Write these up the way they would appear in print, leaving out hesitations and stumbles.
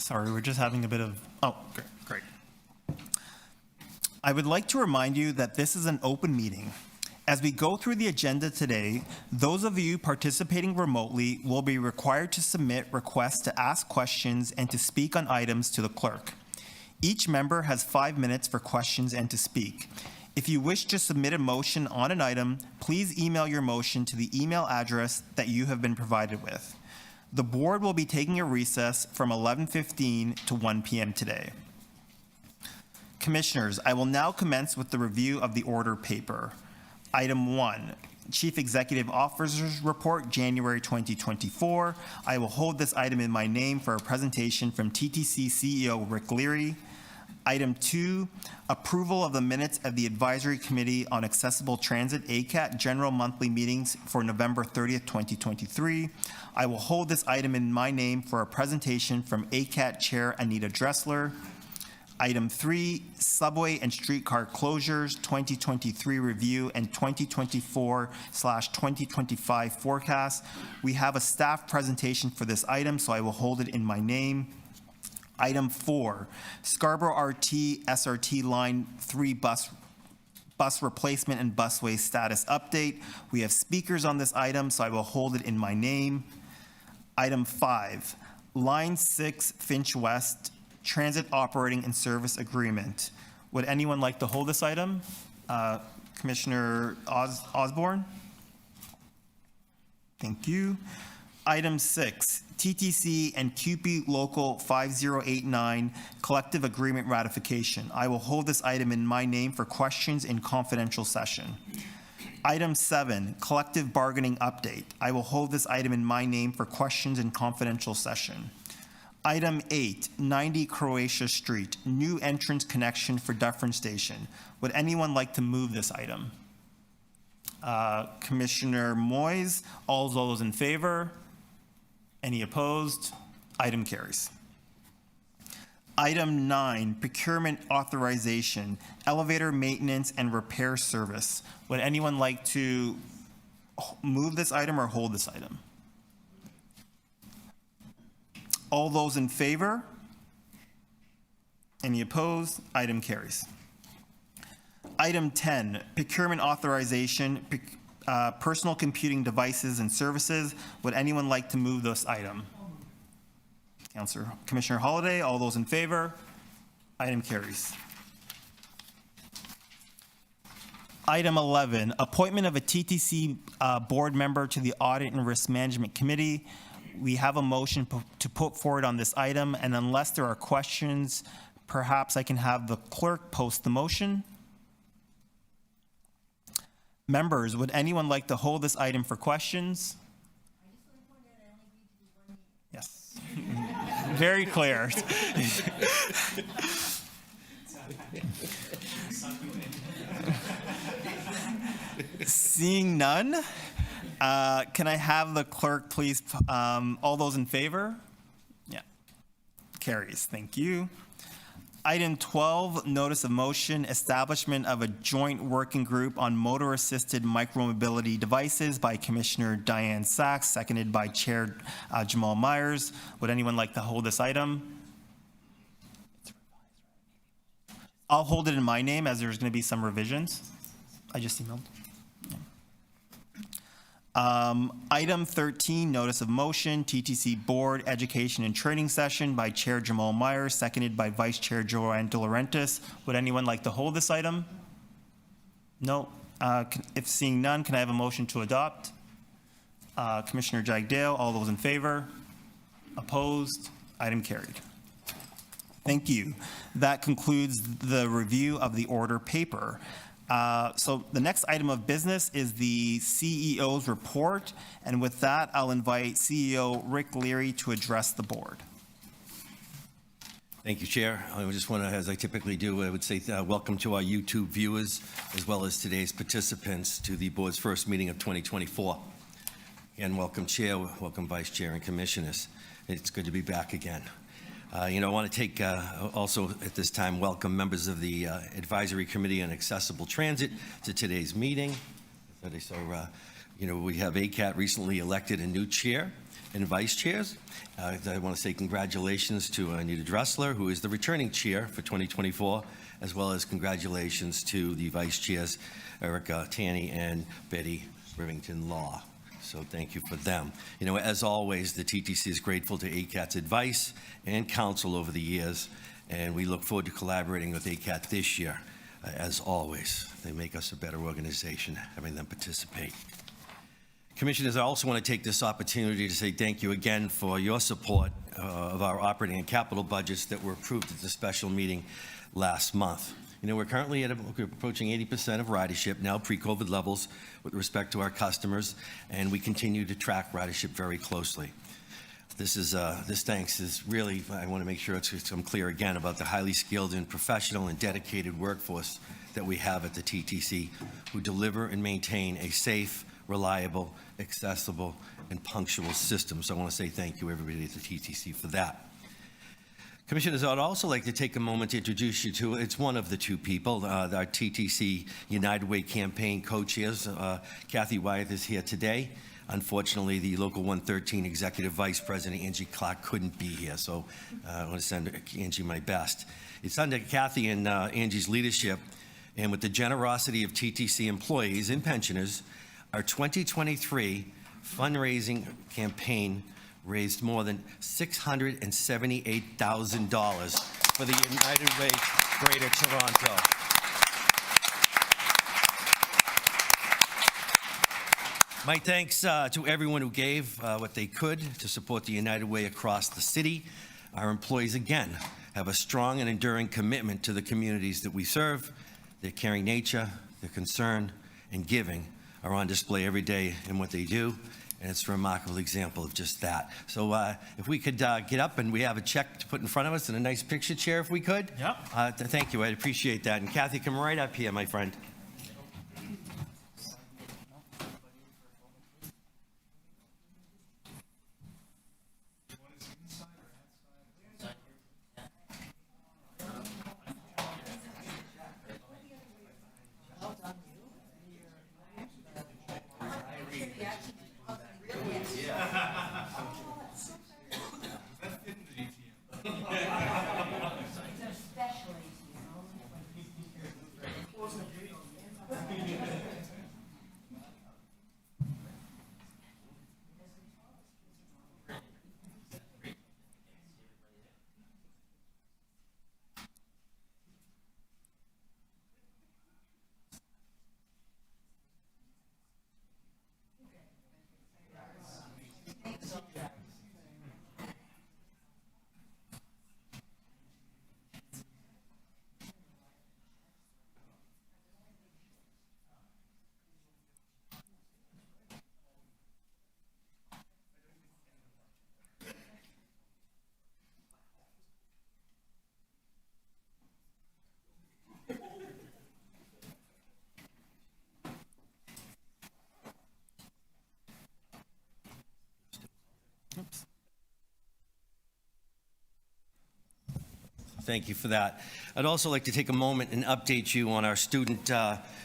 Sorry, we're just having a bit of, oh, great. I would like to remind you that this is an open meeting. As we go through the agenda today, those of you participating remotely will be required to submit requests to ask questions and to speak on items to the clerk. Each member has 5 minutes for questions and to speak. If you wish to submit a motion on an item, please email your motion to the email address that you have been provided with. The board will be taking a recess from 11:15 to 1 p.m. today. Commissioners, I will now commence with the review of the order paper. Item 1, Chief Executive Officer's Report, January 2024. I will hold this item in my name for a presentation from TTC CEO Rick Leary. Item 2, approval of the minutes of the Advisory Committee on Accessible Transit, ACAT, General Monthly Meetings for November 30th, 2023. I will hold this item in my name for a presentation from ACAT Chair Anita Dressler. Item 3, subway and streetcar closures, 2023 review and 2024/2025 forecast. We have a staff presentation for this item, so I will hold it in my name. Item 4, Scarborough RT SRT Line 3 bus replacement and busway status update. We have speakers on this item, so I will hold it in my name. Item 5, Line 6 Finch West Transit Operating and Service Agreement. Would anyone like to hold this item? Commissioner Osborne? Thank you. Item 6, TTC and CUPE Local 5089 Collective Agreement Ratification. I will hold this item in my name for questions in confidential session. Item 7, Collective Bargaining Update. I will hold this item in my name for questions in confidential session. Item 8, 90 Croatia Street, new entrance connection for Dufferin Station. Would anyone like to move this item? Commissioner Moyes, all those in favor? Any opposed? Item carries. Item 9, procurement authorization, elevator maintenance and repair service. Would anyone like to move this item or hold this item? All those in favor? Any opposed? Item carries. Item 10, procurement authorization, personal computing devices and services. Would anyone like to move this item? Commissioner Holliday, all those in favor? Item carries. Item 11, appointment of a TTC board member to the Audit and Risk Management Committee. We have a motion to put forward on this item, and unless there are questions, perhaps I can have the clerk post the motion. Members, would anyone like to hold this item for questions? Yes. Very clear. Seeing none, can I have the clerk please, all those in favor? Yeah, carries, thank you. Item 12, notice of motion, establishment of a joint working group on motor-assisted micromobility devices by Commissioner Diane Sachs, seconded by Chair Jamal Myers. Would anyone like to hold this item? I'll hold it in my name as there's going to be some revisions. I just emailed. Item 13, notice of motion, TTC Board Education and Training Session by Chair Jamal Myers, seconded by Vice Chair Joanne De Laurentiis. Would anyone like to hold this item? No. If seeing none, can I have a motion to adopt? Commissioner Jagdale, all those in favor? Opposed? Item carried. Thank you. That concludes the review of the order paper. So the next item of business is the CEO's report, and with that, I'll invite CEO Rick Leary to address the board. Thank you, Chair. I just want to, as I typically do, I would say welcome to our YouTube viewers, as well as today's participants to the board's first meeting of 2024. And welcome, Chair, welcome, Vice Chair, and Commissioners. It's good to be back again. I want to take also at this time welcome members of the Advisory Committee on Accessible Transit to today's meeting. As I saw We have ACAT recently elected a new chair and vice chairs. I want to say congratulations to Anita Dressler, who is the returning chair for 2024, as well as congratulations to the vice chairs, Erica Tanny and Betty Rivington Law. So thank you for them. As always, the TTC is grateful to ACAT's advice and counsel over the years, and we look forward to collaborating with ACAT this year. As always, they make us a better organization, having them participate. Commissioners, I also want to take this opportunity to say thank you again for your support of our operating and capital budgets that were approved at the special meeting last month. We're currently approaching 80% of ridership, now pre-COVID levels, with respect to our customers, and we continue to track ridership very closely. This thanks is really, I want to make sure I'm clear again about the highly skilled and professional and dedicated workforce that we have at the TTC, who deliver and maintain a safe, reliable, accessible, and punctual system. So I want to say thank you, everybody at the TTC, for that. Commissioners, I'd also like to take a moment to introduce you to, it's one of the two people, our TTC United Way campaign co-chairs. Kathy Wyeth is here today. Unfortunately, the Local 113 Executive Vice President, Angie Clark, couldn't be here, so I want to send Angie my best. It's under Kathy and Angie's leadership, and with the generosity of TTC employees and pensioners, our 2023 fundraising campaign raised more than $678,000 for the United Way Greater Toronto. My thanks to everyone who gave what they could to support the United Way across the city. Our employees, again, have a strong and enduring commitment to the communities that we serve. Their caring nature, their concern, and giving are on display every day in what they do, and it's a remarkable example of just that. So if we could get up, and we have a check to put in front of us and a nice picture chair if we could. Yep. Thank you, I'd appreciate that. And Kathy, come right up here, my friend. Oops. Thank you for that. I'd also like to take a moment and update you on our student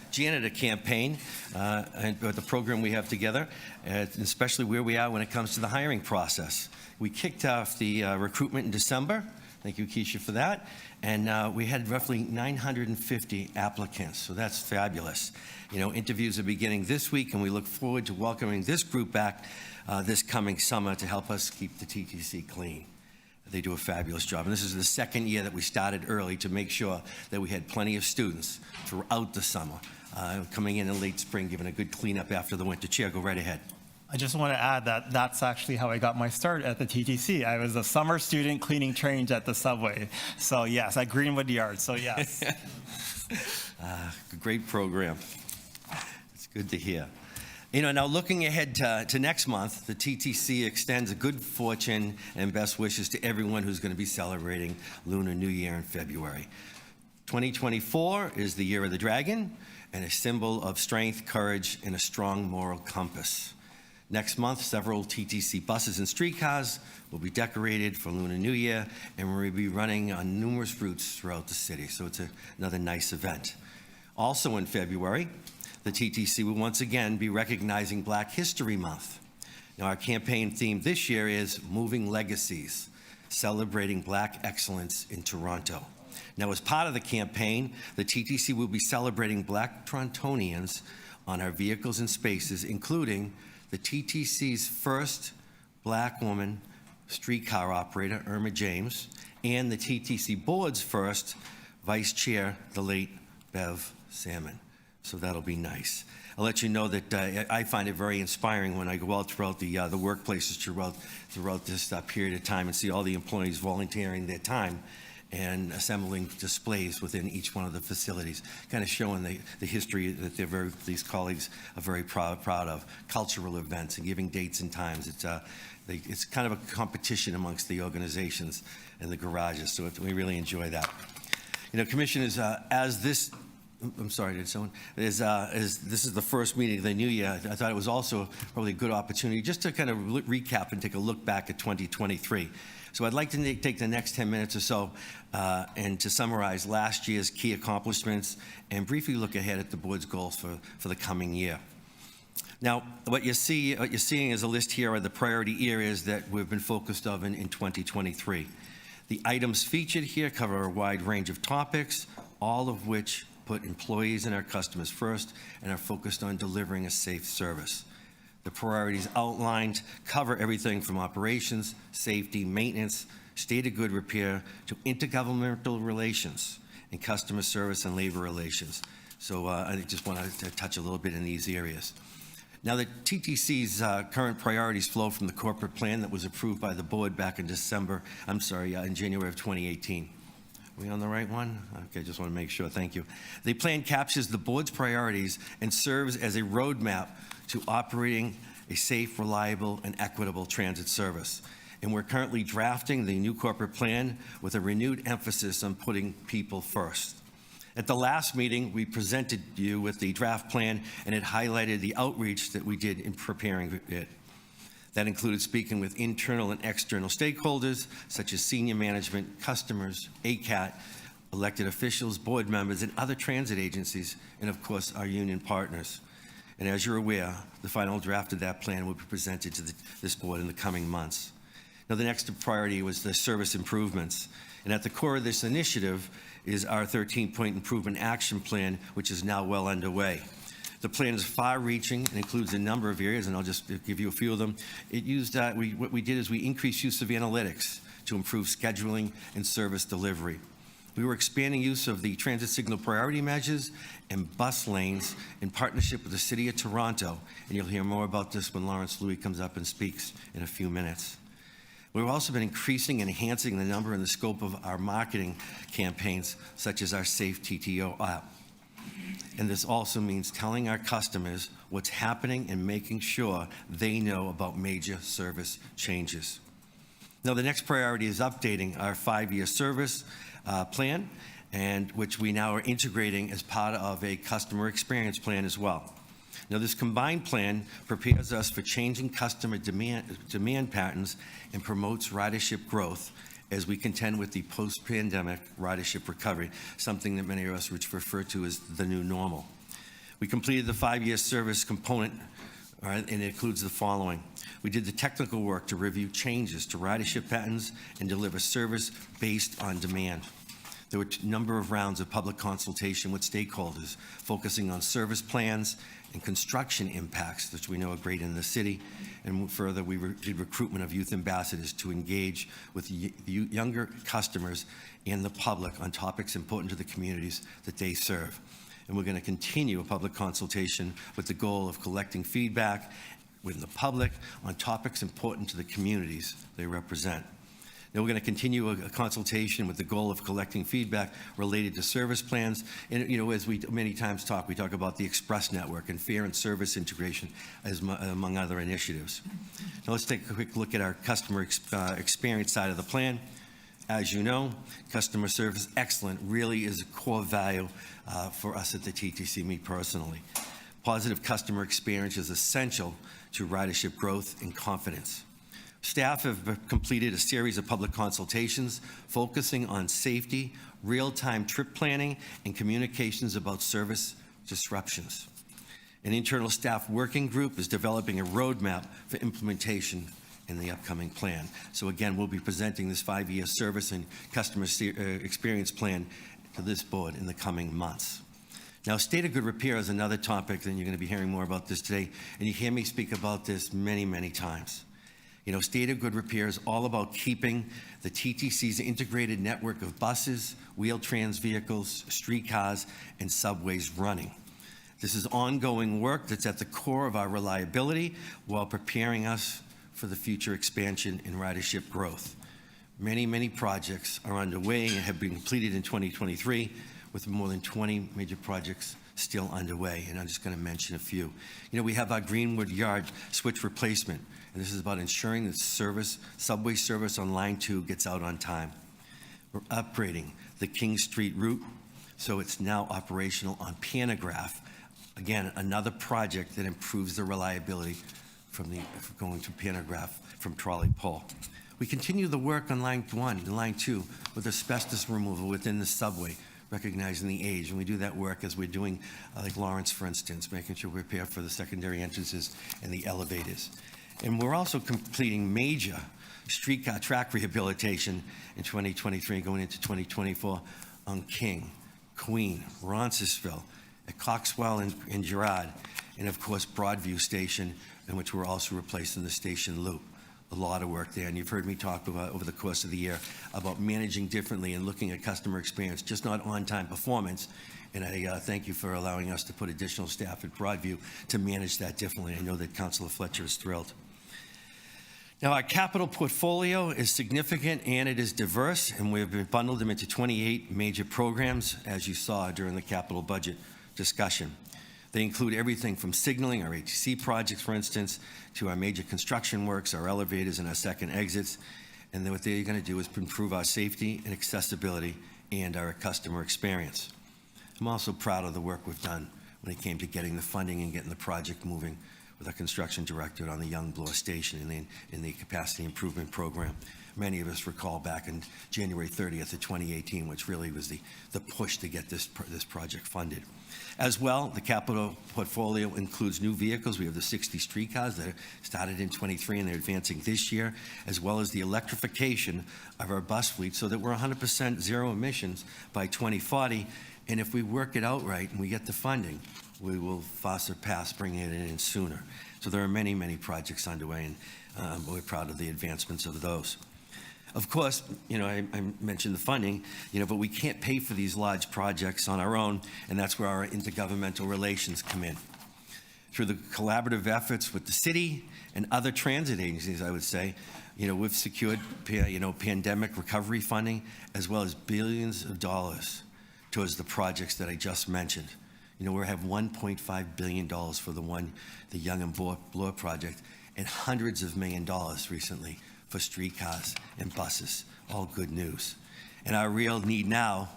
janitor campaign and the program we have together, especially where we are when it comes to the hiring process. We kicked off the recruitment in December. Thank you, Keisha, for that. And we had roughly 950 applicants, so that's fabulous. Interviews are beginning this week, and we look forward to welcoming this group back this coming summer to help us keep the TTC clean. They do a fabulous job. And this is the second year that we started early to make sure that we had plenty of students throughout the summer, coming in late spring, giving a good cleanup after the winter. Chair, go right ahead. I just want to add that that's actually how I got my start at the TTC. I was a summer student cleaning trains at the subway. So yes, at Greenwood Yard, so yes. Great program. It's good to hear. Now looking ahead to next month, the TTC extends a good fortune and best wishes to everyone who's going to be celebrating Lunar New Year in February. 2024 is the year of the dragon and a symbol of strength, courage, and a strong moral compass. Next month, several TTC buses and streetcars will be decorated for Lunar New Year, and we'll be running on numerous routes throughout the city, so it's another nice event. Also in February, the TTC will once again be recognizing Black History Month. Now, our campaign theme this year is Moving Legacies, celebrating Black excellence in Toronto. Now, as part of the campaign, the TTC will be celebrating Black Torontonians on our vehicles and spaces, including the TTC's first Black woman streetcar operator, Irma James, and the TTC Board's first Vice Chair, the late Bev Salmon. So that'll be nice. I'll let you know that I find it very inspiring when I go out throughout the workplaces throughout this period of time and see all the employees volunteering their time and assembling displays within each one of the facilities, kind of showing the history that these colleagues are very proud of. Cultural events and giving dates and times. It's kind of a competition amongst the organizations and the garages, so we really enjoy that. You know, Commissioners, this is the first meeting of the new year, I thought it was also probably a good opportunity just to kind of recap and take a look back at 2023. So I'd like to take the next 10 minutes or so and to summarize last year's key accomplishments and briefly look ahead at the board's goals for the coming year. Now, what you're seeing is a list here of the priority areas that we've been focused on in 2023. The items featured here cover a wide range of topics, all of which put employees and our customers first and are focused on delivering a safe service. The priorities outlined cover everything from operations, safety, maintenance, state of good repair, to intergovernmental relations and customer service and labor relations. So I just wanted to touch a little bit in these areas. Now, the TTC's current priorities flow from the corporate plan that was approved by the board back in in January of 2018. Are we on the right one? Okay, just want to make sure, thank you. The plan captures the board's priorities and serves as a roadmap to operating a safe, reliable, and equitable transit service. And we're currently drafting the new corporate plan with a renewed emphasis on putting people first. At the last meeting, we presented you with the draft plan, and it highlighted the outreach that we did in preparing it. That included speaking with internal and external stakeholders, such as senior management, customers, ACAT, elected officials, board members, and other transit agencies, and of course, our union partners. And as you're aware, the final draft of that plan will be presented to this board in the coming months. Now, the next priority was the service improvements. And at the core of this initiative is our 13-point improvement action plan, which is now well underway. The plan is far-reaching and includes a number of areas, and I'll just give you a few of them. What we did is we increased use of analytics to improve scheduling and service delivery. We were expanding use of the transit signal priority measures and bus lanes in partnership with the City of Toronto, and you'll hear more about this when Lawrence Louis comes up and speaks in a few minutes. We've also been increasing and enhancing the number and the scope of our marketing campaigns, such as our Safe TTO app. And this also means telling our customers what's happening and making sure they know about major service changes. Now, the next priority is updating our 5-year service plan, and which we now are integrating as part of a customer experience plan as well. Now, this combined plan prepares us for changing customer demand patterns and promotes ridership growth as we contend with the post-pandemic ridership recovery, something that many of us would refer to as the new normal. We completed the 5-year service component, all right, and it includes the following. We did the technical work to review changes to ridership patterns and deliver service based on demand. There were a number of rounds of public consultation with stakeholders, focusing on service plans and construction impacts, which we know are great in the city. And further, we did recruitment of youth ambassadors to engage with younger customers and the public on topics important to the communities that they serve. And we're going to continue a public consultation with the goal of collecting feedback with the public on topics important to the communities they represent. Now, we're going to continue a consultation with the goal of collecting feedback related to service plans. And, you know, as we many times talk, we talk about the express network and fare and service integration among other initiatives. Now, let's take a quick look at our customer experience side of the plan. As you know, customer service excellence really is a core value for us at the TTC, me personally. Positive customer experience is essential to ridership growth and confidence. Staff have completed a series of public consultations focusing on safety, real-time trip planning, and communications about service disruptions. An internal staff working group is developing a roadmap for implementation in the upcoming plan. So again, we'll be presenting this 5-year service and customer experience plan to this board in the coming months. Now, state of good repair is another topic, and you're going to be hearing more about this today, and you hear me speak about this many, many times. You know, state of good repair is all about keeping the TTC's integrated network of buses, wheel-trans vehicles, streetcars, and subways running. This is ongoing work that's at the core of our reliability while preparing us for the future expansion and ridership growth. Many, many projects are underway and have been completed in 2023, with more than 20 major projects still underway, and I'm just going to mention a few. You know, we have our Greenwood Yard switch replacement, and this is about ensuring that subway service on Line 2 gets out on time. We're upgrading the King Street route, so it's now operational on pantograph. Again, another project that improves the reliability from going to pantograph from trolley pole. We continue the work on Line 1 and Line 2 with asbestos removal within the subway, recognizing the age. And we do that work as we're doing, like Lawrence, for instance, making sure we prepare for the secondary entrances and the elevators. And we're also completing major streetcar track rehabilitation in 2023, going into 2024 on King, Queen, Roncesvalles, at Coxwell and Girard, and of course Broadview Station, in which we're also replacing the station loop. A lot of work there, and you've heard me talk about over the course of the year about managing differently and looking at customer experience, just not on-time performance. And I thank you for allowing us to put additional staff at Broadview to manage that differently. I know that Councilor Fletcher is thrilled. Now, our capital portfolio is significant and it is diverse, and we have bundled them into 28 major programs, as you saw during the capital budget discussion. They include everything from signaling, our HTC projects, for instance, to our major construction works, our elevators, and our second exits. And then what they're going to do is improve our safety and accessibility and our customer experience. I'm also proud of the work we've done when it came to getting the funding and getting the project moving with our construction director on the Young Bloor Station in the capacity improvement program. Many of us recall back in January 30th of 2018, which really was the push to get this project funded. As well, the capital portfolio includes new vehicles. We have the 60 streetcars that started in 23 and they're advancing this year, as well as the electrification of our bus fleet so that we're 100% zero emissions by 2040. And if we work it out right and we get the funding, we will far surpass bringing it in sooner. So there are many, many projects underway, and we're proud of the advancements of those. Of course, you know, I mentioned the funding, you know, but we can't pay for these large projects on our own, and that's where our intergovernmental relations come in. Through the collaborative efforts with the city and other transit agencies, I would say, you know, we've secured, pandemic recovery funding, as well as billions of dollars towards the projects that I just mentioned. You know, we have $1.5 billion for the Young and Bloor project, and hundreds of million dollars recently for streetcars and buses. All good news. And our real need now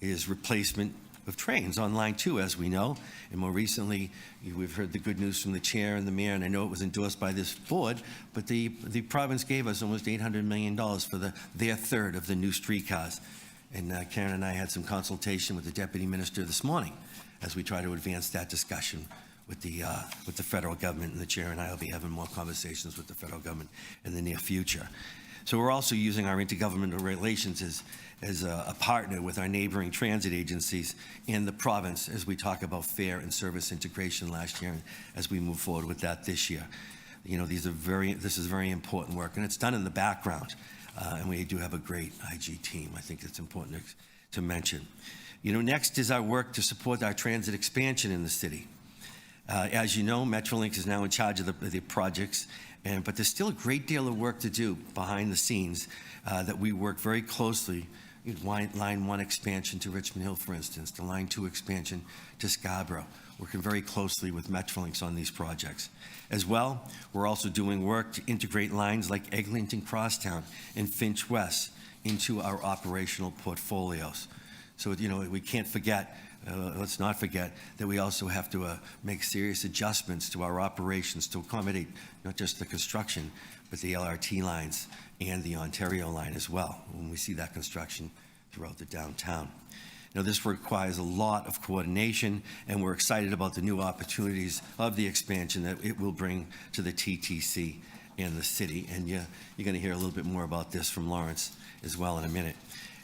is replacement of trains on Line 2, as we know. And more recently, we've heard the good news from the chair and the mayor, and I know it was endorsed by this board, but the province gave us almost $800 million for their third of the new streetcars. And Karen and I had some consultation with the deputy minister this morning as we try to advance that discussion with the federal government, and the chair and I will be having more conversations with the federal government in the near future. So we're also using our intergovernmental relations as a partner with our neighboring transit agencies in the province as we talk about fare and service integration last year, and as we move forward with that this year. You know, this is very important work, and it's done in the background, and we do have a great IG team. I think it's important to mention. You know, next is our work to support our transit expansion in the city. As you know, Metrolink is now in charge of the projects, but there's still a great deal of work to do behind the scenes that we work very closely. Line 1 expansion to Richmond Hill, for instance, the Line 2 expansion to Scarborough, working very closely with Metrolinks on these projects. As well, we're also doing work to integrate lines like Eglinton Crosstown and Finch West into our operational portfolios. So, you know, we can't forget, let's not forget that we also have to make serious adjustments to our operations to accommodate not just the construction, but the LRT lines and the Ontario line as well, when we see that construction throughout the downtown. This requires a lot of coordination, and we're excited about the new opportunities of the expansion that it will bring to the TTC and the city. And you're going to hear a little bit more about this from Lawrence as well in a minute.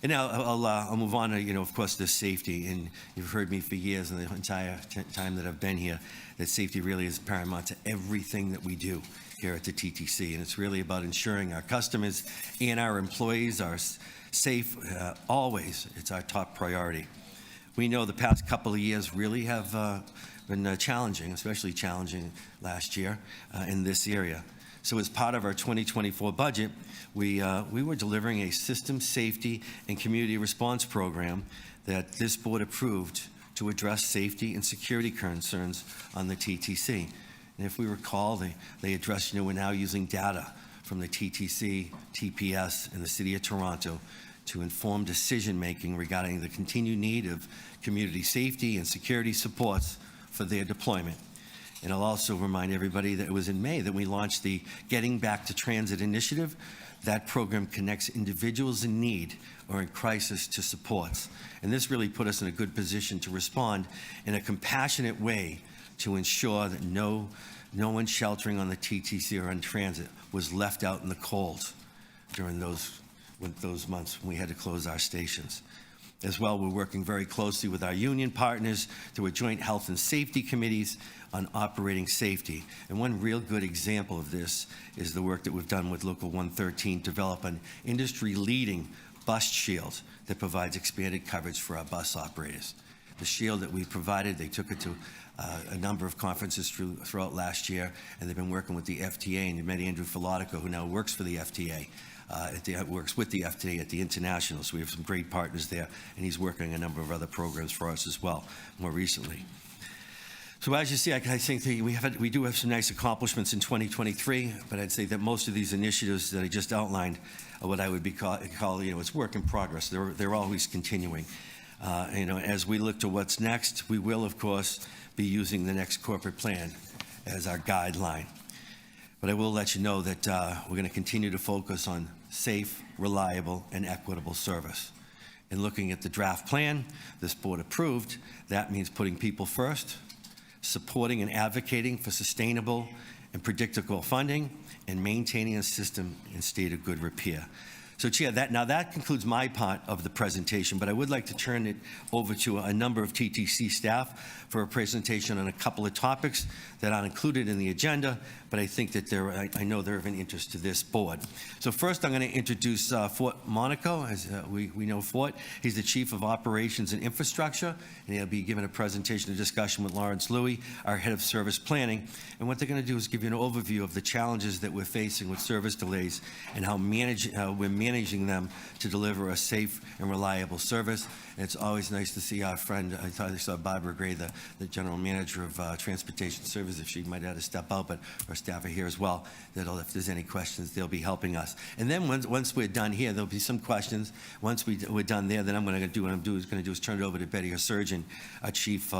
And now I'll move on to, of course, the safety. And you've heard me for years, and the entire time that I've been here, that safety really is paramount to everything that we do here at the TTC. And it's really about ensuring our customers and our employees are safe always. It's our top priority. We know the past couple of years really have been challenging, especially challenging last year in this area. So as part of our 2024 budget, we were delivering a system safety and community response program that this board approved to address safety and security concerns on the TTC. And if we recall, they addressed, we're now using data from the TTC, TPS, and the City of Toronto to inform decision-making regarding the continued need of community safety and security supports for their deployment. And I'll also remind everybody that it was in May that we launched the Getting Back to Transit initiative. That program connects individuals in need or in crisis to supports. And this really put us in a good position to respond in a compassionate way to ensure that no one sheltering on the TTC or on transit was left out in the cold during those months when we had to close our stations. As well, we're working very closely with our union partners through a joint health and safety committees on operating safety. And one real good example of this is the work that we've done with Local 113 to develop an industry-leading bus shield that provides expanded coverage for our bus operators. The shield that we provided, they took it to a number of conferences throughout last year, and they've been working with the FTA, and you met Andrew Filatico, who now works for the FTA. Works with the FTA at the International, so we have some great partners there, and he's working a number of other programs for us as well, more recently. So as you see, I think that we do have some nice accomplishments in 2023, but I'd say that most of these initiatives that I just outlined are what I would call it's work in progress. They're always continuing. As we look to what's next, we will, of course, be using the next corporate plan as our guideline. But I will let you know that we're going to continue to focus on safe, reliable, and equitable service. And looking at the draft plan this board approved, that means putting people first, supporting and advocating for sustainable and predictable funding, and maintaining a system in state of good repair. So, Chair, that concludes my part of the presentation, but I would like to turn it over to a number of TTC staff for a presentation on a couple of topics that aren't included in the agenda, but I think that I know they're of an interest to this board. So first, I'm going to introduce Fort Monaco. As we know Fort, he's the Chief of Operations and Infrastructure, and he'll be giving a presentation and discussion with Lawrence Louie, our Head of Service Planning. And what they're going to do is give you an overview of the challenges that we're facing with service delays and how we're managing them to deliver a safe and reliable service. And it's always nice to see our friend, I thought I saw Barbara Gray, the General Manager of Transportation Service, if she might have to step out, but our staff are here as well, that if there's any questions, they'll be helping us. And then once we're done here, there'll be some questions. Once we're done there, then I'm going to do is turn it over to Betty, our surgeon, our Chief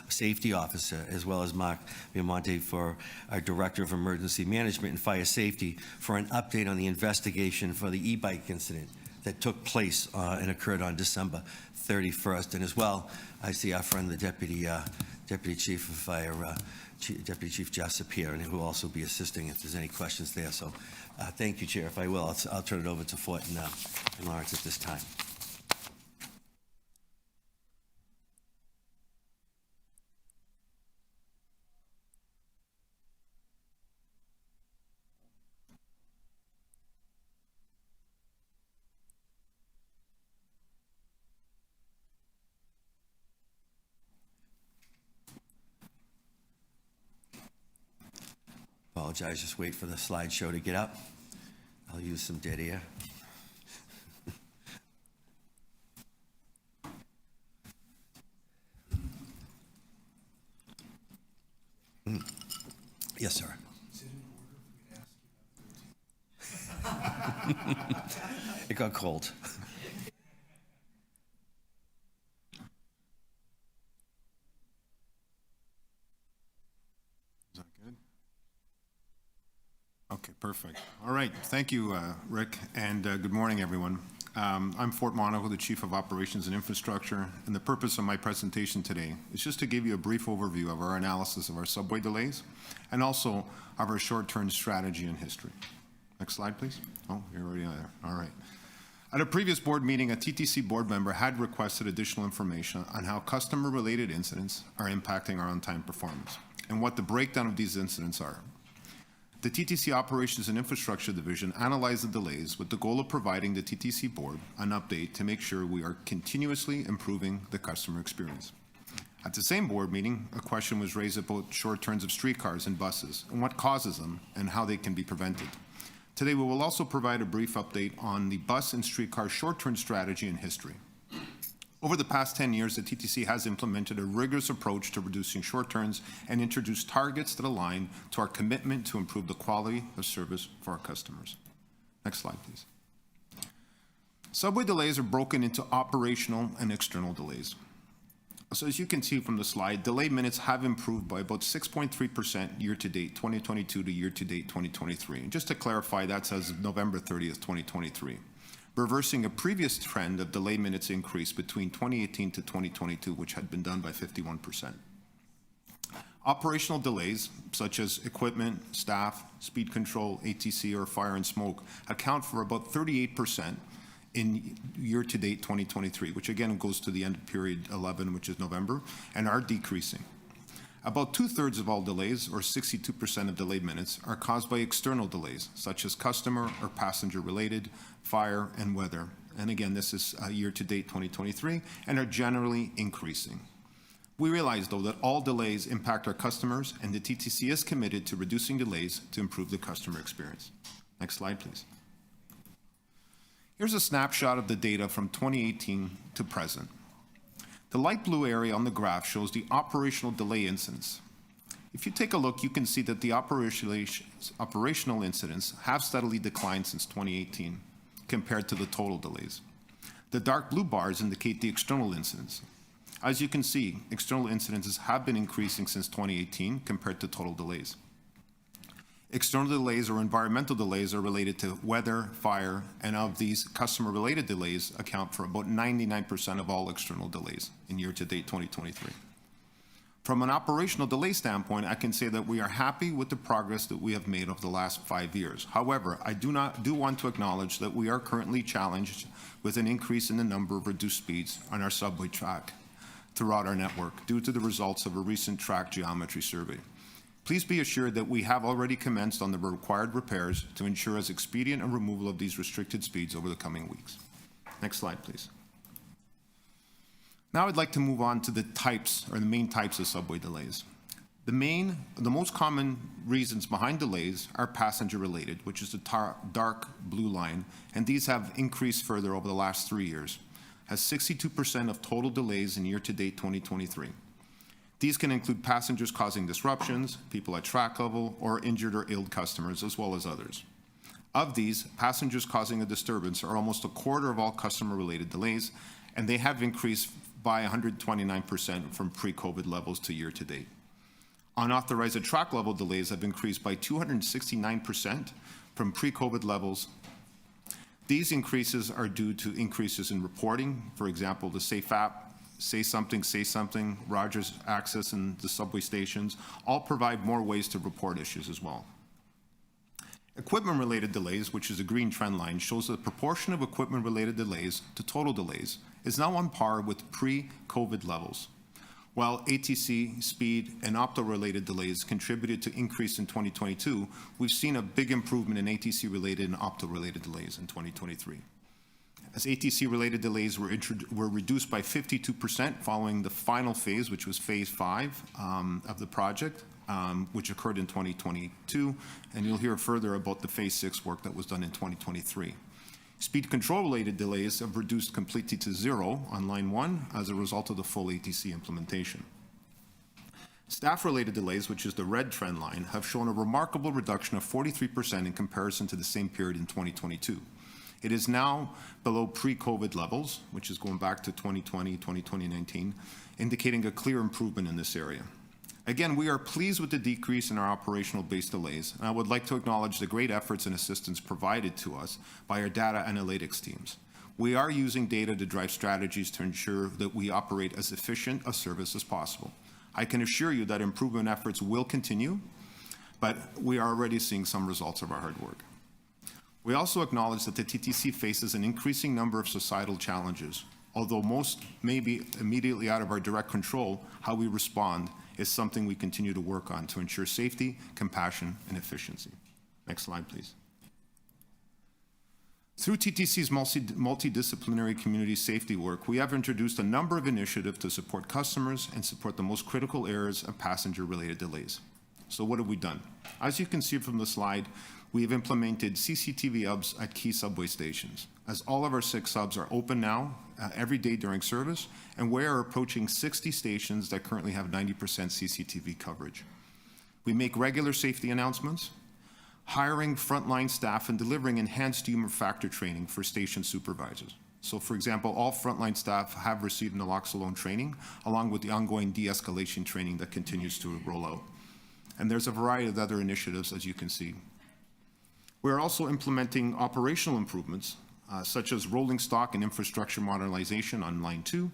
Safety Officer, as well as Mark Viamonte for our Director of Emergency Management and Fire Safety for an update on the investigation for the Ebike incident that took place and occurred on December 31st. And as well, I see our friend, the Deputy Chief of Fire, Deputy Chief Jessup here, and who will also be assisting if there's any questions there. So thank you, Chair. If I will, I'll turn it over to Fort and Lawrence at this time. Apologize, just wait for the slideshow to get up. I'll use some dead air. Yes, sir. Is it in order for me to ask you about It got cold. Is that good? Okay, perfect. All right, thank you, Rick, and good morning, everyone. I'm Fort Monaco, the Chief of Operations and Infrastructure, and the purpose of my presentation today is just to give you a brief overview of our analysis of our subway delays and also of our short-term strategy and history. Next slide, please. Oh, you're already there. All right. At a previous board meeting, a TTC board member had requested additional information on how customer-related incidents are impacting our on-time performance and what the breakdown of these incidents are. The TTC Operations and Infrastructure Division analyzed the delays with the goal of providing the TTC Board an update to make sure we are continuously improving the customer experience. At the same board meeting, a question was raised about short turns of streetcars and buses and what causes them and how they can be prevented. Today, we will also provide a brief update on the bus and streetcar short-term strategy and history. Over the past 10 years, the TTC has implemented a rigorous approach to reducing short turns and introduced targets that align to our commitment to improve the quality of service for our customers. Next slide, please. Subway delays are broken into operational and external delays. So as you can see from the slide, delay minutes have improved by about 6.3% year-to-date 2022 to year-to-date 2023. And just to clarify, that's as of November 30th, 2023. Reversing a previous trend of delay minutes increase between 2018 to 2022, which had been done by 51%. Operational delays, such as equipment, staff, speed control, ATC, or fire and smoke, account for about 38% in year-to-date 2023, which again goes to the end of period 11, which is November, and are decreasing. About 2/3 of all delays, or 62% of delayed minutes, are caused by external delays, such as customer or passenger-related, fire, and weather. And again, this is year-to-date 2023, and are generally increasing. We realize, though, that all delays impact our customers, and the TTC is committed to reducing delays to improve the customer experience. Next slide, please. Here's a snapshot of the data from 2018 to present. The light blue area on the graph shows the operational delay incidents. If you take a look, you can see that the operational incidents have steadily declined since 2018 compared to the total delays. The dark blue bars indicate the external incidents. As you can see, external incidences have been increasing since 2018 compared to total delays. External delays or environmental delays are related to weather, fire, and of these, customer-related delays account for about 99% of all external delays in year-to-date 2023. From an operational delay standpoint, I can say that we are happy with the progress that we have made over the last 5 years. However, I do want to acknowledge that we are currently challenged with an increase in the number of reduced speeds on our subway track throughout our network due to the results of a recent track geometry survey. Please be assured that we have already commenced on the required repairs to ensure as expedient a removal of these restricted speeds over the coming weeks. Next slide, please. Now I'd like to move on to the types, or the main types of subway delays. The most common reasons behind delays are passenger-related, which is the dark blue line, and these have increased further over the last 3 years, as 62% of total delays in year-to-date 2023. These can include passengers causing disruptions, people at track level, or injured or ill customers, as well as others. Of these, passengers causing a disturbance are almost a quarter of all customer-related delays, and they have increased by 129% from pre-COVID levels to year-to-date. Unauthorized track level delays have increased by 269% from pre-COVID levels. These increases are due to increases in reporting, for example, the Safe app, Say Something, Rogers Access, and the subway stations all provide more ways to report issues as well. Equipment-related delays, which is a green trend line, shows that the proportion of equipment-related delays to total delays is now on par with pre-COVID levels. While ATC, speed, and opto-related delays contributed to increase in 2022, we've seen a big improvement in ATC-related and opto-related delays in 2023. As ATC-related delays were reduced by 52% following the final phase, which was phase 5 of the project, which occurred in 2022, and you'll hear further about the phase 6 work that was done in 2023. Speed control-related delays have reduced completely to 0 on line 1 as a result of the full ATC implementation. Staff-related delays, which is the red trend line, have shown a remarkable reduction of 43% in comparison to the same period in 2022. It is now below pre-COVID levels, which is going back to 2020, 2019, indicating a clear improvement in this area. Again, we are pleased with the decrease in our operational-based delays, and I would like to acknowledge the great efforts and assistance provided to us by our data analytics teams. We are using data to drive strategies to ensure that we operate as efficient a service as possible. I can assure you that improvement efforts will continue, but we are already seeing some results of our hard work. We also acknowledge that the TTC faces an increasing number of societal challenges. Although most may be immediately out of our direct control, how we respond is something we continue to work on to ensure safety, compassion, and efficiency. Next slide, please. Through TTC's multidisciplinary community safety work, we have introduced a number of initiatives to support customers and support the most critical areas of passenger-related delays. So what have we done? As you can see from the slide, we have implemented CCTV hubs at key subway stations, as all of our 6 hubs are open now every day during service, and we are approaching 60 stations that currently have 90% CCTV coverage. We make regular safety announcements, hiring frontline staff and delivering enhanced human factor training for station supervisors. So for example, all frontline staff have received naloxone training, along with the ongoing de-escalation training that continues to roll out. And there's a variety of other initiatives, as you can see. We're also implementing operational improvements, such as rolling stock and infrastructure modernization on Line 2,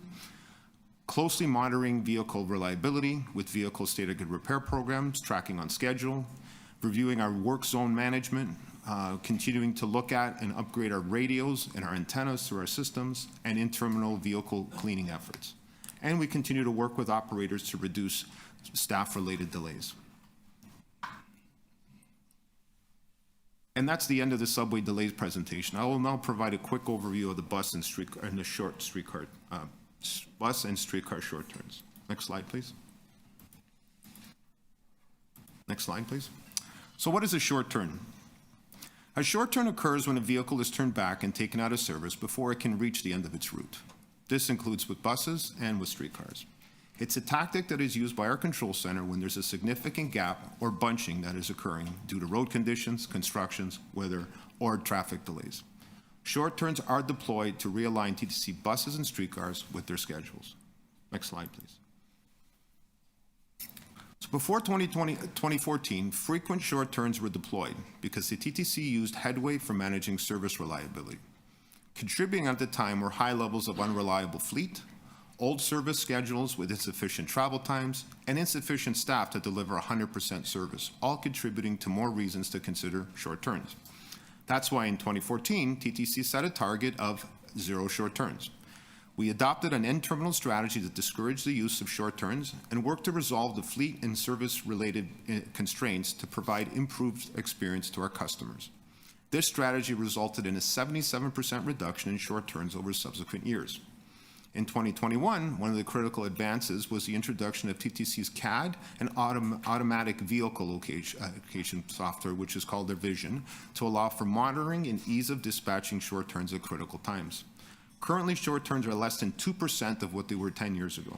closely monitoring vehicle reliability with vehicle state of good repair programs, tracking on schedule, reviewing our work zone management, continuing to look at and upgrade our radios and our antennas through our systems, and in-terminal vehicle cleaning efforts. And we continue to work with operators to reduce staff-related delays. And that's the end of the subway delays presentation. I will now provide a quick overview of the bus and the short streetcar, bus and streetcar short turns. Next slide, please. Next slide, please. So what is a short turn? A short turn occurs when a vehicle is turned back and taken out of service before it can reach the end of its route. This includes with buses and with streetcars. It's a tactic that is used by our control center when there's a significant gap or bunching that is occurring due to road conditions, constructions, weather, or traffic delays. Short turns are deployed to realign TTC buses and streetcars with their schedules. Next slide, please. So before 2014, frequent short turns were deployed because the TTC used headway for managing service reliability. Contributing at the time were high levels of unreliable fleet, old service schedules with insufficient travel times, and insufficient staff to deliver 100% service, all contributing to more reasons to consider short turns. That's why in 2014, TTC set a target of 0 short turns. We adopted an end-terminal strategy that discouraged the use of short turns and worked to resolve the fleet and service-related constraints to provide improved experience to our customers. This strategy resulted in a 77% reduction in short turns over subsequent years. In 2021, one of the critical advances was the introduction of TTC's CAD and automatic vehicle location software, which is called their Vision, to allow for monitoring and ease of dispatching short turns at critical times. Currently, short turns are less than 2% of what they were 10 years ago.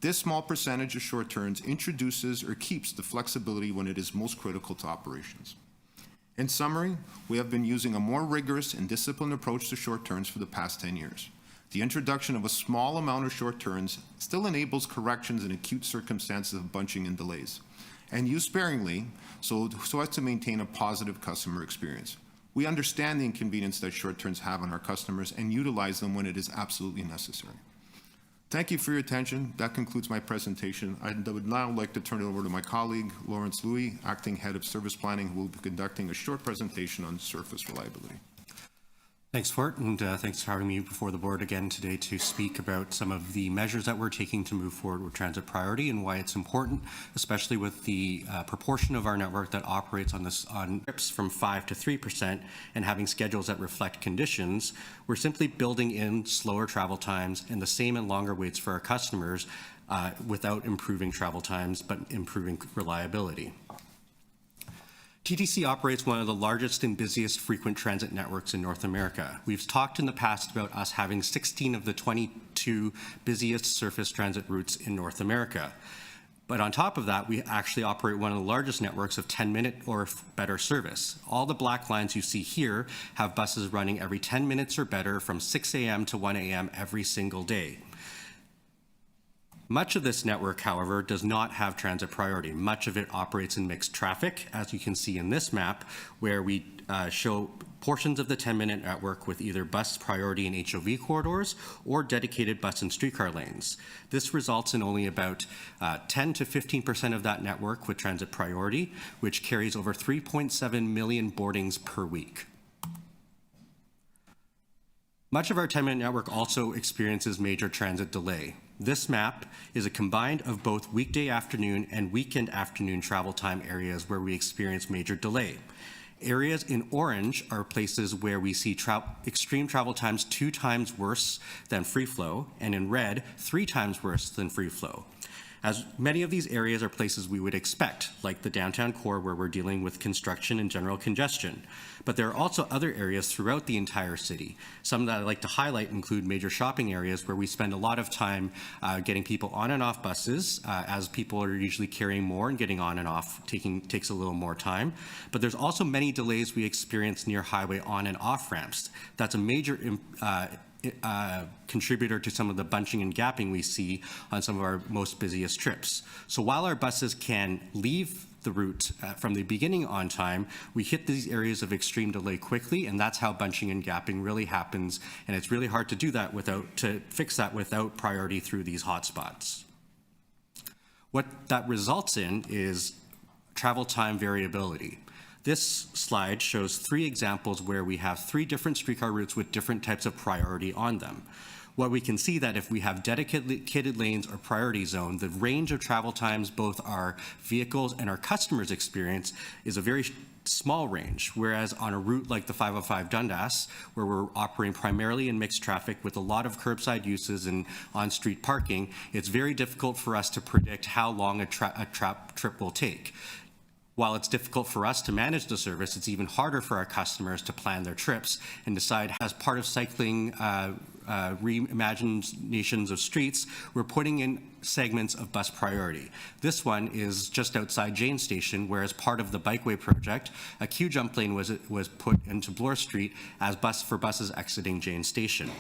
This small percentage of short turns introduces or keeps the flexibility when it is most critical to operations. In summary, we have been using a more rigorous and disciplined approach to short turns for the past 10 years. The introduction of a small amount of short turns still enables corrections in acute circumstances of bunching and delays, and used sparingly so as to maintain a positive customer experience. We understand the inconvenience that short turns have on our customers and utilize them when it is absolutely necessary. Thank you for your attention. That concludes my presentation. I would now like to turn it over to my colleague, Lawrence Louis, Acting Head of Service Planning, who will be conducting a short presentation on surface reliability. Thanks, Fort, and thanks for having me before the board again today to speak about some of the measures that we're taking to move forward with transit priority and why it's important, especially with the proportion of our network that operates on trips from 5 to 3% and having schedules that reflect conditions. We're simply building in slower travel times and the same and longer waits for our customers without improving travel times, but improving reliability. TTC operates one of the largest and busiest frequent transit networks in North America. We've talked in the past about us having 16 of the 22 busiest surface transit routes in North America. But on top of that, we actually operate one of the largest networks of 10-minute or better service. All the black lines you see here have buses running every 10 minutes or better from 6 a.m. to 1 a.m. every single day. Much of this network, however, does not have transit priority. Much of it operates in mixed traffic, as you can see in this map, where we show portions of the 10-minute network with either bus priority and HOV corridors or dedicated bus and streetcar lanes. This results in only about 10 to 15% of that network with transit priority, which carries over 3.7 million boardings per week. Much of our 10-minute network also experiences major transit delay. This map is a combined of both weekday afternoon and weekend afternoon travel time areas where we experience major delay. Areas in orange are places where we see extreme travel times 2 times worse than free flow, and in red, 3 times worse than free flow. As many of these areas are places we would expect, like the downtown core where we're dealing with construction and general congestion. But there are also other areas throughout the entire city. Some that I'd like to highlight include major shopping areas where we spend a lot of time getting people on and off buses, as people are usually carrying more and getting on and off takes a little more time. But there's also many delays we experience near highway on and off ramps. That's a major contributor to some of the bunching and gapping we see on some of our most busiest trips. So while our buses can leave the route from the beginning on time, we hit these areas of extreme delay quickly, and that's how bunching and gapping really happens, and it's really hard to do that to fix that without priority through these hotspots. What that results in is travel time variability. This slide shows 3 examples where we have 3 different streetcar routes with different types of priority on them. What we can see that if we have dedicated lanes or priority zone, the range of travel times both our vehicles and our customers experience is a very small range, whereas on a route like the 505 Dundas, where we're operating primarily in mixed traffic with a lot of curbside uses and on-street parking, it's very difficult for us to predict how long a trip will take. While it's difficult for us to manage the service, it's even harder for our customers to plan their trips and decide, as part of cycling reimaginations of streets, we're putting in segments of bus priority. This one is just outside Jane Station, where as part of the Bikeway project, a queue jump lane was put into Bloor Street as for buses exiting Jane Station.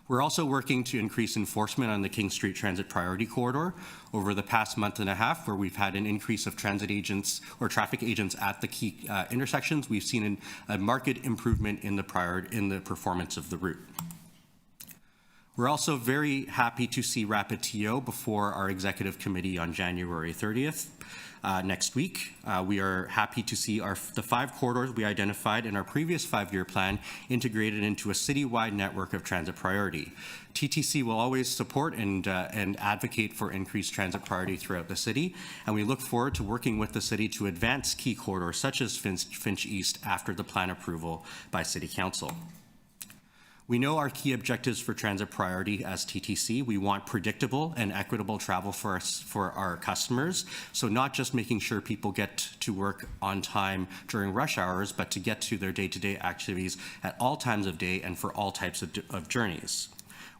We're also working to increase enforcement on the King Street Transit Priority Corridor. Over the past month and a half, where we've had an increase of transit agents or traffic agents at the key intersections, we've seen a marked improvement in the performance of the route. We're also very happy to see Rapid TO before our executive committee on January 30th. Next week, we are happy to see the 5 corridors we identified in our previous 5-year plan integrated into a citywide network of transit priority. TTC will always support and advocate for increased transit priority throughout the city, and we look forward to working with the city to advance key corridors such as Finch East after the plan approval by City Council. We know our key objectives for transit priority as TTC. We want predictable and equitable travel for our customers. So not just making sure people get to work on time during rush hours, but to get to their day-to-day activities at all times of day and for all types of journeys.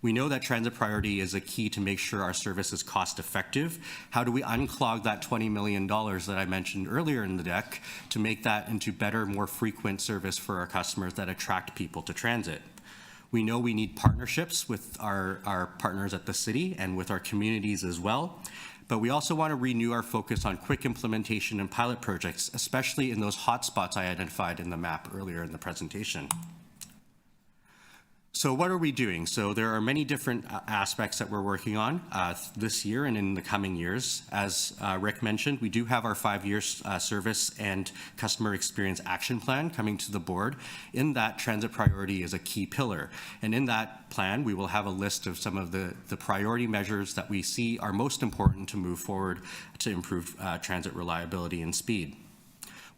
We know that transit priority is a key to make sure our service is cost effective. How do we unclog that $20 million that I mentioned earlier in the deck to make that into better, more frequent service for our customers that attract people to transit? We know we need partnerships with our partners at the city and with our communities as well, but we also want to renew our focus on quick implementation and pilot projects, especially in those hotspots I identified in the map earlier in the presentation. So what are we doing? So there are many different aspects that we're working on this year and in the coming years. As Rick mentioned, we do have our 5-year service and customer experience action plan coming to the board. In that, transit priority is a key pillar. And in that plan, we will have a list of some of the priority measures that we see are most important to move forward to improve transit reliability and speed.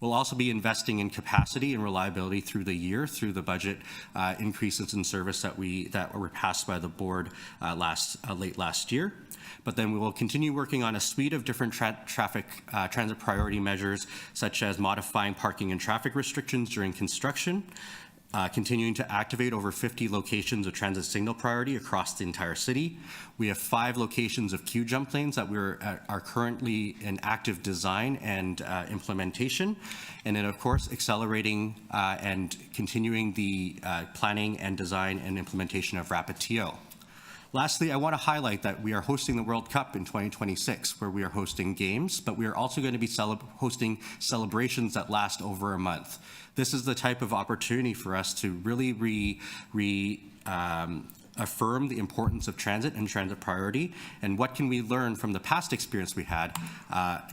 We'll also be investing in capacity and reliability through the year, through the budget increases in service that were passed by the board late last year. But then we will continue working on a suite of different transit priority measures, such as modifying parking and traffic restrictions during construction, continuing to activate over 50 locations of transit signal priority across the entire city. We have 5 locations of queue jump lanes that are currently in active design and implementation. And then, of course, accelerating and continuing the planning and design and implementation of Rapid TO. Lastly, I want to highlight that we are hosting the World Cup in 2026, where we are hosting games, but we are also going to be hosting celebrations that last over a month. This is the type of opportunity for us to really affirm the importance of transit and transit priority, and what can we learn from the past experience we had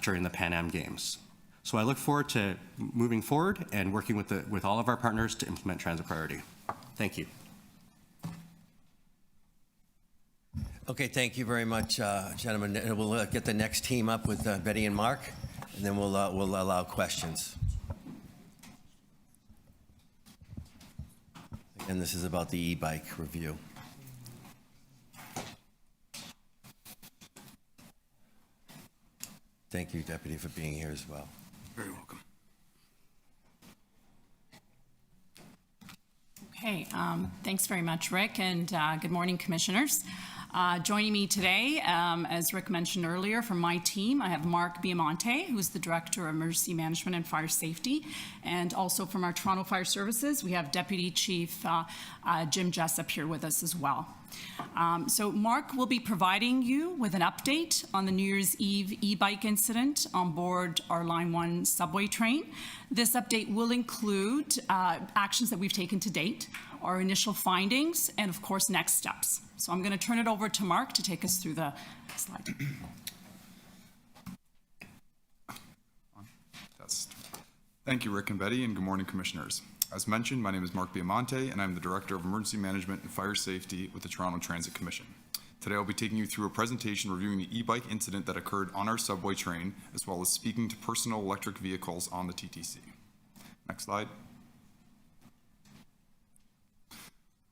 during the Pan Am Games. So I look forward to moving forward and working with all of our partners to implement transit priority. Thank you. Okay, thank you very much, gentlemen. And we'll get the next team up with Betty and Mark, and then we'll allow questions. And this is about the e-bike review. Thank you, Deputy, for being here as well. Very welcome. Okay, thanks very much, Rick, and good morning, Commissioners. Joining me today, as Rick mentioned earlier, from my team, I have Mark Biamonte, who's the Director of Emergency Management and Fire Safety, and also from our Toronto Fire Services, we have Deputy Chief Jim Jessup here with us as well. So Mark will be providing you with an update on the New Year's Eve e-bike incident on board our Line 1 subway train. This update will include actions that we've taken to date, our initial findings, and of course, next steps. So I'm going to turn it over to Mark to take us through the slide. Thank you, Rick and Betty, and good morning, Commissioners. As mentioned, my name is Mark Biamonte, and I'm the Director of Emergency Management and Fire Safety with the Toronto Transit Commission. Today, I'll be taking you through a presentation reviewing the e-bike incident that occurred on our subway train, as well as speaking to personal electric vehicles on the TTC. Next slide.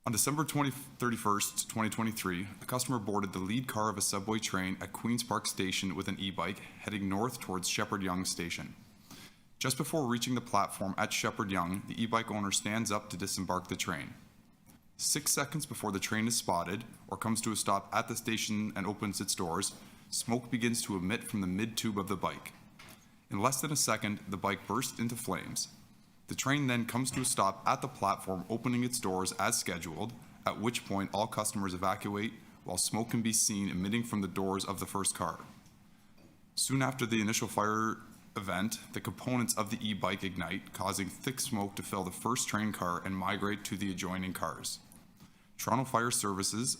On December 31st, 2023, a customer boarded the lead car of a subway train at Queen's Park Station with an e-bike heading north towards Shepherd Yonge Station. Just before reaching the platform at Shepherd Yonge, the e-bike owner stands up to disembark the train. 6 seconds before the train is spotted or comes to a stop at the station and opens its doors, smoke begins to emit from the mid-tube of the bike. In less than a second, the bike bursts into flames. The train then comes to a stop at the platform, opening its doors as scheduled, at which point all customers evacuate while smoke can be seen emitting from the doors of the first car. Soon after the initial fire event, the components of the e-bike ignite, causing thick smoke to fill the first train car and migrate to the adjoining cars. Toronto Fire Services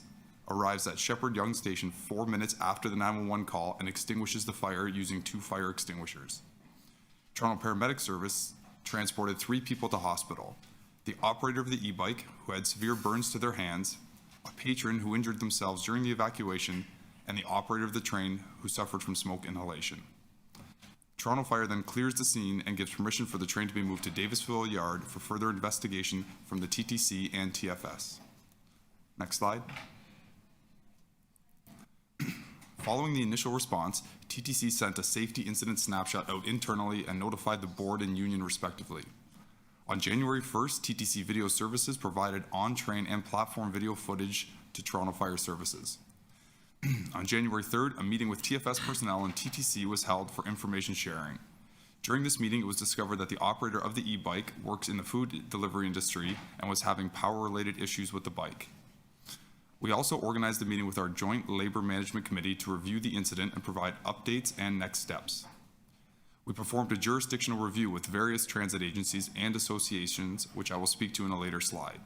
arrives at Shepherd Yonge Station 4 minutes after the 911 call and extinguishes the fire using 2 fire extinguishers. Toronto Paramedic Service transported 3 people to hospital: the operator of the e-bike, who had severe burns to their hands, a patron who injured themselves during the evacuation, and the operator of the train, who suffered from smoke inhalation. Toronto Fire then clears the scene and gives permission for the train to be moved to Davisville Yard for further investigation from the TTC and TFS. Next slide. Following the initial response, TTC sent a safety incident snapshot out internally and notified the board and union respectively. On January 1st, TTC Video Services provided on-train and platform video footage to Toronto Fire Services. On January 3rd, a meeting with TFS personnel and TTC was held for information sharing. During this meeting, it was discovered that the operator of the e-bike works in the food delivery industry and was having power-related issues with the bike. We also organized a meeting with our Joint Labor Management Committee to review the incident and provide updates and next steps. We performed a jurisdictional review with various transit agencies and associations, which I will speak to in a later slide.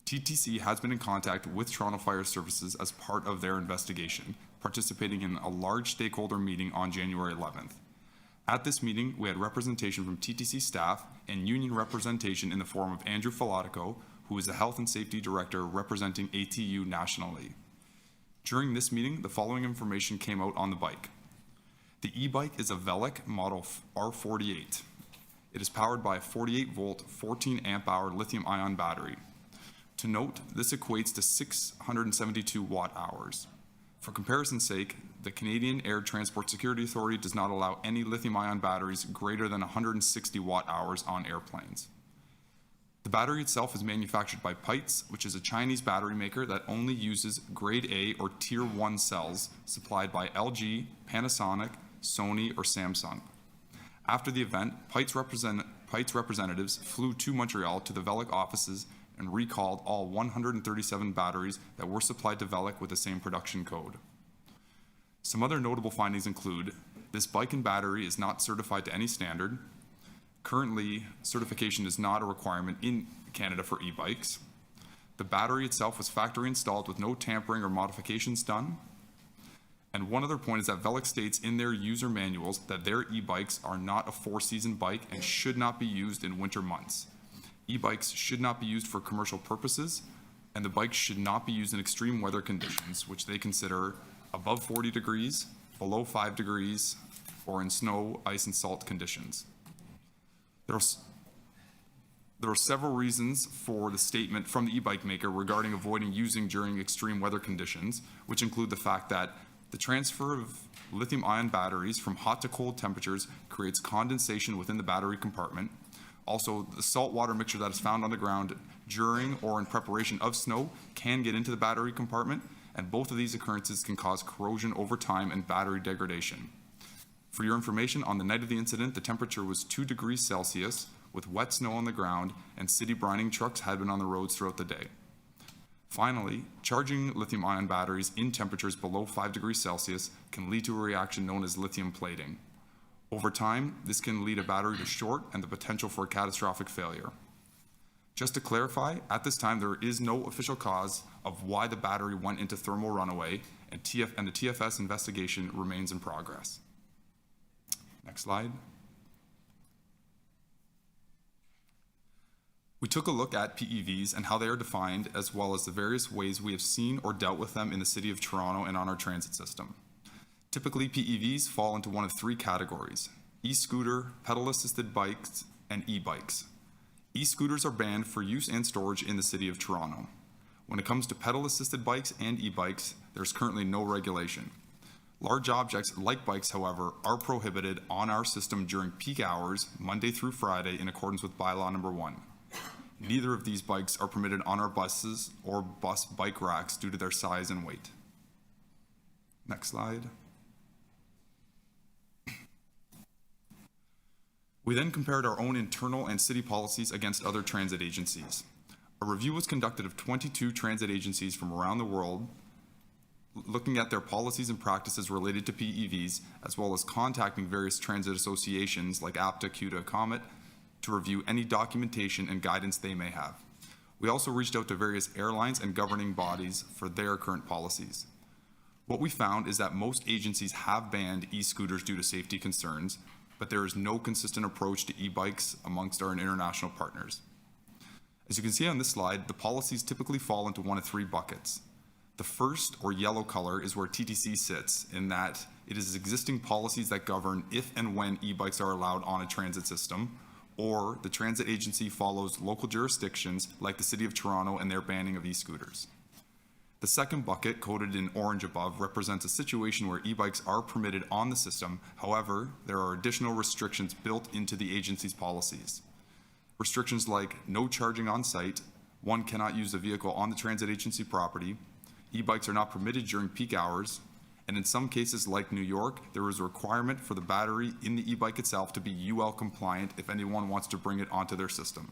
TTC has been in contact with Toronto Fire Services as part of their investigation, participating in a large stakeholder meeting on January 11th. At this meeting, we had representation from TTC staff and union representation in the form of Andrew Filatico, who is the Health and Safety Director representing ATU nationally. During this meeting, the following information came out on the bike. The e-bike is a Velic model R48. It is powered by a 48-volt, 14-amp-hour lithium-ion battery. To note, this equates to 672 watt-hours. For comparison's sake, the Canadian Air Transport Security Authority does not allow any lithium-ion batteries greater than 160 watt-hours on airplanes. The battery itself is manufactured by Pites, which is a Chinese battery maker that only uses grade A or tier 1 cells supplied by LG, Panasonic, Sony, or Samsung. After the event, Pites representatives flew to Montreal to the Velic offices and recalled all 137 batteries that were supplied to Velic with the same production code. Some other notable findings include this bike and battery is not certified to any standard. Currently, certification is not a requirement in Canada for e-bikes. The battery itself was factory installed with no tampering or modifications done. And one other point is that Velic states in their user manuals that their e-bikes are not a four-season bike and should not be used in winter months. E-bikes should not be used for commercial purposes, and the bikes should not be used in extreme weather conditions, which they consider above 40 degrees, below 5 degrees, or in snow, ice, and salt conditions. There are several reasons for the statement from the e-bike maker regarding avoiding using during extreme weather conditions, which include the fact that the transfer of lithium-ion batteries from hot to cold temperatures creates condensation within the battery compartment. Also, the salt water mixture that is found on the ground during or in preparation of snow can get into the battery compartment, and both of these occurrences can cause corrosion over time and battery degradation. For your information, on the night of the incident, the temperature was 2 degrees Celsius with wet snow on the ground, and city brining trucks had been on the roads throughout the day. Finally, charging lithium-ion batteries in temperatures below 5 degrees Celsius can lead to a reaction known as lithium plating. Over time, this can lead a battery to short and the potential for a catastrophic failure. Just to clarify, at this time, there is no official cause of why the battery went into thermal runaway, and the TFS investigation remains in progress. Next slide. We took a look at PEVs and how they are defined, as well as the various ways we have seen or dealt with them in the City of Toronto and on our transit system. Typically, PEVs fall into one of three categories: e-scooter, pedal-assisted bikes, and e-bikes. E-scooters are banned for use and storage in the City of Toronto. When it comes to pedal-assisted bikes and e-bikes, there's currently no regulation. Large objects like bikes, however, are prohibited on our system during peak hours, Monday through Friday, in accordance with bylaw number 1. Neither of these bikes are permitted on our buses or bus bike racks due to their size and weight. Next slide. We then compared our own internal and city policies against other transit agencies. A review was conducted of 22 transit agencies from around the world, looking at their policies and practices related to PEVs, as well as contacting various transit associations like APTA, CUTA, COMET, to review any documentation and guidance they may have. We also reached out to various airlines and governing bodies for their current policies. What we found is that most agencies have banned e-scooters due to safety concerns, but there is no consistent approach to e-bikes amongst our international partners. As you can see on this slide, the policies typically fall into one of three buckets. The first, or yellow color, is where TTC sits, in that it is existing policies that govern if and when e-bikes are allowed on a transit system, or the transit agency follows local jurisdictions like the City of Toronto and their banning of e-scooters. The second bucket, coded in orange above, represents a situation where e-bikes are permitted on the system. However, there are additional restrictions built into the agency's policies. Restrictions like no charging on site, one cannot use a vehicle on the transit agency property, e-bikes are not permitted during peak hours, and in some cases like New York, there is a requirement for the battery in the e-bike itself to be UL compliant if anyone wants to bring it onto their system.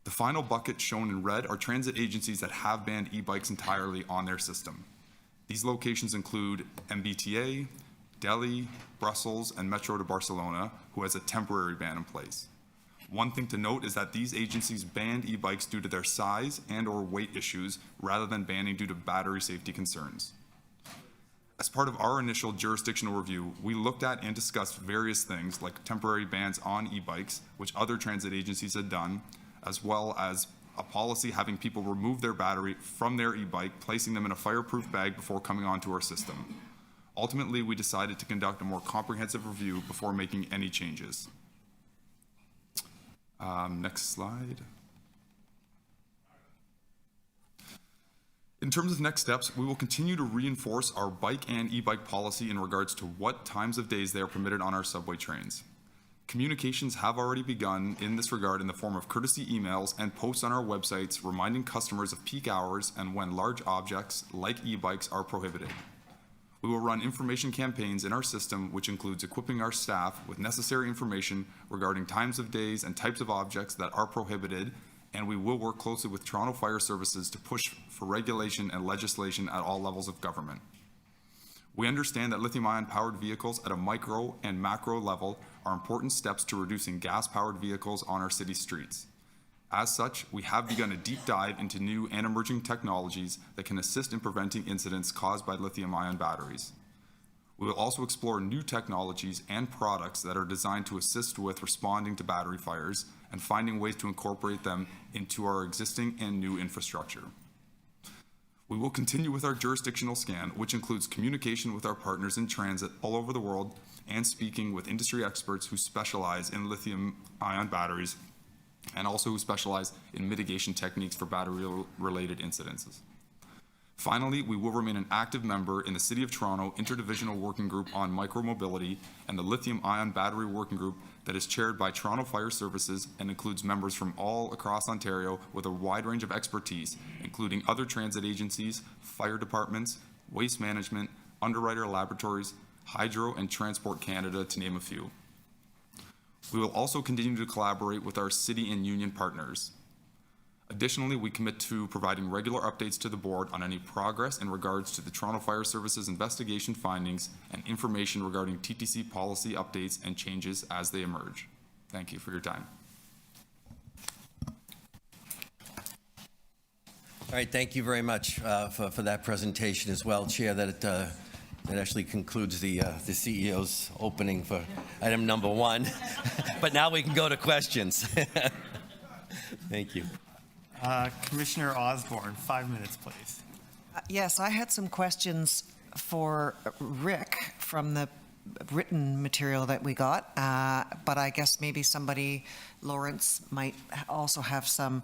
The final bucket shown in red are transit agencies that have banned e-bikes entirely on their system. These locations include MBTA, Delhi, Brussels, and Metro de Barcelona, who has a temporary ban in place. One thing to note is that these agencies banned e-bikes due to their size and/or weight issues rather than banning due to battery safety concerns. As part of our initial jurisdictional review, we looked at and discussed various things like temporary bans on e-bikes, which other transit agencies had done, as well as a policy having people remove their battery from their e-bike, placing them in a fireproof bag before coming onto our system. Ultimately, we decided to conduct a more comprehensive review before making any changes. Next slide. In terms of next steps, we will continue to reinforce our bike and e-bike policy in regards to what times of days they are permitted on our subway trains. Communications have already begun in this regard in the form of courtesy emails and posts on our websites reminding customers of peak hours and when large objects like e-bikes are prohibited. We will run information campaigns in our system, which includes equipping our staff with necessary information regarding times of days and types of objects that are prohibited, and we will work closely with Toronto Fire Services to push for regulation and legislation at all levels of government. We understand that lithium-ion powered vehicles at a micro and macro level are important steps to reducing gas-powered vehicles on our city streets. As such, we have begun a deep dive into new and emerging technologies that can assist in preventing incidents caused by lithium-ion batteries. We will also explore new technologies and products that are designed to assist with responding to battery fires and finding ways to incorporate them into our existing and new infrastructure. We will continue with our jurisdictional scan, which includes communication with our partners in transit all over the world and speaking with industry experts who specialize in lithium-ion batteries and also who specialize in mitigation techniques for battery-related incidences. Finally, we will remain an active member in the City of Toronto Interdivisional Working Group on Micromobility and the Lithium-Ion Battery Working Group that is chaired by Toronto Fire Services and includes members from all across Ontario with a wide range of expertise, including other transit agencies, fire departments, waste management, underwriter laboratories, Hydro and Transport Canada, to name a few. We will also continue to collaborate with our city and union partners. Additionally, we commit to providing regular updates to the board on any progress in regards to the Toronto Fire Services investigation findings and information regarding TTC policy updates and changes as they emerge. Thank you for your time. All right, thank you very much for that presentation as well, Chair. That actually concludes the CEO's opening for item number 1. But now we can go to questions. Thank you. Commissioner Osborne, 5 minutes, please. Yes, I had some questions for Rick from the written material that we got, but I guess maybe somebody, Lawrence, might also have some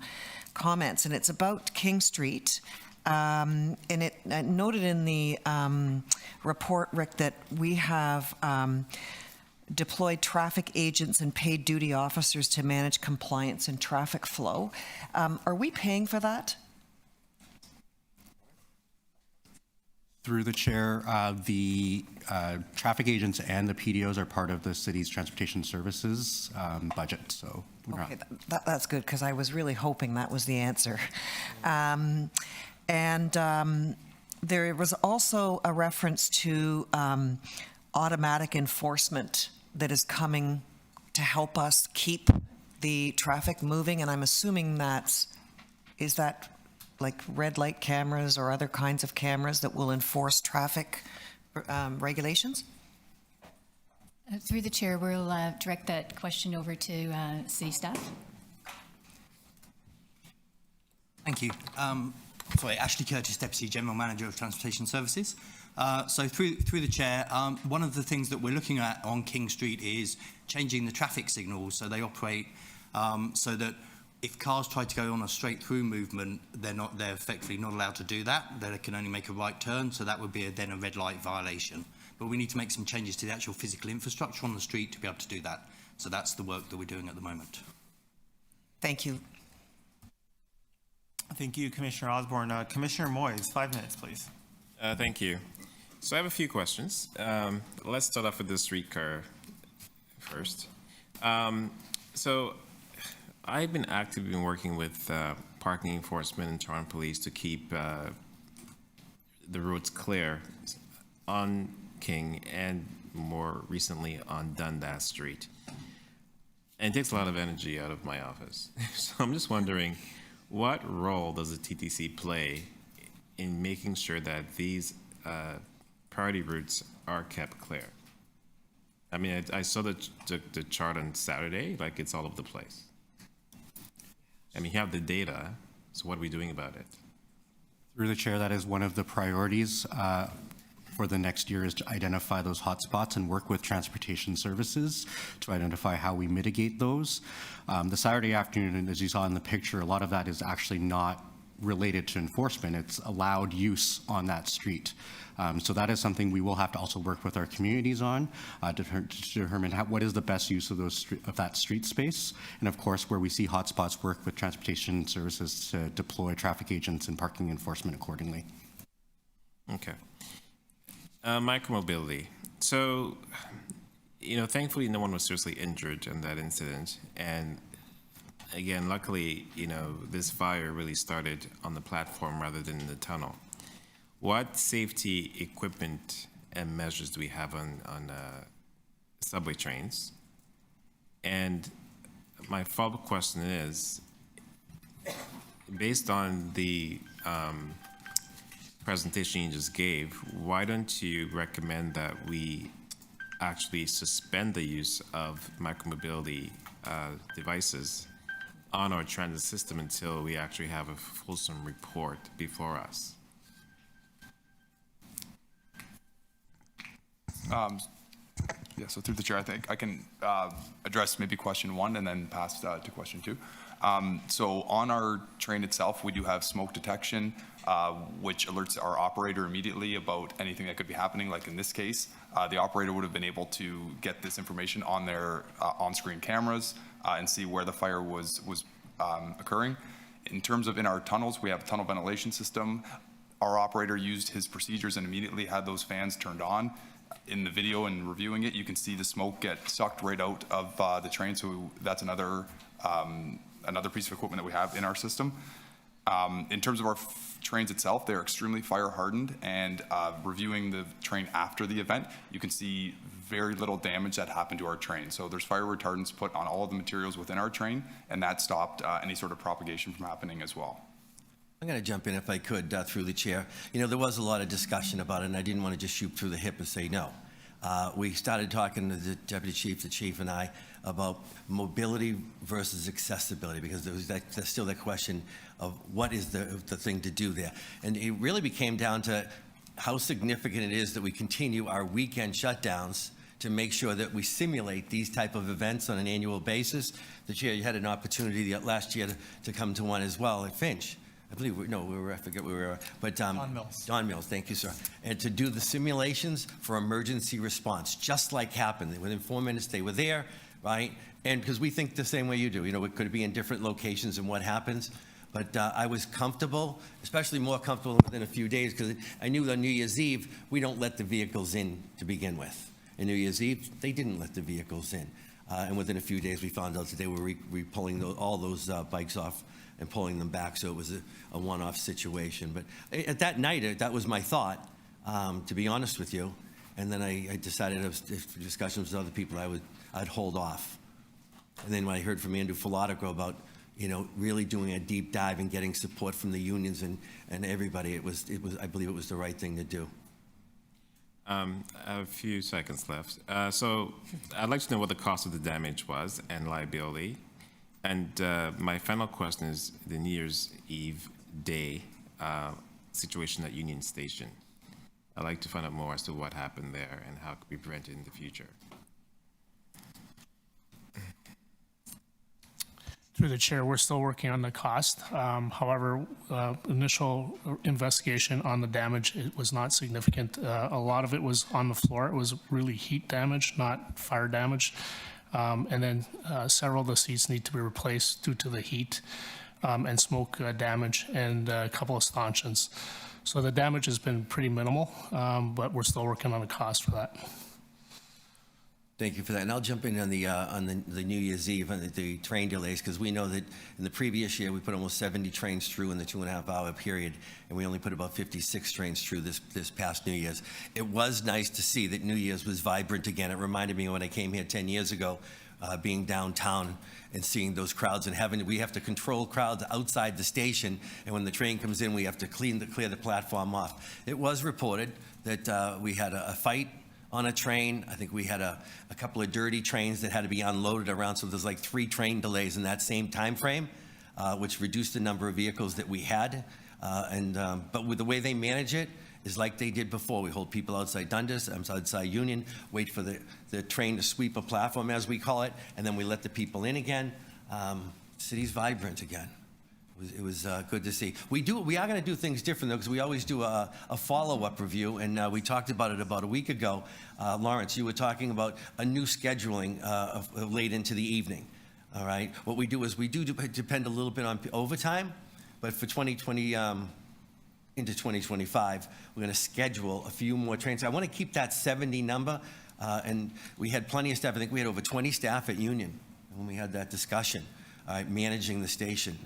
comments, and it's about King Street. And it noted in the report, Rick, that we have deployed traffic agents and paid duty officers to manage compliance and traffic flow. Are we paying for that? Through the chair, the traffic agents and the PDOs are part of the city's transportation services budget, so. Okay, that's good, because I was really hoping that was the answer. There was also a reference to automatic enforcement that is coming to help us keep the traffic moving, and I'm assuming is that like red light cameras or other kinds of cameras that will enforce traffic regulations? Through the chair, we'll direct that question over to city staff. Thank you. Sorry, Ashley Curtis, Deputy General Manager of Transportation Services. So through the chair, one of the things that we're looking at on King Street is changing the traffic signals so they operate so that if cars try to go on a straight through movement, they're effectively not allowed to do that. They can only make a right turn, so that would be then a red light violation. But we need to make some changes to the actual physical infrastructure on the street to be able to do that. So that's the work that we're doing at the moment. Thank you. Thank you, Commissioner Osborne. Commissioner Moyes, 5 minutes, please. Thank you. So I have a few questions. Let's start off with the streetcar first. So I've been actively working with parking enforcement and Toronto Police to keep the roads clear on King and more recently on Dundas Street. And it takes a lot of energy out of my office. So I'm just wondering, what role does the TTC play in making sure that these priority routes are kept clear? I mean, I saw the chart on Saturday, like it's all over the place. I mean, you have the data, so what are we doing about it? Through the chair, that is one of the priorities for the next year, is to identify those hotspots and work with transportation services to identify how we mitigate those. The Saturday afternoon, as you saw in the picture, a lot of that is actually not related to enforcement. It's allowed use on that street. So that is something we will have to also work with our communities on to determine what is the best use of that street space. And of course, where we see hotspots, work with transportation services to deploy traffic agents and parking enforcement accordingly. Okay. Micromobility. So, thankfully no one was seriously injured in that incident. And again, luckily, this fire really started on the platform rather than in the tunnel. What safety equipment and measures do we have on subway trains? And my follow-up question is, based on the presentation you just gave, why don't you recommend that we actually suspend the use of micromobility devices on our transit system until we actually have a fulsome report before us? Yeah, so through the chair, I think I can address maybe question 1 and then pass to question 2. So on our train itself, we do have smoke detection, which alerts our operator immediately about anything that could be happening. Like in this case, the operator would have been able to get this information on their on-screen cameras and see where the fire was occurring. In terms of in our tunnels, we have a tunnel ventilation system. Our operator used his procedures and immediately had those fans turned on. In the video and reviewing it, you can see the smoke get sucked right out of the train. So that's another piece of equipment that we have in our system. In terms of our trains itself, they're extremely fire hardened, and reviewing the train after the event, you can see very little damage that happened to our train. So there's fire retardants put on all of the materials within our train, and that stopped any sort of propagation from happening as well. I'm going to jump in if I could through the chair. There was a lot of discussion about it, and I didn't want to just shoot through the hip and say no. We started talking to the deputy chief, the chief, and I about mobility versus accessibility, because there's still that question of what is the thing to do there. And it really became down to how significant it is that we continue our weekend shutdowns to make sure that we simulate these type of events on an annual basis. The chair, you had an opportunity last year to come to one as well at Finch. I believe, I forget where we were, but Don Mills. Don Mills, thank you, sir. And to do the simulations for emergency response, just like happened. Within 4 minutes, they were there, right? And because we think the same way you do, it could be in different locations and what happens. But I was comfortable, especially more comfortable within a few days, because I knew on New Year's Eve, we don't let the vehicles in to begin with. And New Year's Eve, they didn't let the vehicles in. And within a few days, we found out that they were pulling all those bikes off and pulling them back, so it was a one-off situation. But at that night, that was my thought, to be honest with you. And then I decided, after discussions with other people, I'd hold off. And then when I heard from Andrew Filatico about, really doing a deep dive and getting support from the unions and everybody, I believe it was the right thing to do. I have a few seconds left. So I'd like to know what the cost of the damage was and liability. And my final question is the New Year's Eve day situation at Union Station. I'd like to find out more as to what happened there and how it could be prevented in the future. Through the chair, we're still working on the cost. However, initial investigation on the damage, it was not significant. A lot of it was on the floor. It was really heat damage, not fire damage. And then several of the seats need to be replaced due to the heat and smoke damage, and a couple of stanchions. So the damage has been pretty minimal, but we're still working on the cost for that. Thank you for that. And I'll jump in on the New Year's Eve and the train delays, because we know that in the previous year, we put almost 70 trains through in the 2.5-hour period, and we only put about 56 trains through this past New Year's. It was nice to see that New Year's was vibrant again. It reminded me when I came here 10 years ago, being downtown and seeing those crowds, and we have to control crowds outside the station, and when the train comes in, we have to clear the platform off. It was reported that we had a fight on a train. I think we had a couple of dirty trains that had to be unloaded around, so there's like 3 train delays in that same time frame, which reduced the number of vehicles that we had. But with the way they manage it is like they did before. We hold people outside Dundas, outside Union, wait for the train to sweep a platform, as we call it, and then we let the people in again. City's vibrant again. It was good to see. We are going to do things different, though, because we always do a follow-up review, and we talked about it about a week ago. Lawrence, you were talking about a new scheduling of late into the evening, all right? What we do is we do depend a little bit on overtime, but for 2020 into 2025, we're going to schedule a few more trains. I want to keep that 70 number, and we had plenty of staff. I think we had over 20 staff at Union when we had that discussion. managing the station.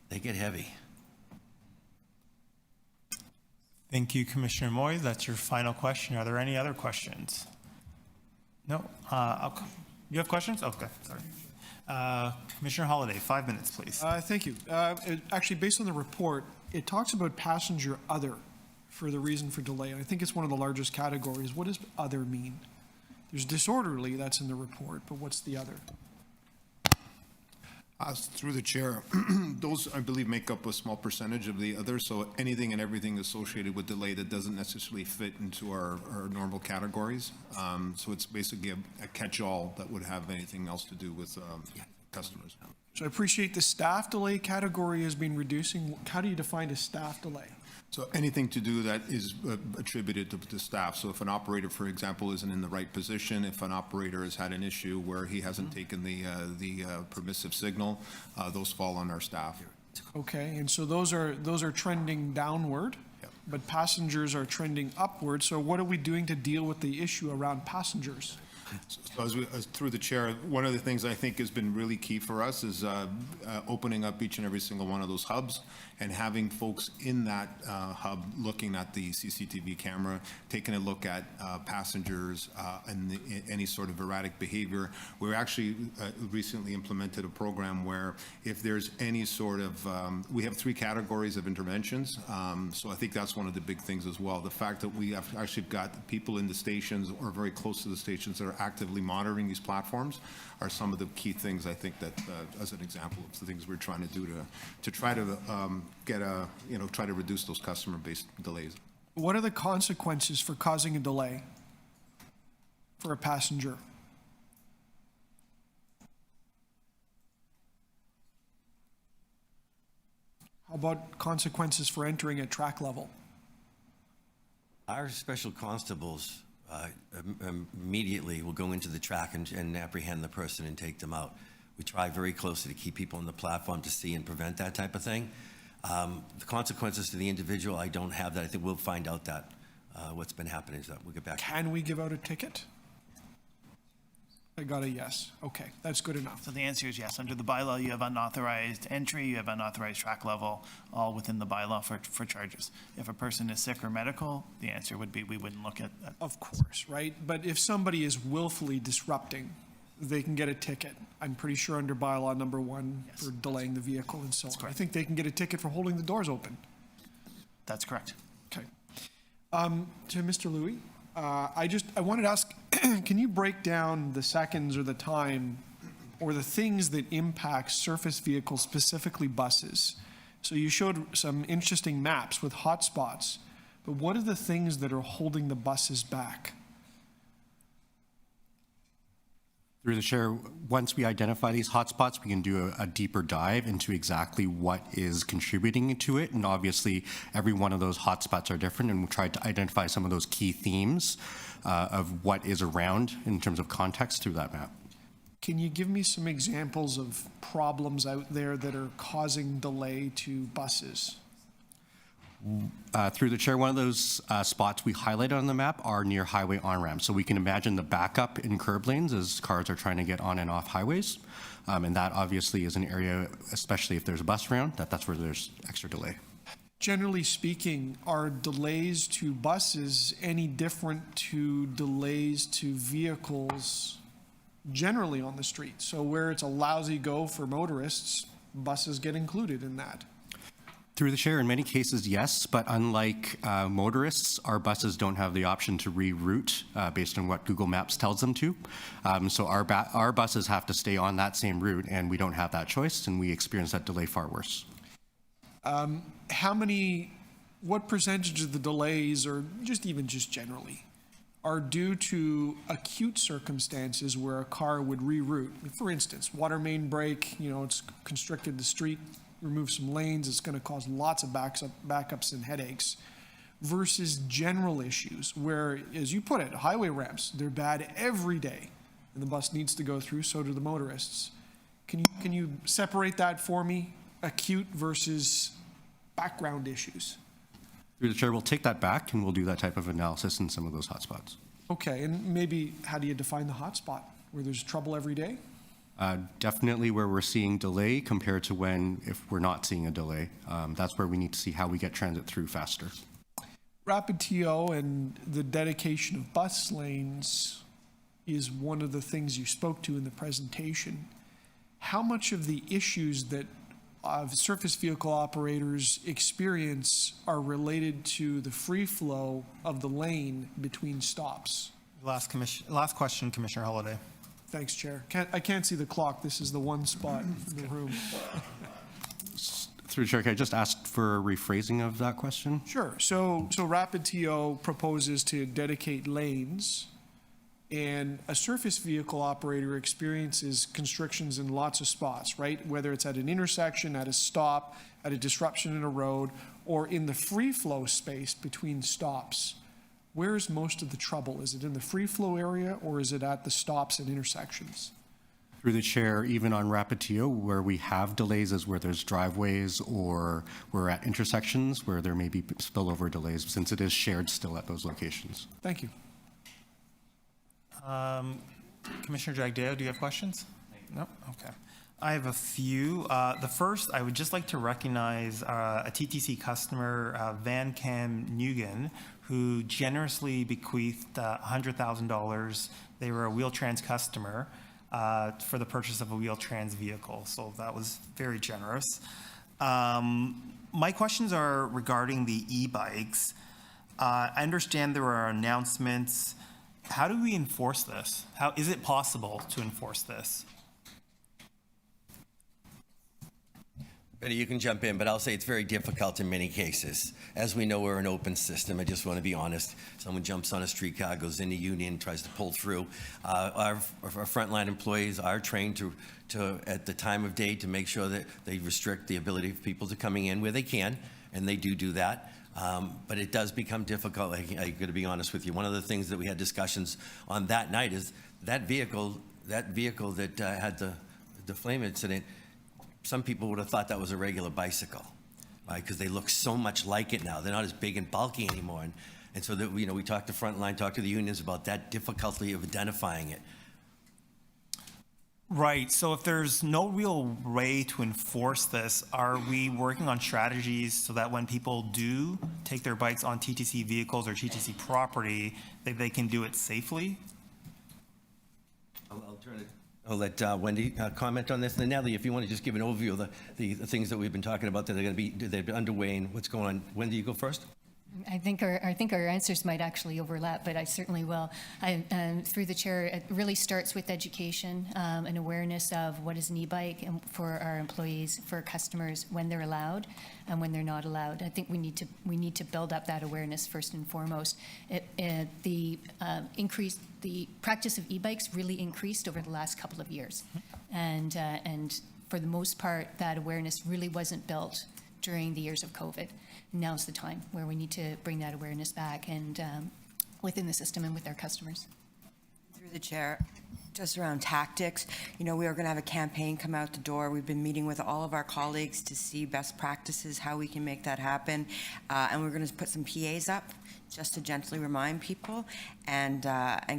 They get heavy. Thank you, Commissioner Moy. That's your final question. Are there any other questions? No? You have questions? Okay, sorry. Commissioner Holliday, 5 minutes, please. Thank you. Actually, based on the report, it talks about passenger other for the reason for delay. And I think it's one of the largest categories. What does other mean? There's disorderly, that's in the report, but what's the other? Through the chair, those, I believe, make up a small percentage of the other, so anything and everything associated with delay that doesn't necessarily fit into our normal categories. So it's basically a catch-all that would have anything else to do with customers. So I appreciate the staff delay category has been reducing. How do you define a staff delay? So anything to do that is attributed to staff. So if an operator, for example, isn't in the right position, if an operator has had an issue where he hasn't taken the permissive signal, those fall on our staff. Okay, and so those are trending downward, Yep. but passengers are trending upward. So what are we doing to deal with the issue around passengers? So as through the chair, one of the things I think has been really key for us is opening up each and every single one of those hubs and having folks in that hub looking at the CCTV camera, taking a look at passengers and any sort of erratic behavior. We actually recently implemented a program where if there's any sort of, we have 3 categories of interventions. So I think that's one of the big things as well. The fact that we have actually got people in the stations or very close to the stations that are actively monitoring these platforms are some of the key things I think that, as an example of the things we're trying to do to try to try to reduce those customer-based delays. What are the consequences for causing a delay for a passenger? How about consequences for entering at track level? Our special constables immediately will go into the track and apprehend the person and take them out. We try very closely to keep people on the platform to see and prevent that type of thing. The consequences to the individual, I don't have that. I think we'll find out that what's been happening is that we'll get back. Can we give out a ticket? I got a yes. Okay, that's good enough. So the answer is yes. Under the bylaw, you have unauthorized entry, you have unauthorized track level, all within the bylaw for charges. If a person is sick or medical, the answer would be we wouldn't look at that. Of course, right? But if somebody is willfully disrupting, they can get a ticket. I'm pretty sure under bylaw number 1 for delaying the vehicle and so on. I think they can get a ticket for holding the doors open. That's correct. Okay. To Mr. Louie, I wanted to ask, can you break down the seconds or the time or the things that impact surface vehicles, specifically buses? So you showed some interesting maps with hotspots, but what are the things that are holding the buses back? Through the chair, once we identify these hotspots, we can do a deeper dive into exactly what is contributing to it. And obviously, every one of those hotspots are different, and we tried to identify some of those key themes of what is around in terms of context through that map. Can you give me some examples of problems out there that are causing delay to buses? Through the chair, one of those spots we highlighted on the map are near highway on-ramps. So we can imagine the backup in curb lanes as cars are trying to get on and off highways. And that obviously is an area, especially if there's a bus around, that's where there's extra delay. Generally speaking, are delays to buses any different to delays to vehicles generally on the street? So where it's a lousy go for motorists, buses get included in that. Through the chair, in many cases, yes, but unlike motorists, our buses don't have the option to reroute based on what Google Maps tells them to. So our buses have to stay on that same route, and we don't have that choice, and we experience that delay far worse. What percentage of the delays, or just generally, are due to acute circumstances where a car would reroute? For instance, water main break, it's constricted the street, remove some lanes, it's going to cause lots of backups and headaches, versus general issues where, as you put it, highway ramps, they're bad every day, and the bus needs to go through, so do the motorists. Can you separate that for me, acute versus background issues? Through the chair, we'll take that back, and we'll do that type of analysis in some of those hotspots. Okay, and maybe how do you define the hotspot? Where there's trouble every day? Definitely where we're seeing delay compared to when, if we're not seeing a delay, that's where we need to see how we get transit through faster. Rapid TO and the dedication of bus lanes is one of the things you spoke to in the presentation. How much of the issues that surface vehicle operators experience are related to the free flow of the lane between stops? Last question, Commissioner Holliday. Thanks, Chair. I can't see the clock. This is the one spot in the room. Through the Chair, can I just ask for a rephrasing of that question? Sure. So Rapid TO proposes to dedicate lanes, and a surface vehicle operator experiences constrictions in lots of spots, right? Whether it's at an intersection, at a stop, at a disruption in a road, or in the free flow space between stops. Where's most of the trouble? Is it in the free flow area, or is it at the stops and intersections? Through the Chair, even on Rapid TO, where we have delays is where there's driveways or we're at intersections where there may be spillover delays, since it is shared still at those locations. Thank you. Commissioner Jagdeo, do you have questions? No? Okay. I have a few. The first, I would just like to recognize a TTC customer, Van Cam Nguyen, who generously bequeathed $100,000. They were a Wheel-Trans customer for the purchase of a Wheel-Trans vehicle, so that was very generous. My questions are regarding the e-bikes. I understand there are announcements. How do we enforce this? How is it possible to enforce this? Betty, you can jump in, but I'll say it's very difficult in many cases. As we know, we're an open system. I just want to be honest. Someone jumps on a streetcar, goes into Union, tries to pull through. Our frontline employees are trained to, at the time of day, to make sure that they restrict the ability of people to coming in where they can, and they do that. But it does become difficult. I'm going to be honest with you. One of the things that we had discussions on that night is that vehicle that had the flame incident. Some people would have thought that was a regular bicycle, right? Because they look so much like it now. They're not as big and bulky anymore. And so that, we talked to Frontline, talked to the unions about that difficulty of identifying it. Right. So if there's no real way to enforce this, are we working on strategies so that when people do take their bikes on TTC vehicles or TTC property, they can do it safely? I'll let Wendy comment on this. And then Natalie, if you want to just give an overview of the things that we've been talking about that they're underway and what's going on. Wendy, you go first. I think our answers might actually overlap, but I certainly will. Through the Chair, it really starts with education and awareness of what is an e-bike and for our employees, for our customers, when they're allowed and when they're not allowed. I think we need to build up that awareness first and foremost. The practice of e-bikes really increased over the last couple of years, and for the most part, that awareness really wasn't built during the years of COVID. Now's the time where we need to bring that awareness back and within the system and with our customers. Through the Chair, just around tactics, we are going to have a campaign come out the door. We've been meeting with all of our colleagues to see best practices, how we can make that happen, and we're going to put some PAs up just to gently remind people and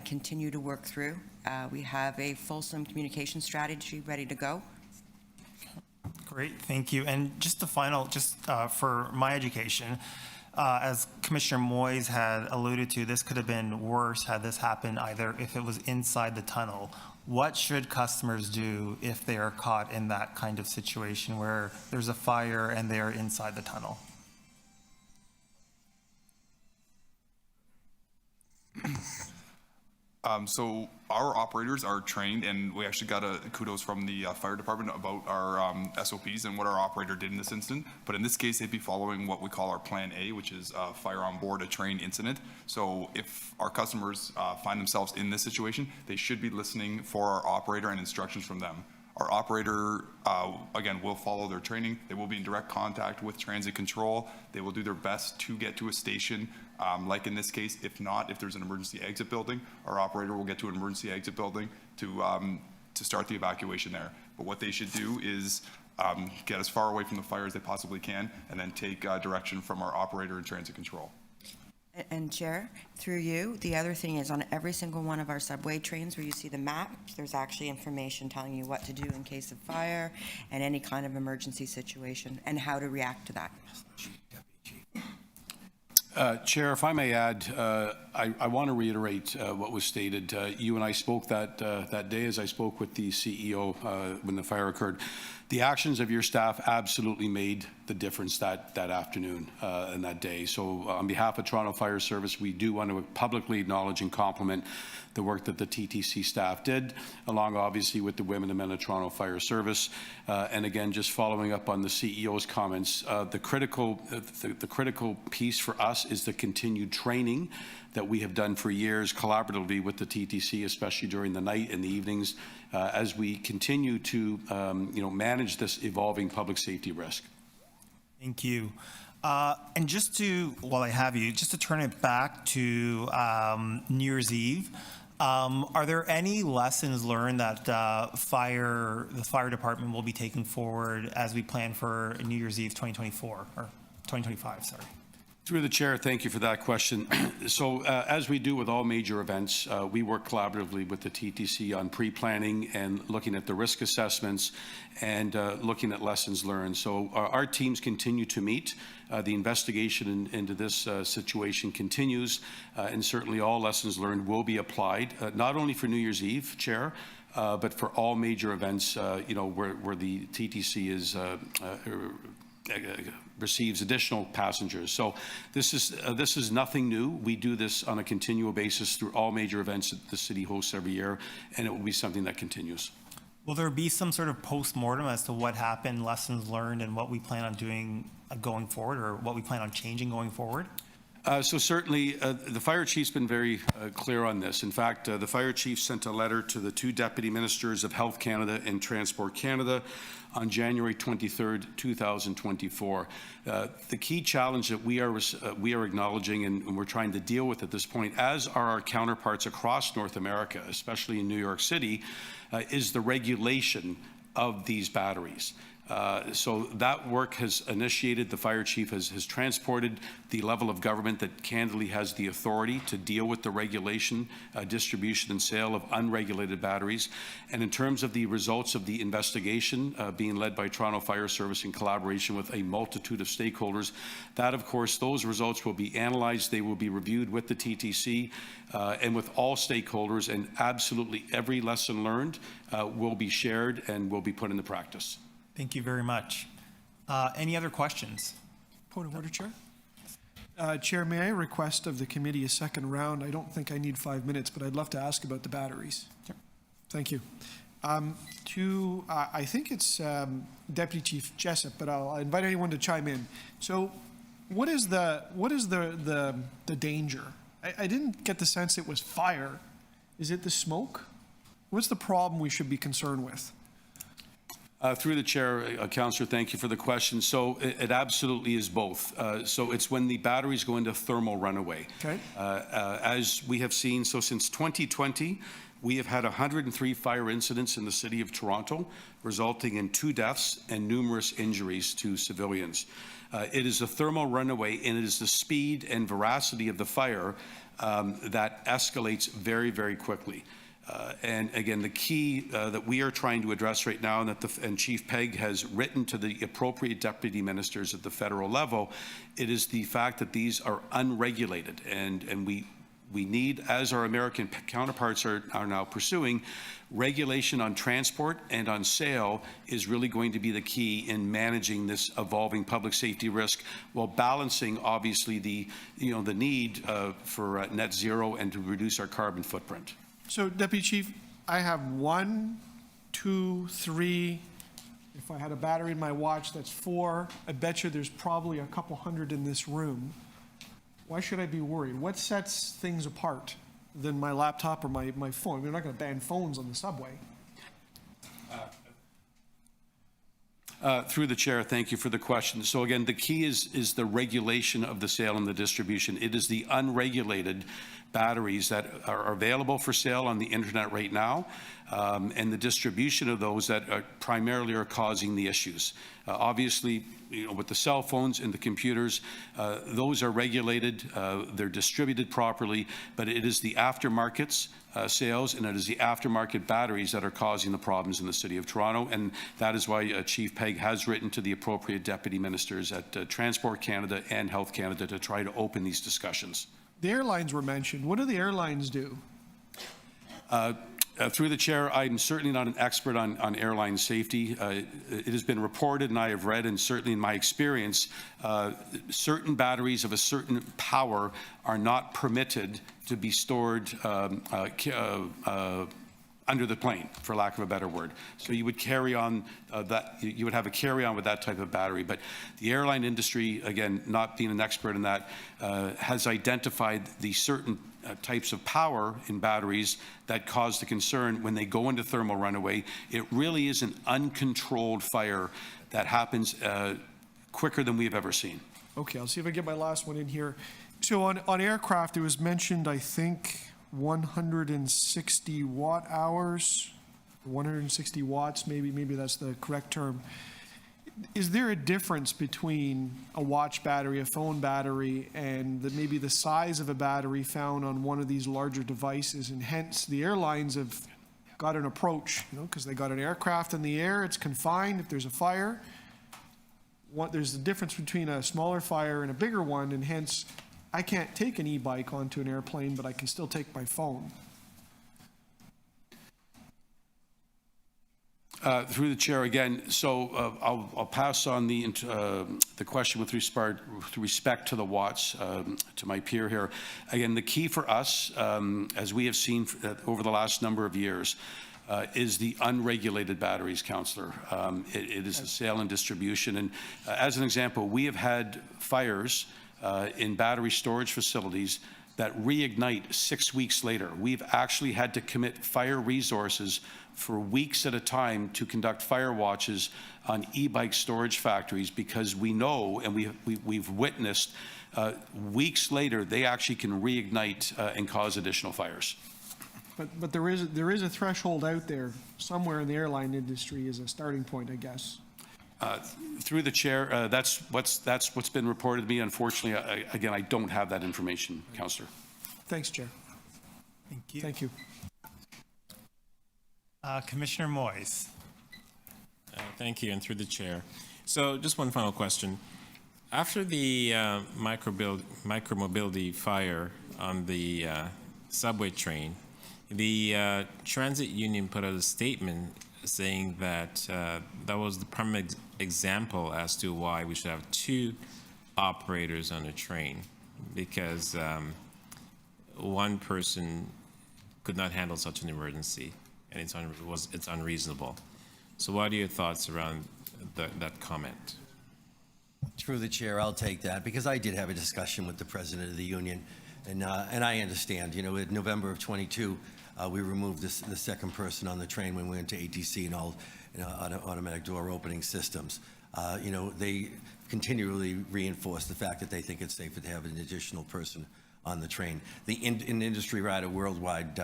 continue to work through. We have a fulsome communication strategy ready to go. Great, thank you. And just the final, for my education, as Commissioner Moyes had alluded to, this could have been worse had this happened either if it was inside the tunnel. What should customers do if they are caught in that kind of situation where there's a fire and they are inside the tunnel? So our operators are trained, and we actually got a kudos from the fire department about our SOPs and what our operator did in this incident. But in this case, they'd be following what we call our Plan A, which is fire on board a train incident. So if our customers find themselves in this situation, they should be listening for our operator and instructions from them. Our operator, again, will follow their training. They will be in direct contact with transit control. They will do their best to get to a station. Like in this case, if not, if there's an emergency exit building, our operator will get to an emergency exit building to start the evacuation there. But what they should do is get as far away from the fire as they possibly can, and then take direction from our operator in transit control. And Chair, through you, the other thing is on every single one of our subway trains where you see the map, there's actually information telling you what to do in case of fire and any kind of emergency situation and how to react to that. Chair, if I may add, I want to reiterate what was stated. You and I spoke that day as I spoke with the CEO when the fire occurred. The actions of your staff absolutely made the difference that afternoon and that day. So on behalf of Toronto Fire Service, we do want to publicly acknowledge and compliment the work that the TTC staff did, along obviously with the women and men of Toronto Fire Service. And again, just following up on the CEO's comments, the critical piece for us is the continued training that we have done for years collaboratively with the TTC, especially during the night and the evenings, as we continue to manage this evolving public safety risk. Thank you. And just to, while I have you, just to turn it back to New Year's Eve, are there any lessons learned that the fire department will be taking forward as we plan for New Year's Eve 2024 or 2025? Sorry. Through the chair, thank you for that question. So as we do with all major events, we work collaboratively with the TTC on pre-planning and looking at the risk assessments and looking at lessons learned. So our teams continue to meet. The investigation into this situation continues, and certainly all lessons learned will be applied, not only for New Year's Eve, Chair, but for all major events, where the TTC is receives additional passengers. So this is nothing new. We do this on a continual basis through all major events that the city hosts every year, and it will be something that continues. Will there be some sort of post-mortem as to what happened, lessons learned, and what we plan on doing going forward, or what we plan on changing going forward? So certainly, the fire chief's been very clear on this. In fact, the fire chief sent a letter to the two deputy ministers of Health Canada and Transport Canada on January 23rd, 2024. The key challenge that we are acknowledging and we're trying to deal with at this point, as are our counterparts across North America, especially in New York City, is the regulation of these batteries. So that work has initiated. The fire chief has transported the level of government that candidly has the authority to deal with the regulation, distribution and sale of unregulated batteries. And in terms of the results of the investigation being led by Toronto Fire Service in collaboration with a multitude of stakeholders, that of course, those results will be analyzed. They will be reviewed with the TTC and with all stakeholders, and absolutely every lesson learned will be shared and will be put into practice. Thank you very much. Any other questions? Point of order, Chair. Chair, may I request of the committee a second round? I don't think I need 5 minutes, but I'd love to ask about the batteries. Sure. Thank you. I think it's Deputy Chief Jessup, but I'll invite anyone to chime in. So, what is the danger? I didn't get the sense it was fire. Is it the smoke? What's the problem we should be concerned with? Through the chair, Councillor, thank you for the question. So it absolutely is both. So it's when the batteries go into thermal runaway. Okay. As we have seen, so since 2020, we have had 103 fire incidents in the city of Toronto, resulting in 2 deaths and numerous injuries to civilians. It is a thermal runaway, and it is the speed and veracity of the fire that escalates very, very quickly. And again, the key that we are trying to address right now, and Chief Pegg has written to the appropriate deputy ministers at the federal level, it is the fact that these are unregulated, and we need, as our American counterparts are now pursuing, regulation on transport and on sale is really going to be the key in managing this evolving public safety risk, while balancing obviously the need for net zero and to reduce our carbon footprint. So, Deputy Chief, I have 1, 2, 3. If I had a battery in my watch, that's 4. I bet you there's probably a couple hundred in this room. Why should I be worried? What sets things apart than my laptop or my phone? We're not going to ban phones on the subway. Through the chair, thank you for the question. So again, the key is the regulation of the sale and the distribution. It is the unregulated batteries that are available for sale on the internet right now, and the distribution of those that primarily are causing the issues. Obviously, with the cell phones and the computers, those are regulated, they're distributed properly, but it is the aftermarkets sales and it is the aftermarket batteries that are causing the problems in the City of Toronto, and that is why Chief Pegg has written to the appropriate deputy ministers at Transport Canada and Health Canada to try to open these discussions. The airlines were mentioned. What do the airlines do? Through the chair, I'm certainly not an expert on airline safety. It has been reported, and I have read, and certainly in my experience, certain batteries of a certain power are not permitted to be stored under the plane, for lack of a better word. So you would carry on you would have a carry-on with that type of battery. But the airline industry, again, not being an expert in that, has identified the certain types of power in batteries that cause the concern when they go into thermal runaway. It really is an uncontrolled fire that happens quicker than we've ever seen. Okay, I'll see if I get my last one in here. So on aircraft, it was mentioned, I think, 160 watt hours, 160 watts, maybe that's the correct term. Is there a difference between a watch battery, a phone battery, and maybe the size of a battery found on one of these larger devices? And hence, the airlines have got an approach, because they got an aircraft in the air, it's confined. If there's a fire, there's a difference between a smaller fire and a bigger one, and hence, I can't take an e-bike onto an airplane, but I can still take my phone. Through the chair again, so I'll pass on the question with respect to the watts to my peer here. Again, the key for us, as we have seen over the last number of years, is the unregulated batteries, Councillor. It is the sale and distribution. And as an example, we have had fires in battery storage facilities that reignite 6 weeks later. We've actually had to commit fire resources for weeks at a time to conduct fire watches on e-bike storage factories, because we know and we've witnessed weeks later they actually can reignite and cause additional fires. But there is a threshold out there somewhere in the airline industry as a starting point, I guess. Through the chair, that's what's been reported to me. Unfortunately, again, I don't have that information, Councillor. Thanks, Chair. Thank you. Thank you. Commissioner Moyes. Thank you, and through the chair. So just one final question. After the micromobility fire on the subway train, the transit union put out a statement saying that that was the prime example as to why we should have 2 operators on a train, because one person could not handle such an emergency, and it's unreasonable. So what are your thoughts around that comment? Through the chair, I'll take that, because I did have a discussion with the president of the union, and I understand, in November of 22, we removed the second person on the train when we went to ATC and all automatic door opening systems. They continually reinforce the fact that they think it's safer to have an additional person on the train. The industry rider worldwide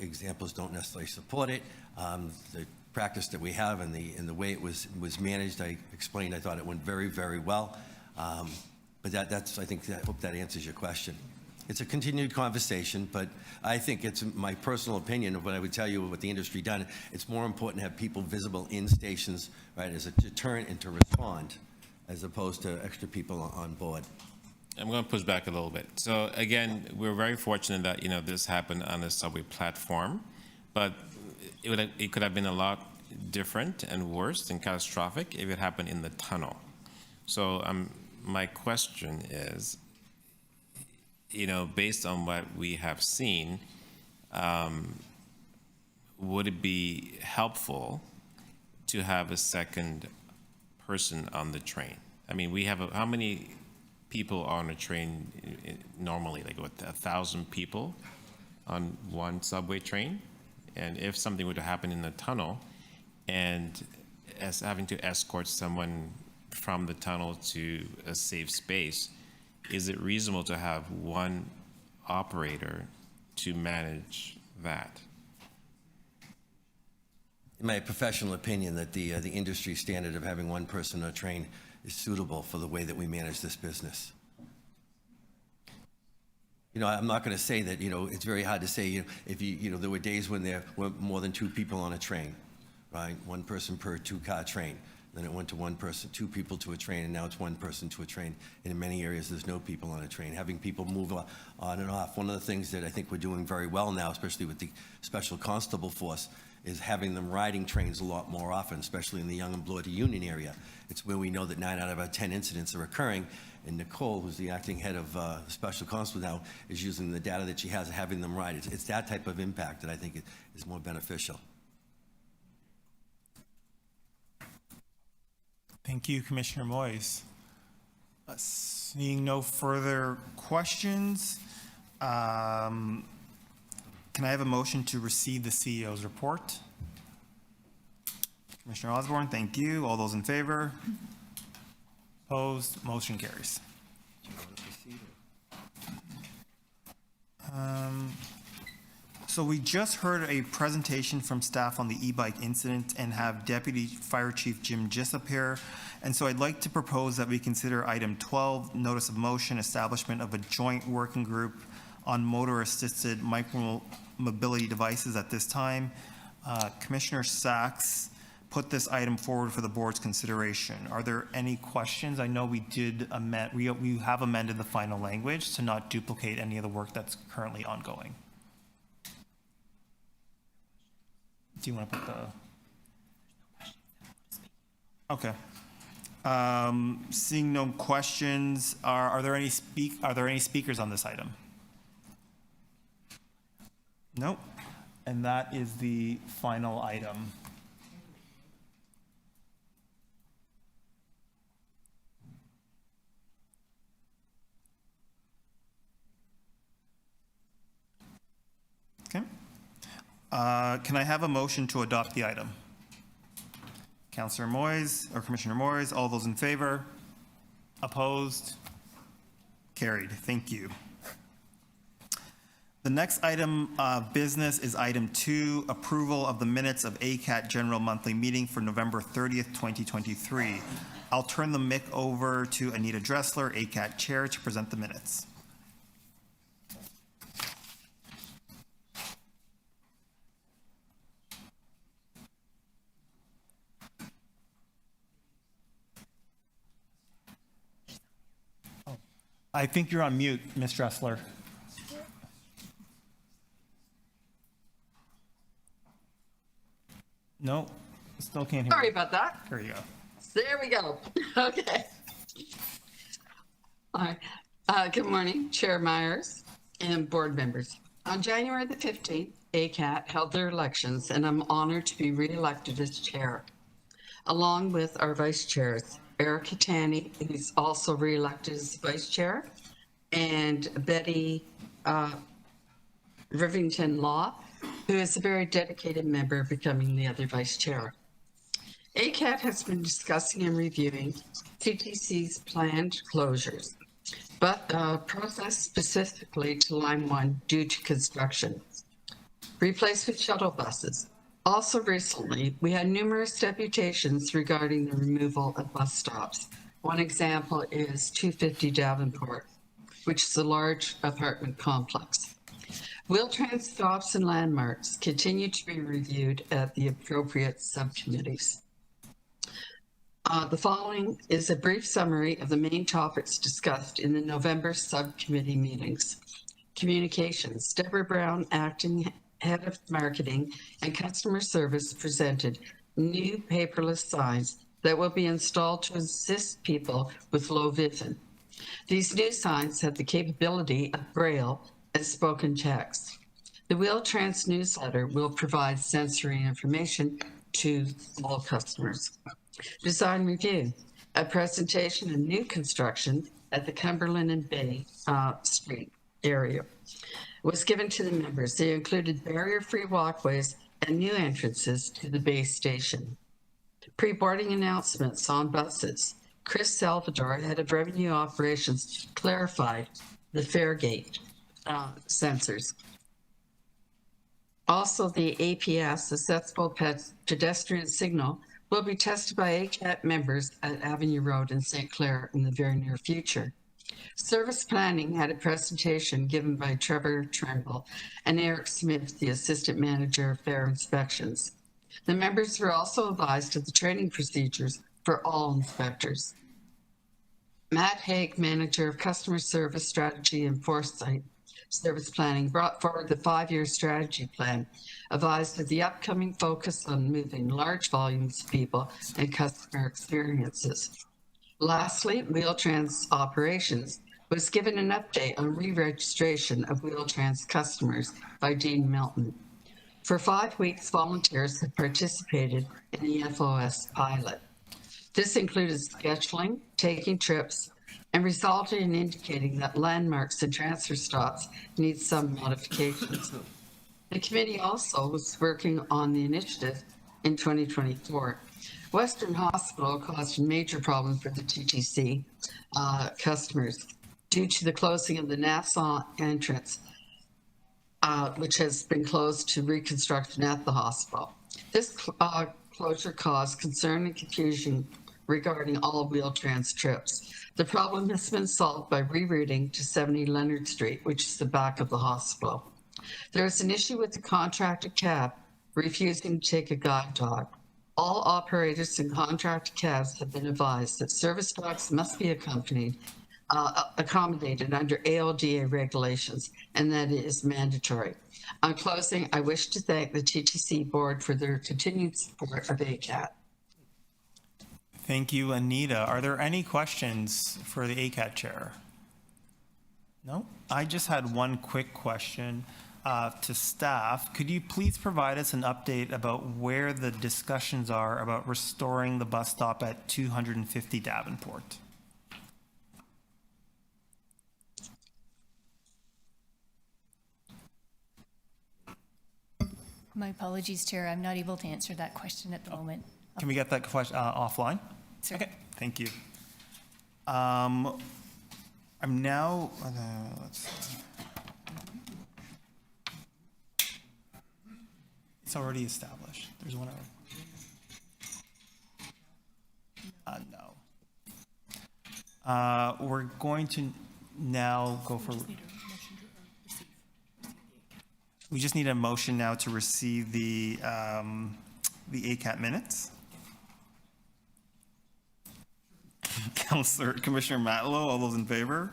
examples don't necessarily support it. The practice that we have and the way it was managed, I explained, I thought it went very, very well. But I hope that answers your question. It's a continued conversation, but I think it's my personal opinion of what I would tell you what the industry done. It's more important to have people visible in stations, right, as a deterrent and to respond, as opposed to extra people on board. I'm going to push back a little bit. So again, we're very fortunate that this happened on the subway platform, but it could have been a lot different and worse and catastrophic if it happened in the tunnel. So my question is, based on what we have seen, would it be helpful to have a second person on the train? I mean, we have how many people are on a train normally? Like what, 1,000 people on one subway train? And if something were to happen in the tunnel, and as having to escort someone from the tunnel to a safe space, is it reasonable to have one operator to manage that? In my professional opinion, that the industry standard of having one person on a train is suitable for the way that we manage this business. You know, I'm not going to say that, you know, it's very hard to say, you know, if you know, there were days when there were more than 2 people on a train, right? 1 person per 2-car train. Then it went to 1 person, 2 people to a train, and now it's 1 person to a train. And in many areas, there's no people on a train. Having people move on and off. One of the things that I think we're doing very well now, especially with the Special Constable Force, is having them riding trains a lot more often, especially in the Young and Bloor Union area. It's where we know that 9 out of our 10 incidents are occurring. And Nicole, who's the acting head of the Special Constable now, is using the data that she has, having them ride. It's that type of impact that I think is more beneficial. Thank you, Commissioner Moyes. Seeing no further questions, can I have a motion to receive the CEO's report? Commissioner Osborne, thank you. All those in favor? Opposed? Motion carries. So we just heard a presentation from staff on the Ebike incident and have Deputy Fire Chief Jim Jessup here. And so I'd like to propose that we consider item 12, notice of motion, establishment of a joint working group on motor-assisted micro-mobility devices at this time. Commissioner Sachs put this item forward for the board's consideration. Are there any questions? I know we did amend, we have amended the final language to not duplicate any of the work that's currently ongoing. Do you want to put the? Okay. Seeing no questions, are there any speakers on this item? Nope. And that is the final item. Okay. Can I have a motion to adopt the item? Councillor Moyes, or Commissioner Moyes, all those in favor? Opposed? Carried. Thank you. The next item of business is item 2, approval of the minutes of ACAT General Monthly Meeting for November 30th, 2023. I'll turn the mic over to Anita Dressler, ACAT Chair, to present the minutes. I think you're on mute, Ms. Dressler. No, still can't hear. Sorry about that. There you go. There we go. Okay. All right. Good morning, Chair Myers and board members. On January the 15th, ACAT held their elections, and I'm honored to be re-elected as chair, along with our vice chairs, Erica Tanny, who's also re-elected as vice chair, and Betty Rivington Law, who is a very dedicated member, becoming the other vice chair. ACAT has been discussing and reviewing TTC's planned closures, but process specifically to Line 1 due to construction. Replaced with shuttle buses. Also recently, we had numerous deputations regarding the removal of bus stops. One example is 250 Davenport, which is a large apartment complex. Wheel-trans stops and landmarks continue to be reviewed at the appropriate subcommittees. The following is a brief summary of the main topics discussed in the November subcommittee meetings. Communications. Deborah Brown, acting head of marketing and customer service, presented new paperless signs that will be installed to assist people with low vision. These new signs have the capability of Braille and spoken text. The Wheel-Trans newsletter will provide sensory information to all customers. Design review, a presentation of new construction at the Cumberland and Bay Street area was given to the members. They included barrier-free walkways and new entrances to the base station. Pre-boarding announcements on buses. Chris Salvador, head of revenue operations, clarified the fare gate. sensors. Also, the APS, Accessible Pedestrian Signal, will be tested by ACAT members at Avenue Road in St. Clair in the very near future. Service planning had a presentation given by Trevor Tremble and Eric Smith, the Assistant Manager of Fair Inspections. The members were also advised of the training procedures for all inspectors. Matt Haig, Manager of Customer Service Strategy and Foresight Service Planning, brought forward the 5-year strategy plan, advised of the upcoming focus on moving large volumes of people and customer experiences. Lastly, Wheel-Trans Operations was given an update on re-registration of Wheel-Trans customers by Dean Milton. For 5 weeks, volunteers have participated in the FOS pilot. This included scheduling, taking trips, and resulted in indicating that landmarks and transfer stops need some modifications. The committee also was working on the initiative in 2024. Western Hospital caused a major problem for the TTC customers due to the closing of the Nassau entrance, which has been closed to reconstruction at the hospital. This closure caused concern and confusion regarding all Wheel-Trans trips. The problem has been solved by rerouting to 70 Leonard Street, which is the back of the hospital. There is an issue with the contracted cab refusing to take a guide dog. All operators and contracted cabs have been advised that service dogs must be accommodated under ALDA regulations, and that it is mandatory. On closing, I wish to thank the TTC Board for their continued support of ACAT. Thank you, Anita. Are there any questions for the ACAT chair? No? I just had one quick question to staff. Could you please provide us an update about where the discussions are about restoring the bus stop at 250 Davenport? My apologies, Chair. I'm not able to answer that question at the moment. Can we get that question offline? Sir. Okay, thank you. I'm now, let's see. It's already established. There's one other. No. We're going to now go for. We just need a motion now to receive the ACAT minutes. Commissioner Matlow, all those in favor?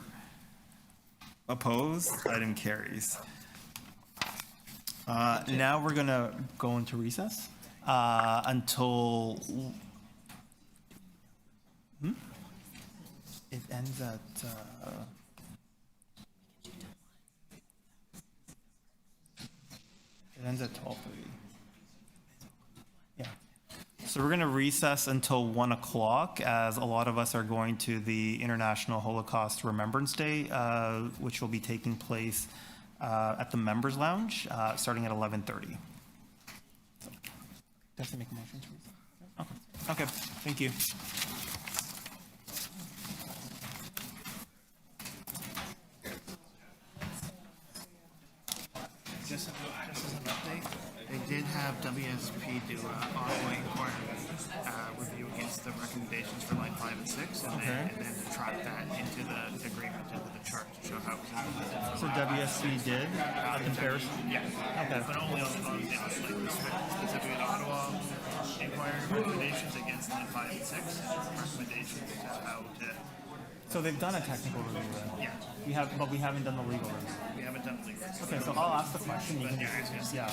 Opposed? Item carries. Now we're going to go into recess until it ends at it ends at 12:30. Yeah. So we're going to recess until 1 o'clock, as a lot of us are going to the International Holocaust Remembrance Day, which will be taking place at the Members Lounge, starting at 11:30. So, does it make a motion to recess? Okay. Okay. Thank you. Just as an update, they did have WSP do an ongoing review against the recommendations for line 5 and 6, and then track that into the agreement, into the chart to show how it was implemented. So WSC did a comparison? Yeah. Okay. But only on specifically in Ottawa, inquiry recommendations against line 5 and 6, recommendations to how to. So they've done a technical review then? Yeah. But we haven't done the legal review. We haven't done the legal. Okay, so I'll ask the question. You can Yeah.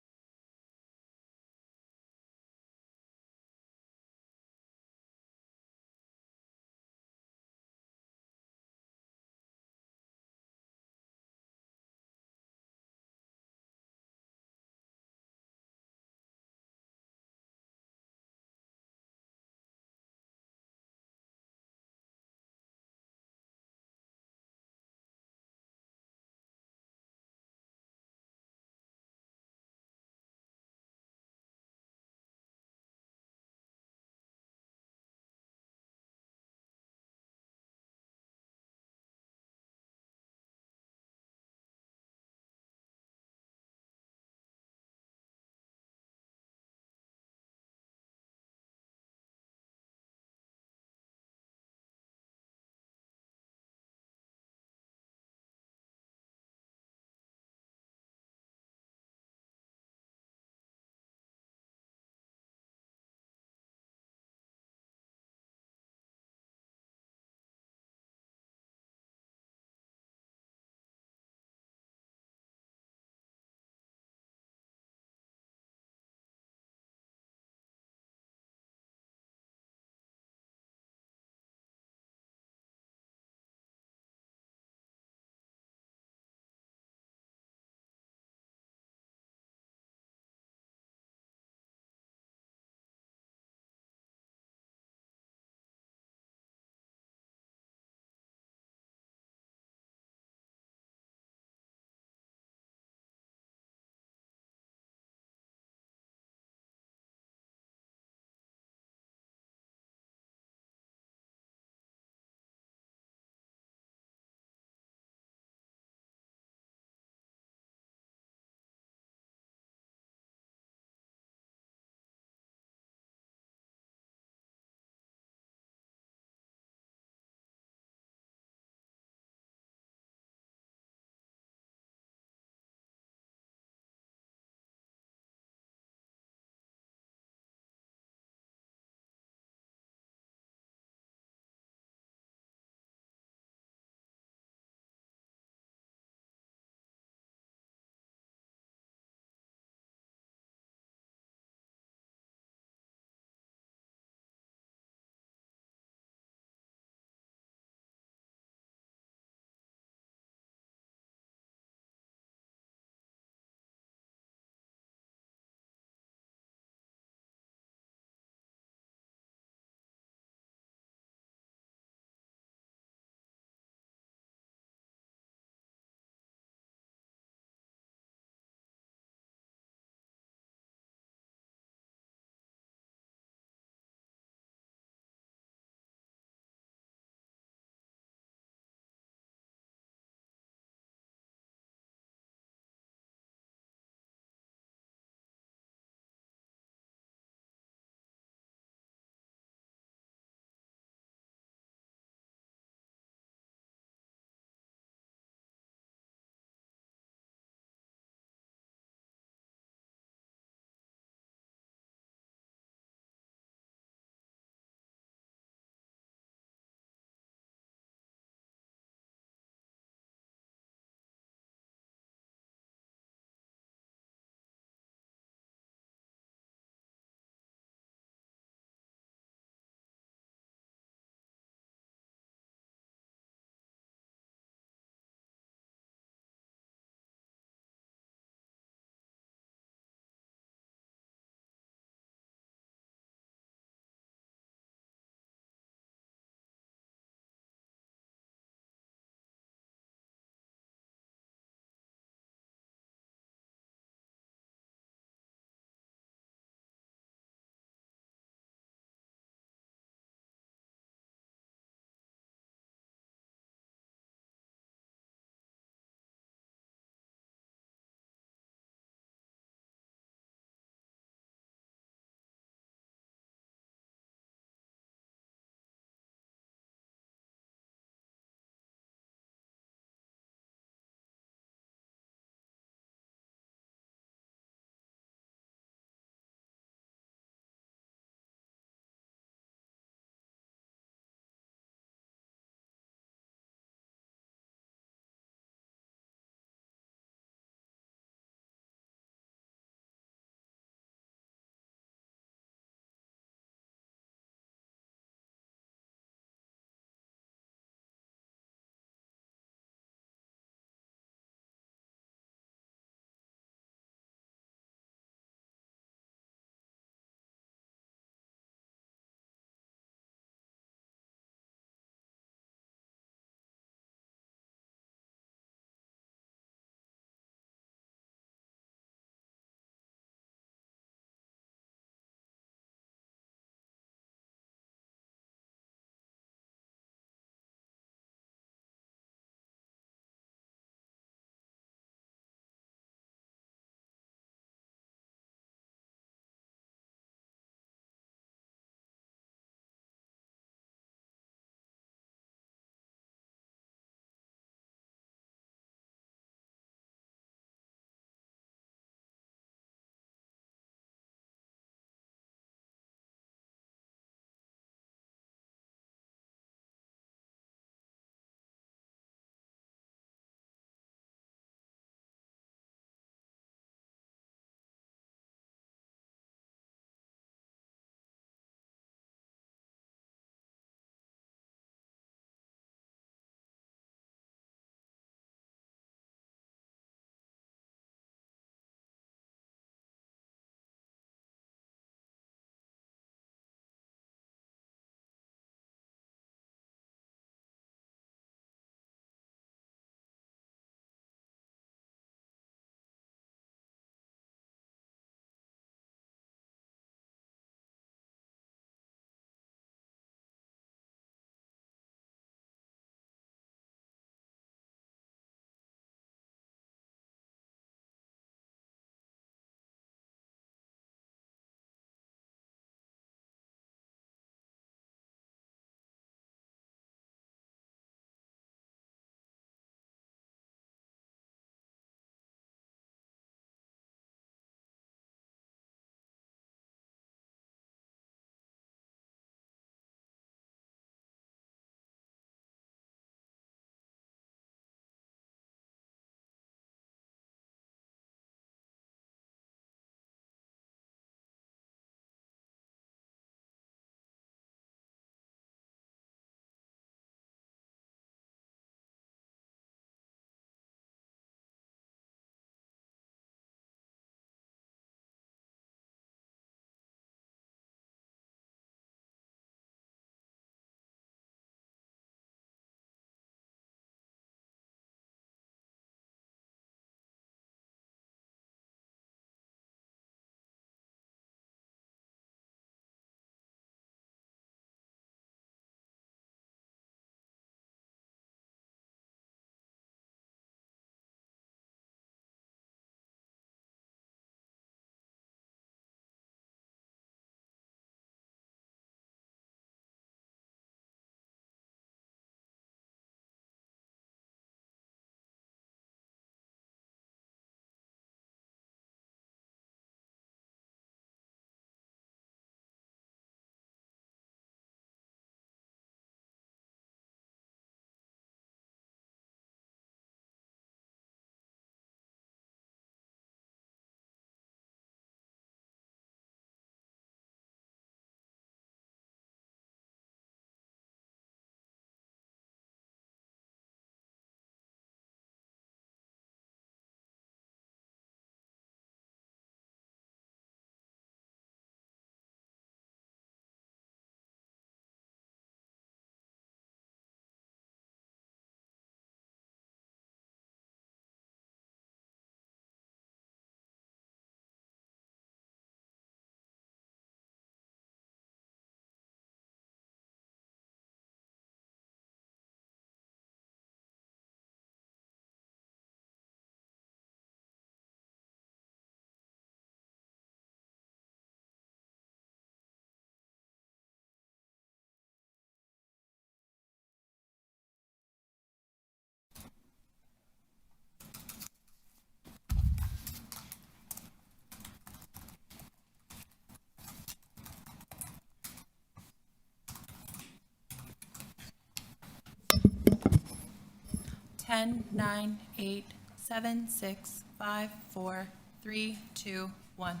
10, 9, 8, 7, 6, 5, 4, 3, 2, 1.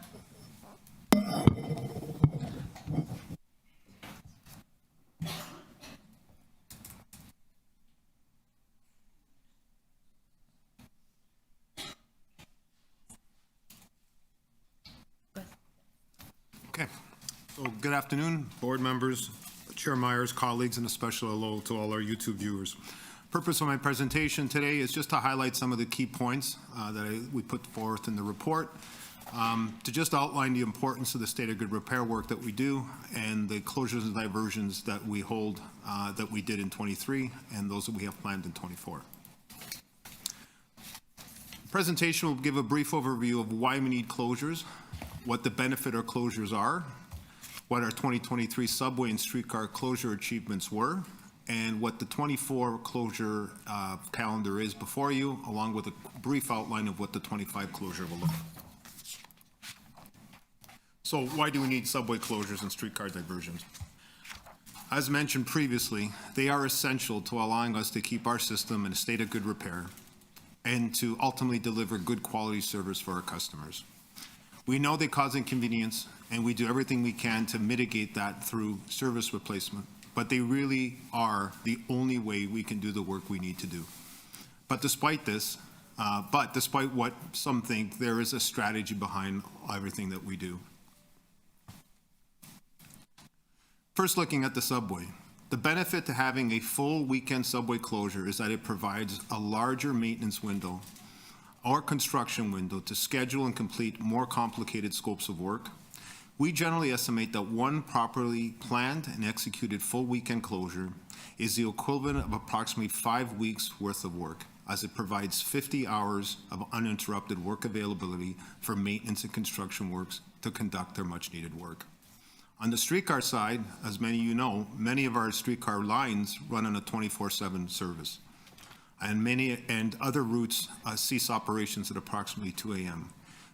Okay. So good afternoon, board members, Chair Myers, colleagues, and a special hello to all our YouTube viewers. Purpose of my presentation today is just to highlight some of the key points that we put forth in the report, to just outline the importance of the state of good repair work that we do and the closures and diversions that we hold, that we did in 23 and those that we have planned in 24. The presentation will give a brief overview of why we need closures, what the benefit of closures are, what our 2023 subway and streetcar closure achievements were, and what the 24 closure calendar is before you, along with a brief outline of what the 25 closure will look like. So why do we need subway closures and streetcar diversions? As mentioned previously, they are essential to allowing us to keep our system in a state of good repair and to ultimately deliver good quality service for our customers. We know they cause inconvenience, and we do everything we can to mitigate that through service replacement, but they really are the only way we can do the work we need to do. But despite this, despite what some think, there is a strategy behind everything that we do. First, looking at the subway. The benefit to having a full weekend subway closure is that it provides a larger maintenance window or construction window to schedule and complete more complicated scopes of work. We generally estimate that one properly planned and executed full weekend closure is the equivalent of approximately 5 weeks worth of work, as it provides 50 hours of uninterrupted work availability for maintenance and construction works to conduct their much needed work. On the streetcar side, as many of you know, many of our streetcar lines run on a 24/7 service. And other routes cease operations at approximately 2 a.m.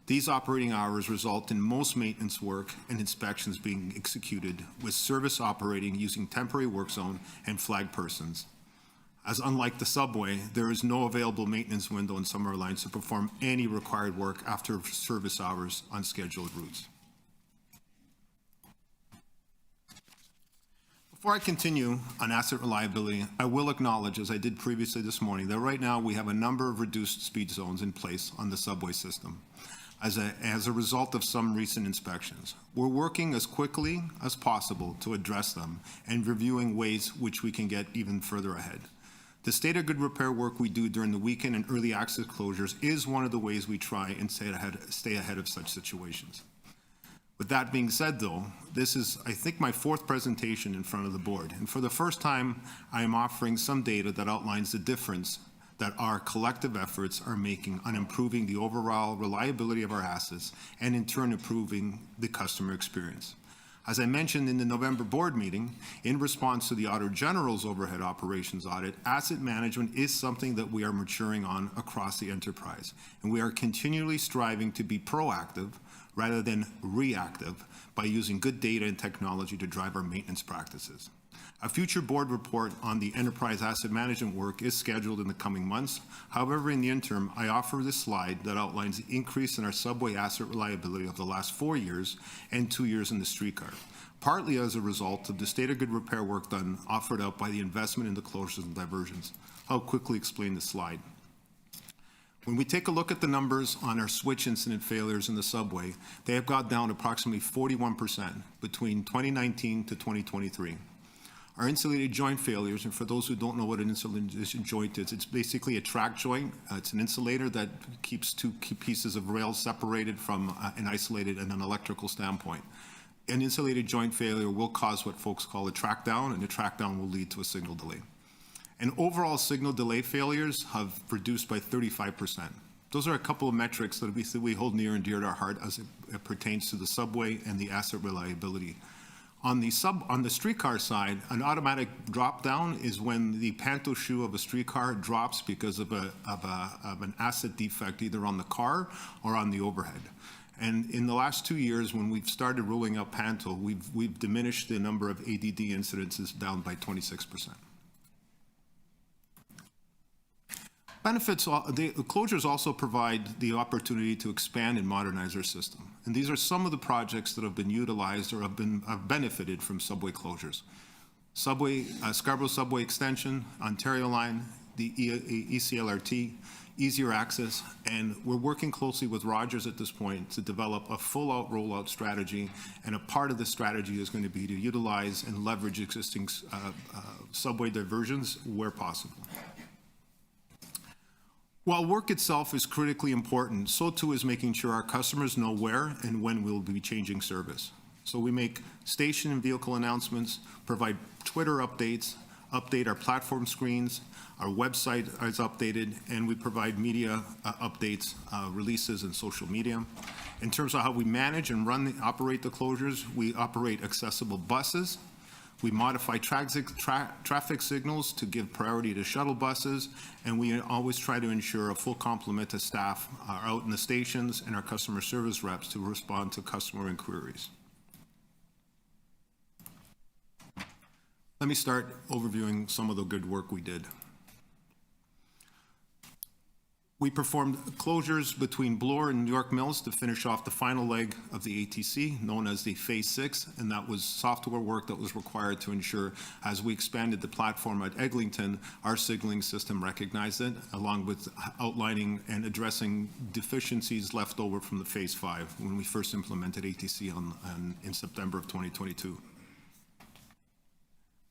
These operating hours result in most maintenance work and inspections being executed with service operating using temporary work zone and flag persons. As unlike the subway, there is no available maintenance window in some of our lines to perform any required work after service hours on scheduled routes. Before I continue on asset reliability, I will acknowledge, as I did previously this morning, that right now we have a number of reduced speed zones in place on the subway system as a result of some recent inspections. We're working as quickly as possible to address them and reviewing ways which we can get even further ahead. The state of good repair work we do during the weekend and early access closures is one of the ways we try and stay ahead of such situations. With that being said, though, this is, I think, my 4th presentation in front of the board. And for the first time, I am offering some data that outlines the difference that our collective efforts are making on improving the overall reliability of our assets and, in turn, improving the customer experience. As I mentioned in the November board meeting, in response to the Auditor General's overhead operations audit, asset management is something that we are maturing on across the enterprise. And we are continually striving to be proactive rather than reactive by using good data and technology to drive our maintenance practices. A future board report on the enterprise asset management work is scheduled in the coming months. However, in the interim, I offer this slide that outlines the increase in our subway asset reliability of the last 4 years and 2 years in the streetcar, partly as a result of the state of good repair work done offered up by the investment in the closures and diversions. I'll quickly explain this slide. When we take a look at the numbers on our switch incident failures in the subway, they have gone down approximately 41% between 2019 to 2023. Our insulated joint failures, and for those who don't know what an insulated joint is, it's basically a track joint. It's an insulator that keeps two pieces of rail separated from an isolated and an electrical standpoint. An insulated joint failure will cause what folks call a track down, and a track down will lead to a signal delay. And overall signal delay failures have reduced by 35%. Those are a couple of metrics that we hold near and dear to our heart as it pertains to the subway and the asset reliability. On the streetcar side, an automatic drop down is when the panto shoe of a streetcar drops because of an asset defect either on the car or on the overhead. And in the last 2 years, when we've started rolling out panto, we've diminished the number of ADD incidences down by 26%. Benefits, the closures also provide the opportunity to expand and modernize our system. And these are some of the projects that have been utilized or have benefited from subway closures. Scarborough Subway Extension, Ontario Line, the ECLRT, easier access, and we're working closely with Rogers at this point to develop a full-out rollout strategy, and a part of the strategy is going to be to utilize and leverage existing subway diversions where possible. While work itself is critically important, so too is making sure our customers know where and when we'll be changing service. So we make station and vehicle announcements, provide Twitter updates, update our platform screens, our website is updated, and we provide media updates, releases, and social media. In terms of how we manage and operate the closures, we operate accessible buses. We modify traffic signals to give priority to shuttle buses, and we always try to ensure a full complement of staff are out in the stations and our customer service reps to respond to customer inquiries. Let me start overviewing some of the good work we did. We performed closures between Bloor and New York Mills to finish off the final leg of the ATC, known as the Phase 6, and that was software work that was required to ensure, as we expanded the platform at Eglinton, our signaling system recognized it, along with outlining and addressing deficiencies left over from the Phase 5 when we first implemented ATC in September of 2022.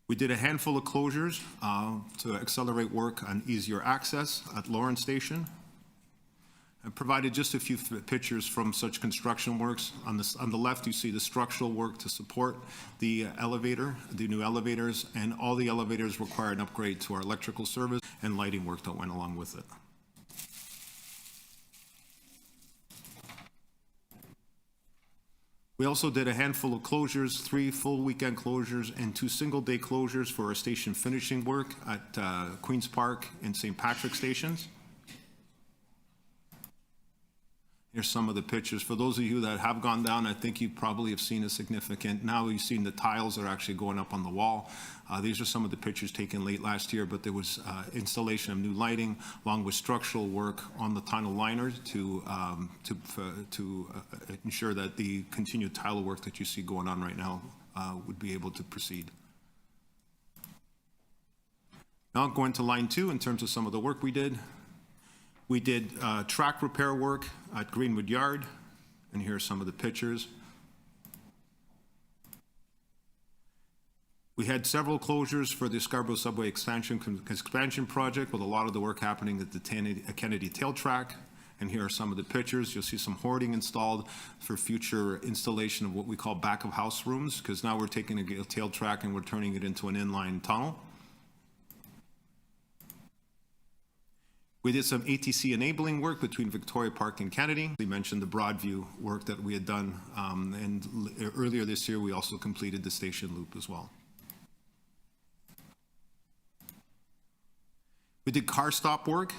We did a handful of closures to accelerate work on easier access at Lawrence Station. I provided just a few pictures from such construction works. On the left, you see the structural work to support the elevator, the new elevators, and all the elevators require an upgrade to our electrical service and lighting work that went along with it. We also did a handful of closures, 3 full weekend closures and 2 single-day closures for our station finishing work at Queen's Park and St. Patrick stations. Here's some of the pictures. For those of you that have gone down, I think you probably have seen a significant, now you've seen the tiles are actually going up on the wall. These are some of the pictures taken late last year, but there was installation of new lighting along with structural work on the tunnel liners to ensure that the continued tile work that you see going on right now would be able to proceed. Now going to line 2 in terms of some of the work we did. We did track repair work at Greenwood Yard, and here are some of the pictures. We had several closures for the Scarborough Subway expansion project, with a lot of the work happening at the Kennedy Tail Track. And here are some of the pictures. You'll see some hoarding installed for future installation of what we call back of house rooms, because now we're taking a tail track and we're turning it into an inline tunnel. We did some ATC enabling work between Victoria Park and Kennedy. We mentioned the Broadview work that we had done, and earlier this year we also completed the station loop as well. We did car stop work.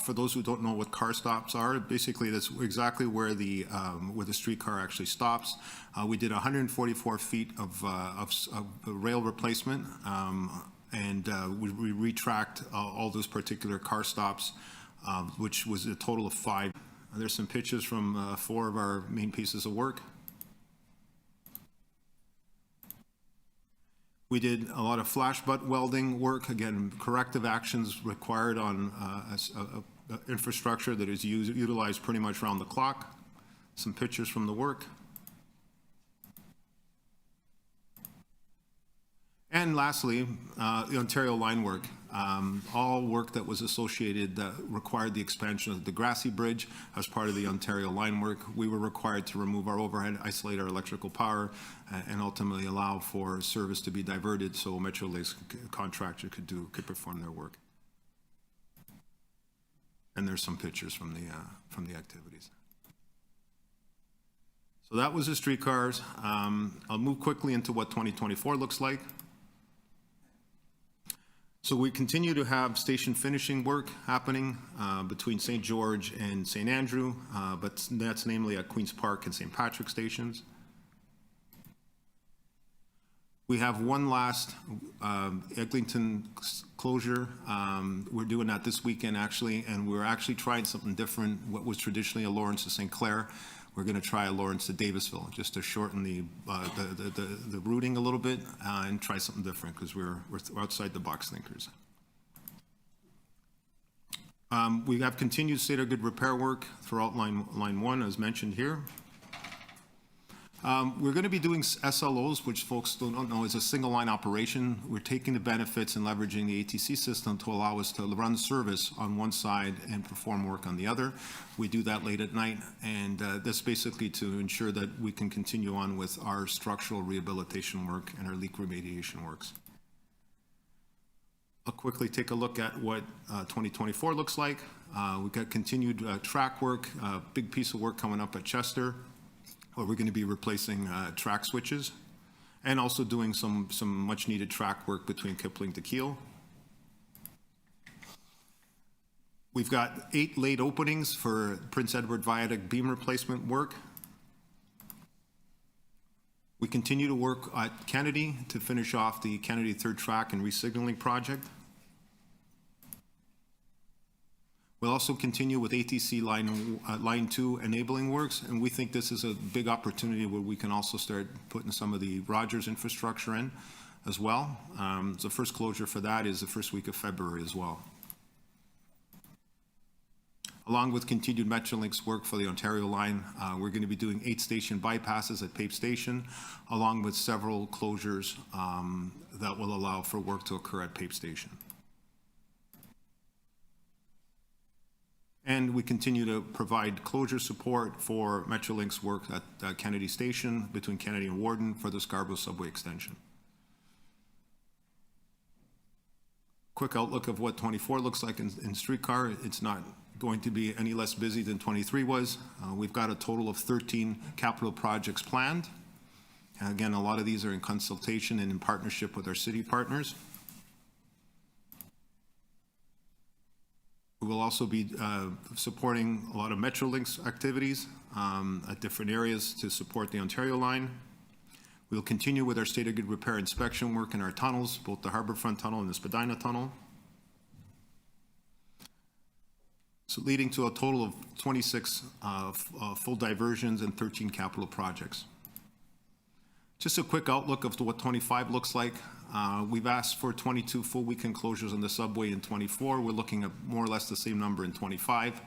For those who don't know what car stops are, basically that's exactly where the streetcar actually stops. We did 144 feet of rail replacement, and we retracked all those particular car stops, which was a total of 5. There's some pictures from 4 of our main pieces of work. We did a lot of flash butt welding work, again, corrective actions required on infrastructure that is utilized pretty much around the clock. Some pictures from the work. And lastly, the Ontario line work. All work that was associated that required the expansion of the Grassy Bridge as part of the Ontario line work. We were required to remove our overhead, isolate our electrical power, and ultimately allow for service to be diverted so a Metro Lakes contractor could perform their work. And there's some pictures from the activities. So that was the streetcars. I'll move quickly into what 2024 looks like. So we continue to have station finishing work happening between St. George and St. Andrew, but that's namely at Queen's Park and St. Patrick stations. We have one last Eglinton closure. We're doing that this weekend, actually, and we're actually trying something different. What was traditionally a Lawrence to St. Clair, we're going to try a Lawrence to Davisville, just to shorten the routing a little bit and try something different, because we're outside the box thinkers. We have continued state of good repair work throughout line 1, as mentioned here. We're going to be doing SLOs, which folks don't know is a single line operation. We're taking the benefits and leveraging the ATC system to allow us to run service on one side and perform work on the other. We do that late at night, and that's basically to ensure that we can continue on with our structural rehabilitation work and our leak remediation works. I'll quickly take a look at what 2024 looks like. We've got continued track work, big piece of work coming up at Chester, where we're going to be replacing track switches and also doing some much needed track work between Kipling to Kiel. We've got 8 late openings for Prince Edward Viaduct beam replacement work. We continue to work at Kennedy to finish off the Kennedy third track and resignaling project. We'll also continue with ATC line 2 enabling works, and we think this is a big opportunity where we can also start putting some of the Rogers infrastructure in as well. The first closure for that is the first week of February as well. Along with continued Metrolinx work for the Ontario line, we're going to be doing 8 station bypasses at Pape Station, along with several closures that will allow for work to occur at Pape Station. And we continue to provide closure support for Metrolinx work at Kennedy Station, between Kennedy and Warden, for the Scarborough subway extension. Quick outlook of what 24 looks like in streetcar. It's not going to be any less busy than 23 was. We've got a total of 13 capital projects planned. Again, a lot of these are in consultation and in partnership with our city partners. We will also be supporting a lot of Metrolinx activities at different areas to support the Ontario line. We'll continue with our state of good repair inspection work in our tunnels, both the Harbourfront Tunnel and the Spadina Tunnel. So leading to a total of 26 full diversions and 13 capital projects. Just a quick outlook of what 25 looks like. We've asked for 22 full weekend closures on the subway in 24. We're looking at more or less the same number in 25.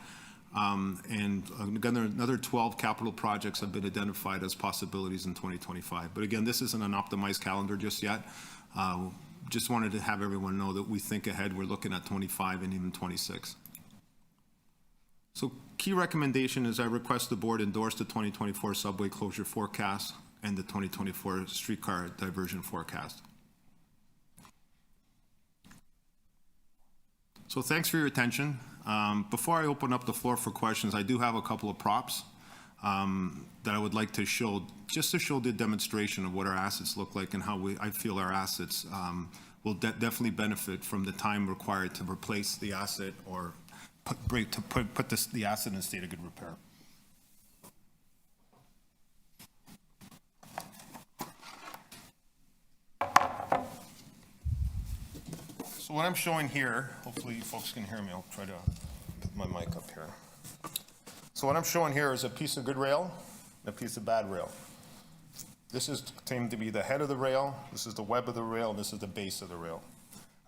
And again, another 12 capital projects have been identified as possibilities in 2025. But again, this isn't an optimized calendar just yet. Just wanted to have everyone know that we think ahead. We're looking at 25 and even 26. So key recommendation is I request the board endorse the 2024 subway closure forecast and the 2024 streetcar diversion forecast. So thanks for your attention. Before I open up the floor for questions, I do have a couple of props that I would like to show, just to show the demonstration of what our assets look like and how I feel our assets will definitely benefit from the time required to replace the asset or put the asset in a state of good repair. So what I'm showing here, hopefully you folks can hear me. I'll try to put my mic up here. So what I'm showing here is a piece of good rail and a piece of bad rail. This is claimed to be the head of the rail, this is the web of the rail, and this is the base of the rail.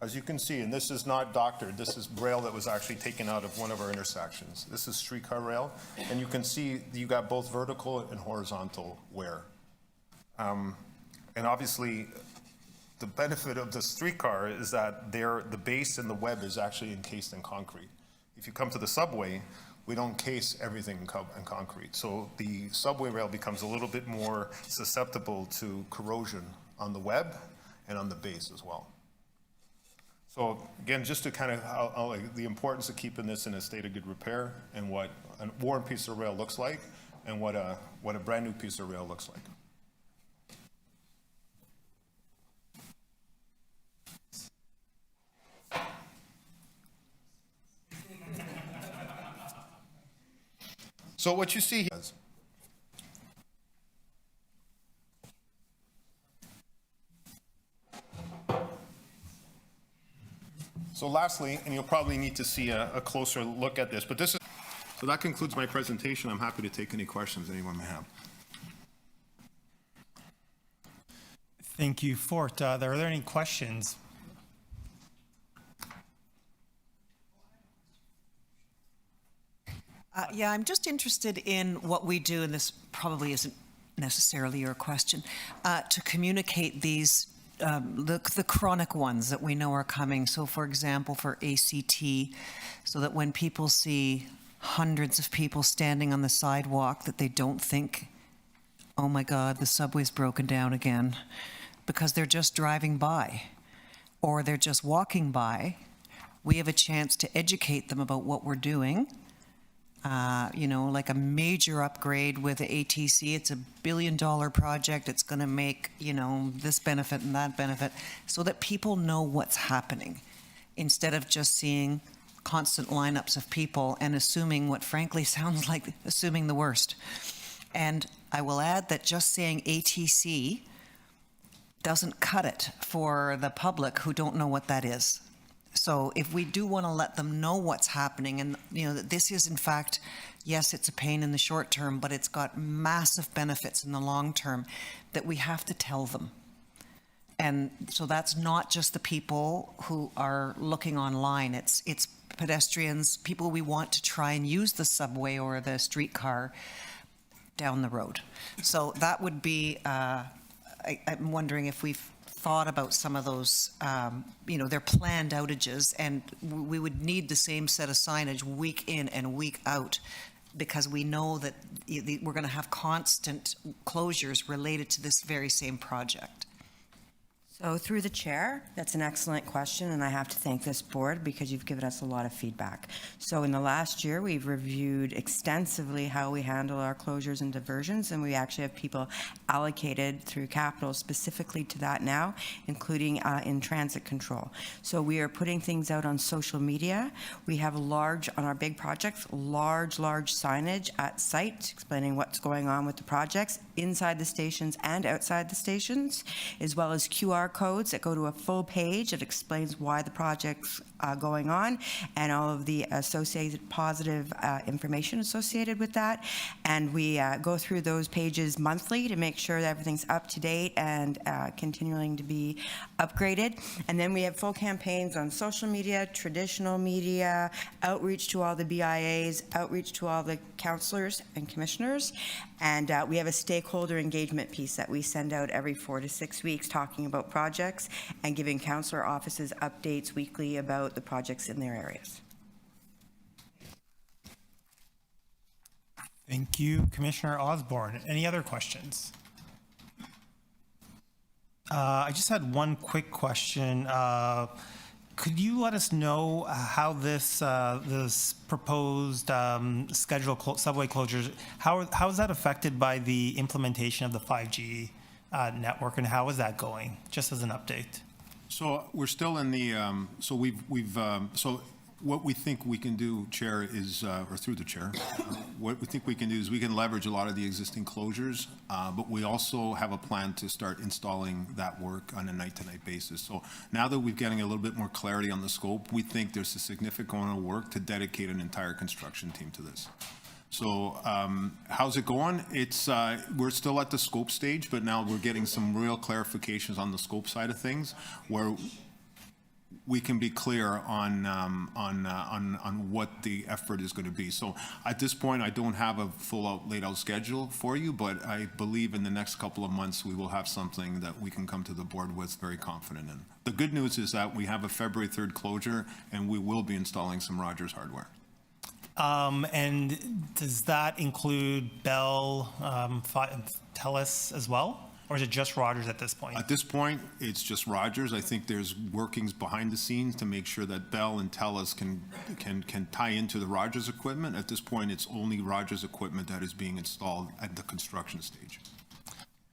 As you can see, and this is not doctored, this is rail that was actually taken out of one of our intersections. This is streetcar rail, and you can see you got both vertical and horizontal wear. And obviously, the benefit of the streetcar is that the base and the web is actually encased in concrete. If you come to the subway, we don't encase everything in concrete. So the subway rail becomes a little bit more susceptible to corrosion on the web and on the base as well. So again, just to kind of the importance of keeping this in a state of good repair and what a worn piece of rail looks like and what a brand new piece of rail looks like. So what you see here is So lastly, and you'll probably need to see a closer look at this, but this is, so that concludes my presentation. I'm happy to take any questions anyone may have. Thank you, Fort. Are there any questions? Yeah, I'm just interested in what we do, and this probably isn't necessarily your question, to communicate these, the chronic ones that we know are coming. So for example, for ACT, so that when people see hundreds of people standing on the sidewalk, that they don't think, oh my God, the subway's broken down again, because they're just driving by or they're just walking by. We have a chance to educate them about what we're doing. You know, like a major upgrade with the ATC. It's $1 billion project. It's going to make, you know, this benefit and that benefit, so that people know what's happening, instead of just seeing constant lineups of people and assuming what frankly sounds like assuming the worst. And I will add that just saying ATC doesn't cut it for the public who don't know what that is. So if we do want to let them know what's happening, and you know that this is in fact, yes, it's a pain in the short term, but it's got massive benefits in the long term, that we have to tell them. And so that's not just the people who are looking online. It's pedestrians, people we want to try and use the subway or the streetcar down the road. So that would be, I'm wondering if we've thought about some of those, you know, they're planned outages, and we would need the same set of signage week in and week out, because we know that we're going to have constant closures related to this very same project. So through the chair, that's an excellent question, and I have to thank this board because you've given us a lot of feedback. So in the last year, we've reviewed extensively how we handle our closures and diversions, and we actually have people allocated through capital specifically to that now, including in transit control. So we are putting things out on social media. We have on our big projects, large signage at site explaining what's going on with the projects inside the stations and outside the stations, as well as QR codes that go to a full page that explains why the project's going on and all of the associated positive information associated with that. And we go through those pages monthly to make sure that everything's up to date and continuing to be upgraded. And then we have full campaigns on social media, traditional media, outreach to all the BIAs, outreach to all the councillors and commissioners. And we have a stakeholder engagement piece that we send out every 4 to 6 weeks, talking about projects and giving councillor offices updates weekly about the projects in their areas. Thank you, Commissioner Osborne. Any other questions? I just had one quick question. Could you let us know how this proposed scheduled subway closures, how is that affected by the implementation of the 5G network, and how is that going? Just as an update. So we're still in the, so what we think we can do, Chair, is, or through the Chair, what we think we can do is we can leverage a lot of the existing closures, but we also have a plan to start installing that work on a night-to-night basis. So now that we're getting a little bit more clarity on the scope, we think there's a significant amount of work to dedicate an entire construction team to this. So how's it going? It's we're still at the scope stage, but now we're getting some real clarifications on the scope side of things, where we can be clear on what the effort is going to be. So at this point, I don't have a full laid out schedule for you, but I believe in the next couple of months we will have something that we can come to the board with very confident in. The good news is that we have a February 3rd closure, and we will be installing some Rogers hardware. And does that include Bell, TELUS as well? Or is it just Rogers at this point? At this point, it's just Rogers. I think there's workings behind the scenes to make sure that Bell and TELUS can tie into the Rogers equipment. At this point, it's only Rogers equipment that is being installed at the construction stage.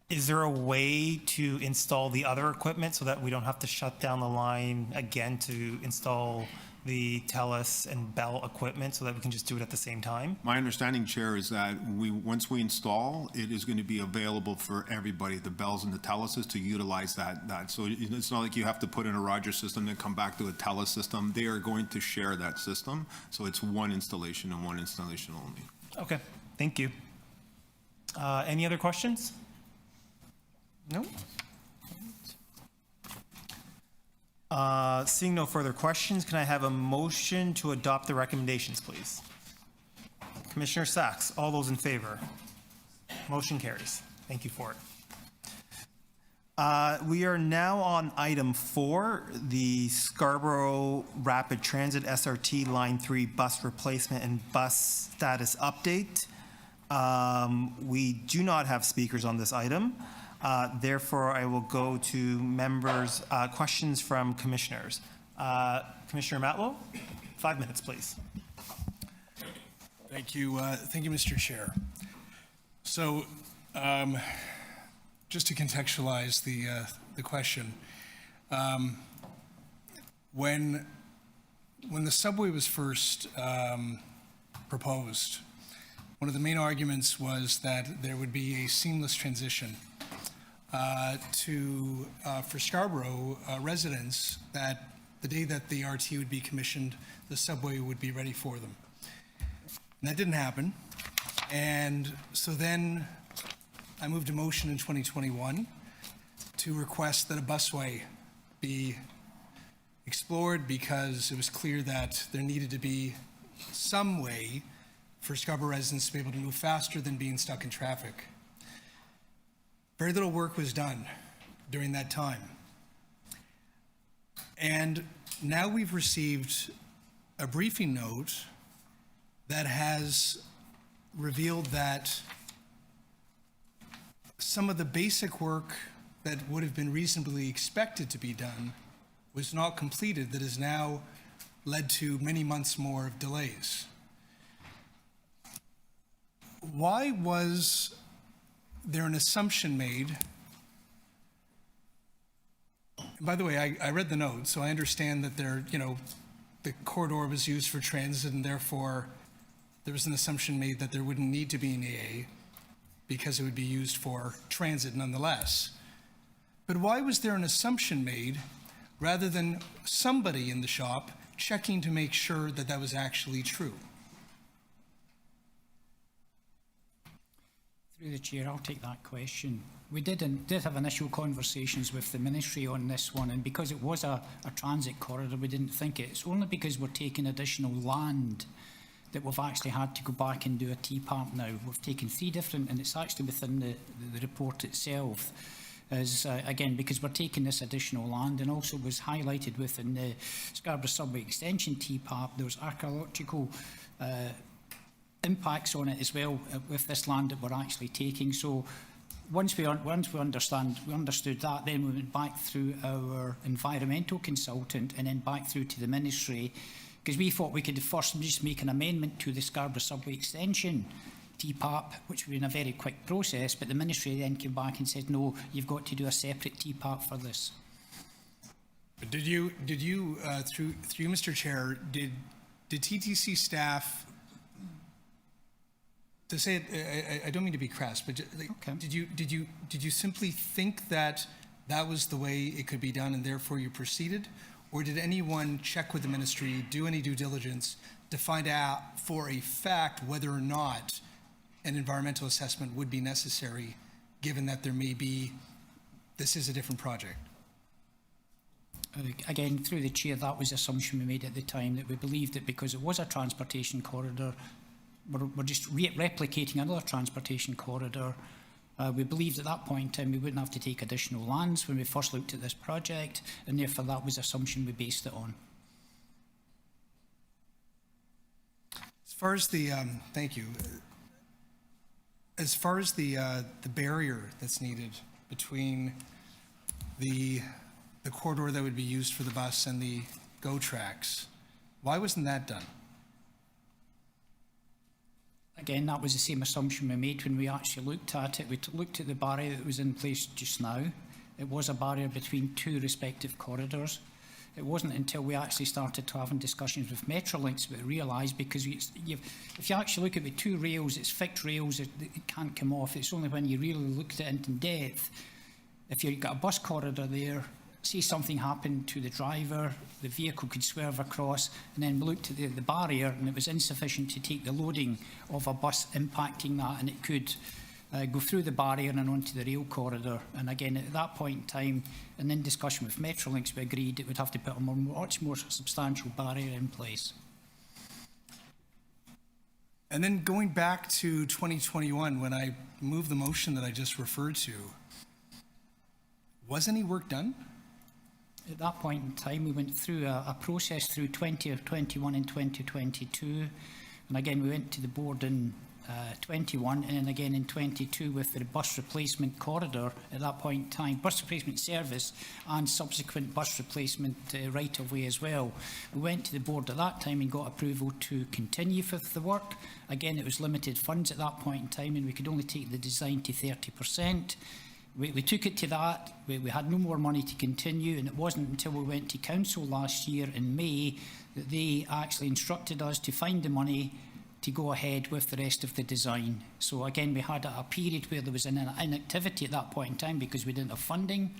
Is there a way to install the other equipment so that we don't have to shut down the line again to install the TELUS and Bell equipment so that we can just do it at the same time? My understanding, Chair, is that once we install, it is going to be available for everybody, the Bells and the TELUSes, to utilize that. So it's not like you have to put in a Rogers system and come back to a TELUS system. They are going to share that system, so it's one installation and one installation only. Okay, thank you. Any other questions? No? Seeing no further questions, can I have a motion to adopt the recommendations, please? Commissioner Sacks, all those in favor? Motion carries. Thank you for it. We are now on item 4, the Scarborough Rapid Transit SRT Line 3 bus replacement and bus status update. We do not have speakers on this item. Therefore, I will go to members' questions from commissioners. Commissioner Matlow, 5 minutes, please. Thank you, Mr. Chair. So, just to contextualize the question, when the subway was first proposed, one of the main arguments was that there would be a seamless transition for Scarborough residents, that the day that the RT would be commissioned, the subway would be ready for them. And that didn't happen. And so then I moved a motion in 2021 to request that a busway be explored, because it was clear that there needed to be some way for Scarborough residents to be able to move faster than being stuck in traffic. Very little work was done during that time. And now we've received a briefing note that has revealed that some of the basic work that would have been reasonably expected to be done was not completed, that has now led to many months more of delays. Why was there an assumption made? And by the way, I read the note, so I understand that the corridor was used for transit, and therefore there was an assumption made that there wouldn't need to be an AA because it would be used for transit nonetheless. But why was there an assumption made rather than somebody in the shop checking to make sure that that was actually true? Through the chair, I'll take that question. We did have initial conversations with the ministry on this one, and because it was a transit corridor, we didn't think it. It's only because we're taking additional land that we've actually had to go back and do a TPAP now. We've taken 3 different, and it's actually within the report itself, as again, because we're taking this additional land, and also was highlighted within the Scarborough Subway Extension TPAP, there was archaeological impacts on it as well with this land that we're actually taking. So once we understood that, then we went back through our environmental consultant and then back through to the ministry, because we thought we could first just make an amendment to the Scarborough Subway Extension TPAP, which would be in a very quick process, but the ministry then came back and said, no, you've got to do a separate TPAP for this. But did you through Mr. Chair, did TTC staff, to say it, I don't mean to be crass, but okay, did you simply think that that was the way it could be done and therefore you proceeded? Or did anyone check with the ministry, do any due diligence to find out for a fact whether or not an environmental assessment would be necessary, given that there may be, this is a different project? Again, through the chair, that was the assumption we made at the time, that we believed that because it was a transportation corridor, we're just replicating another transportation corridor. We believed at that point in time we wouldn't have to take additional lands when we first looked at this project, and therefore that was the assumption we based it on. As far as the, thank you. As far as the barrier that's needed between the corridor that would be used for the bus and the GO tracks, why wasn't that done? Again, that was the same assumption we made when we actually looked at it. We looked at the barrier that was in place just now. It was a barrier between 2 respective corridors. It wasn't until we actually started having discussions with Metrolinx that we realised, because if you actually look at the two rails, it's fixed rails, it can't come off. It's only when you really look at it in depth, if you've got a bus corridor there, see something happen to the driver, the vehicle could swerve across, and then we looked at the barrier, and it was insufficient to take the loading of a bus impacting that, and it could go through the barrier and onto the rail corridor. And again, at that point in time, and in discussion with Metrolinx, we agreed it would have to put a much more substantial barrier in place. And then going back to 2021, when I moved the motion that I just referred to, was any work done? At that point in time, we went through a process through 2021 and 2022. And again, we went to the board in 21 and then again in 22 with the bus replacement corridor at that point in time, bus replacement service and subsequent bus replacement right of way as well. We went to the board at that time and got approval to continue with the work. Again, it was limited funds at that point in time, and we could only take the design to 30%. We took it to that. We had no more money to continue, and it wasn't until we went to council last year in May that they actually instructed us to find the money to go ahead with the rest of the design. So again, we had a period where there was an inactivity at that point in time because we didn't have funding,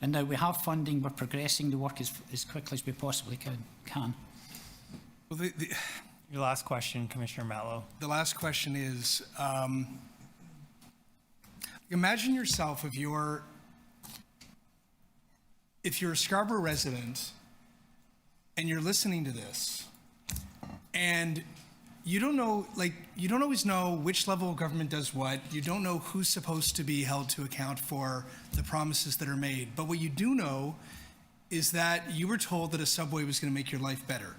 and now we have funding. We're progressing the work as quickly as we possibly can. Well, Your last question, Commissioner Mallow. the last question is, imagine yourself if you're a Scarborough resident and you're listening to this, and you don't know, you don't always know which level of government does what. You don't know who's supposed to be held to account for the promises that are made. But what you do know is that you were told that a subway was going to make your life better.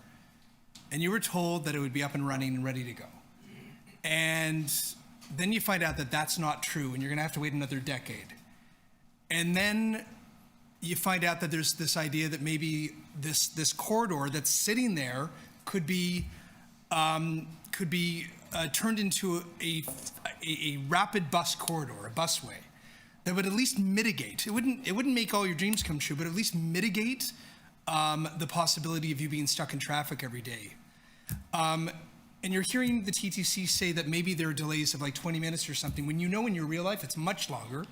And you were told that it would be up and running and ready to go. And then you find out that that's not true, and you're going to have to wait another decade. And then you find out that there's this idea that maybe this corridor that's sitting there could be turned into a rapid bus corridor, a busway, that would at least mitigate. It wouldn't make all your dreams come true, but at least mitigate the possibility of you being stuck in traffic every day. And you're hearing the TTC say that maybe there are delays of like 20 minutes or something, when you know in your real life it's much longer.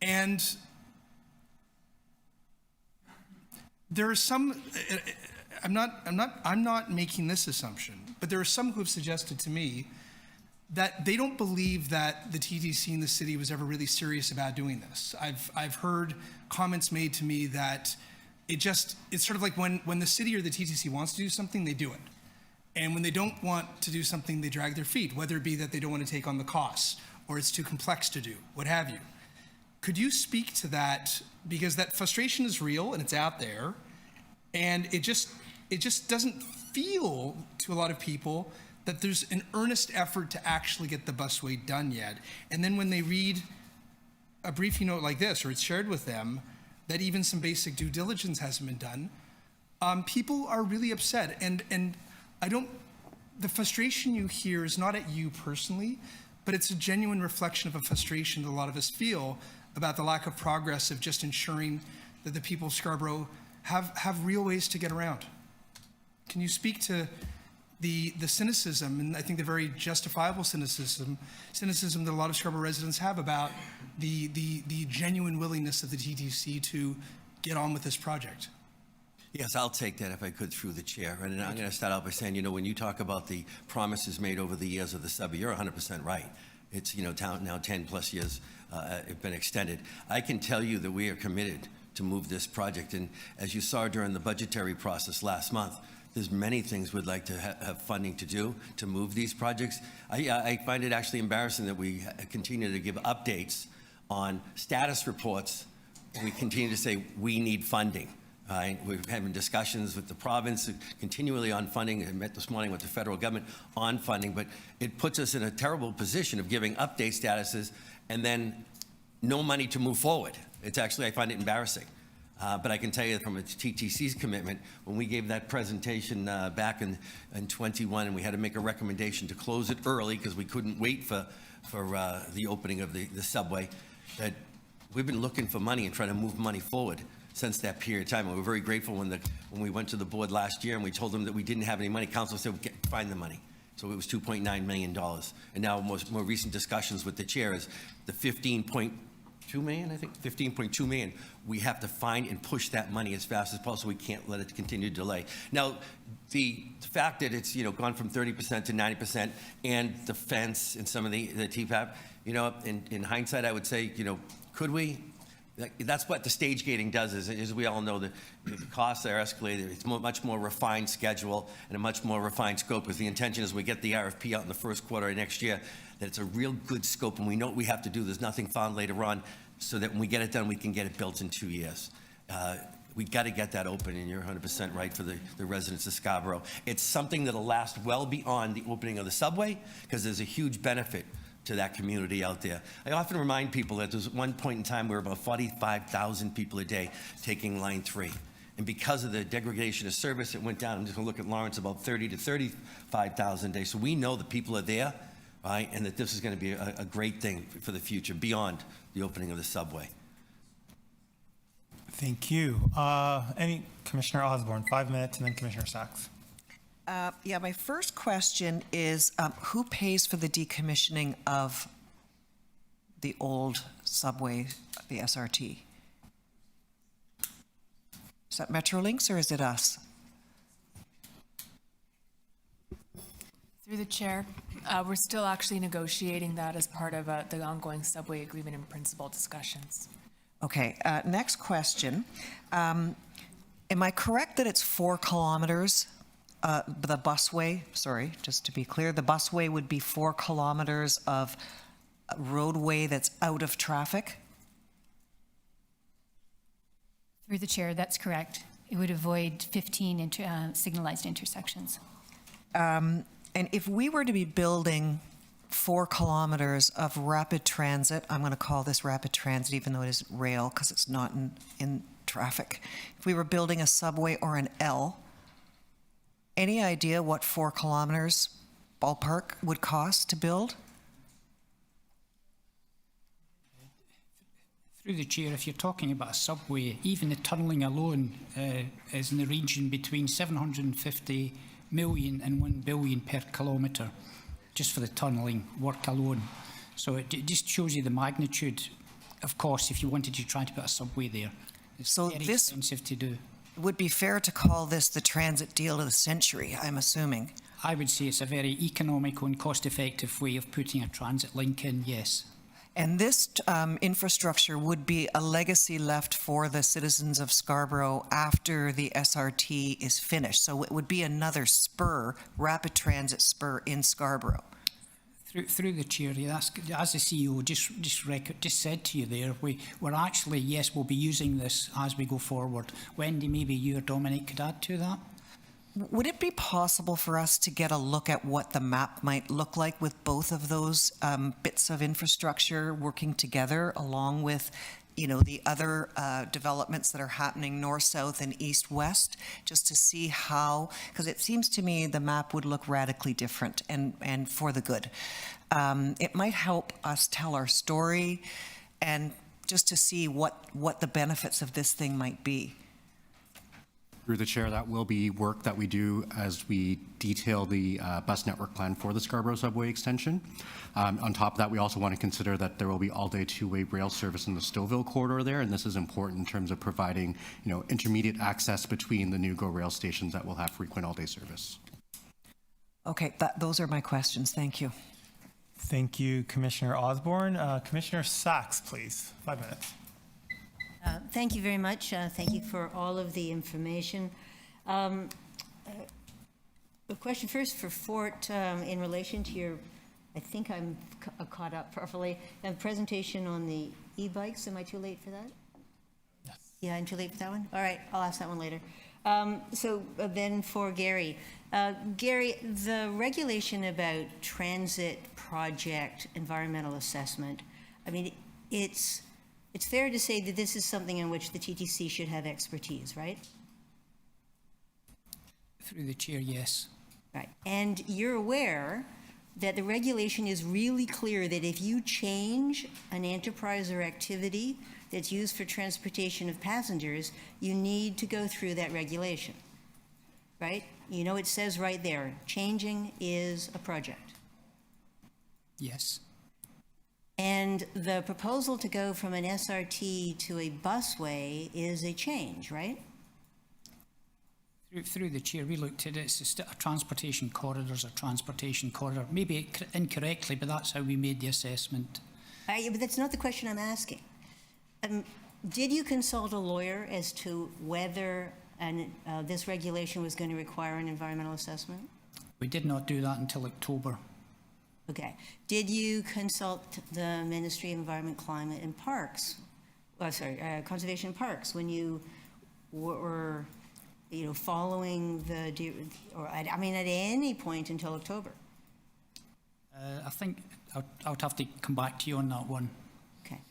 And there are some, I'm not making this assumption, but there are some who have suggested to me that they don't believe that the TTC in the city was ever really serious about doing this. I've heard comments made to me that it's sort of like when the city or the TTC wants to do something, they do it. And when they don't want to do something, they drag their feet, whether it be that they don't want to take on the costs or it's too complex to do, what have you. Could you speak to that? Because that frustration is real and it's out there, and it just doesn't feel to a lot of people that there's an earnest effort to actually get the busway done yet. And then when they read a briefing note like this, or it's shared with them, that even some basic due diligence hasn't been done, people are really upset. And the frustration you hear is not at you personally, but it's a genuine reflection of a frustration that a lot of us feel about the lack of progress of just ensuring that the people of Scarborough have real ways to get around. Can you speak to the cynicism, and I think the very justifiable cynicism that a lot of Scarborough residents have about the genuine willingness of the TTC to get on with this project? Yes, I'll take that if I could through the chair. And I'm going to start out by saying, when you talk about the promises made over the years of the subway, you're 100% right. It's, now 10 plus years have been extended. I can tell you that we are committed to move this project. And as you saw during the budgetary process last month, there's many things we'd like to have funding to do to move these projects. I find it actually embarrassing that we continue to give updates on status reports. We continue to say we need funding. We're having discussions with the province continually on funding. I met this morning with the federal government on funding, but it puts us in a terrible position of giving update statuses and then no money to move forward. It's actually, I find it embarrassing. But I can tell you from a TTC's commitment, when we gave that presentation back in 21, and we had to make a recommendation to close it early because we couldn't wait for the opening of the subway, that we've been looking for money and trying to move money forward since that period of time. And we're very grateful when we went to the board last year and we told them that we didn't have any money. Council said, find the money. So it was $2.9 million. And now more recent discussions with the chair is the 15.2 million, I think, 15.2 million. We have to find and push that money as fast as possible. We can't let it continue to delay. Now, the fact that it's, gone from 30% to 90% and the fence and some of the TPAP, in hindsight, I would say, could we? That's what the stage gating does, is as we all know, the costs are escalated. It's much more refined schedule and a much more refined scope, because the intention is we get the RFP out in the first quarter of next year, that it's a real good scope, and we know what we have to do. There's nothing found later on, so that when we get it done, we can get it built in 2 years. We got to get that open, and you're 100% right for the residents of Scarborough. It's something that'll last well beyond the opening of the subway, because there's a huge benefit to that community out there. I often remind people that there's one point in time where about 45,000 people a day taking Line 3. And because of the degradation of service, it went down. I'm just going to look at Lawrence, about 30 to 35,000 a day. So we know the people are there, right, and that this is going to be a great thing for the future beyond the opening of the subway. Thank you. Commissioner Osborne, 5 minutes, and then Commissioner Sachs. My first question is, who pays for the decommissioning of the old subway, the SRT? Is that Metrolinx or is it us? Through the chair, we're still actually negotiating that as part of the ongoing subway agreement in principle discussions. Okay, next question. Am I correct that it's 4 kilometers? The busway, sorry, just to be clear, the busway would be 4 kilometers of roadway that's out of traffic? Through the chair, that's correct. It would avoid 15 signalized intersections. And if we were to be building 4 kilometers of rapid transit, I'm going to call this rapid transit even though it is rail because it's not in traffic. If we were building a subway or an L, any idea what 4 kilometers ballpark would cost to build? Through the chair, if you're talking about a subway, even the tunnelling alone is in the region between 750 million and 1 billion per kilometre, just for the tunnelling work alone. So it just shows you the magnitude of course if you wanted to try to put a subway there. It's very expensive to do. Would be fair to call this the transit deal of the century, I'm assuming. I would say it's a very economical and cost-effective way of putting a transit link in, yes. And this infrastructure would be a legacy left for the citizens of Scarborough after the SRT is finished. So it would be another spur, rapid transit spur in Scarborough. Through the chair, as the CEO just said to you there, we're actually, yes, we'll be using this as we go forward. Wendy, maybe you or Dominic could add to that. Would it be possible for us to get a look at what the map might look like with both of those bits of infrastructure working together, along with, the other developments that are happening north, south, and east, west, just to see how, because it seems to me the map would look radically different and for the good. It might help us tell our story and just to see what the benefits of this thing might be. Through the chair, that will be work that we do as we detail the bus network plan for the Scarborough subway extension. On top of that, we also want to consider that there will be all-day two-way rail service in the Stouffville corridor there, and this is important in terms of providing, intermediate access between the new GO rail stations that will have frequent all-day service. Okay, those are my questions. Thank you. Thank you, Commissioner Osborne. Commissioner Sachs, please. 5 minutes. Thank you very much. Thank you for all of the information. A question first for Fort in relation to your, I think I'm caught up properly, presentation on the e-bikes. Am I too late for that? Yes. Yeah, I'm too late for that one? All right, I'll ask that one later. So then for Gary. Gary, the regulation about transit project environmental assessment, I mean, it's fair to say that this is something in which the TTC should have expertise, right? Through the chair, yes. Right. And you're aware that the regulation is really clear that if you change an enterprise or activity that's used for transportation of passengers, you need to go through that regulation, right? You know, it says right there, changing is a project. Yes. And the proposal to go from an SRT to a busway is a change, right? Through the chair, we looked at it, it's just a transportation corridor's a transportation corridor. Maybe incorrectly, but that's how we made the assessment. But that's not the question I'm asking. Did you consult a lawyer as to whether this regulation was going to require an environmental assessment? We did not do that until October. Okay. Did you consult the Ministry of Environment, Climate and Parks? Conservation and Parks when you were, following at any point until October? I think I would have to come back to you on that one. Okay.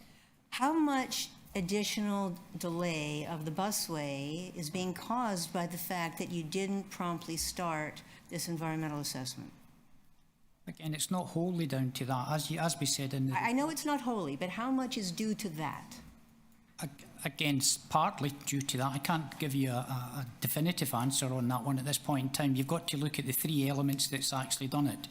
How much additional delay of the busway is being caused by the fact that you didn't promptly start this environmental assessment? Again, it's not wholly down to that, as we said in the... I know it's not wholly, but how much is due to that? Again, it's partly due to that. I can't give you a definitive answer on that one at this point in time. You've got to look at the three elements that's actually done it.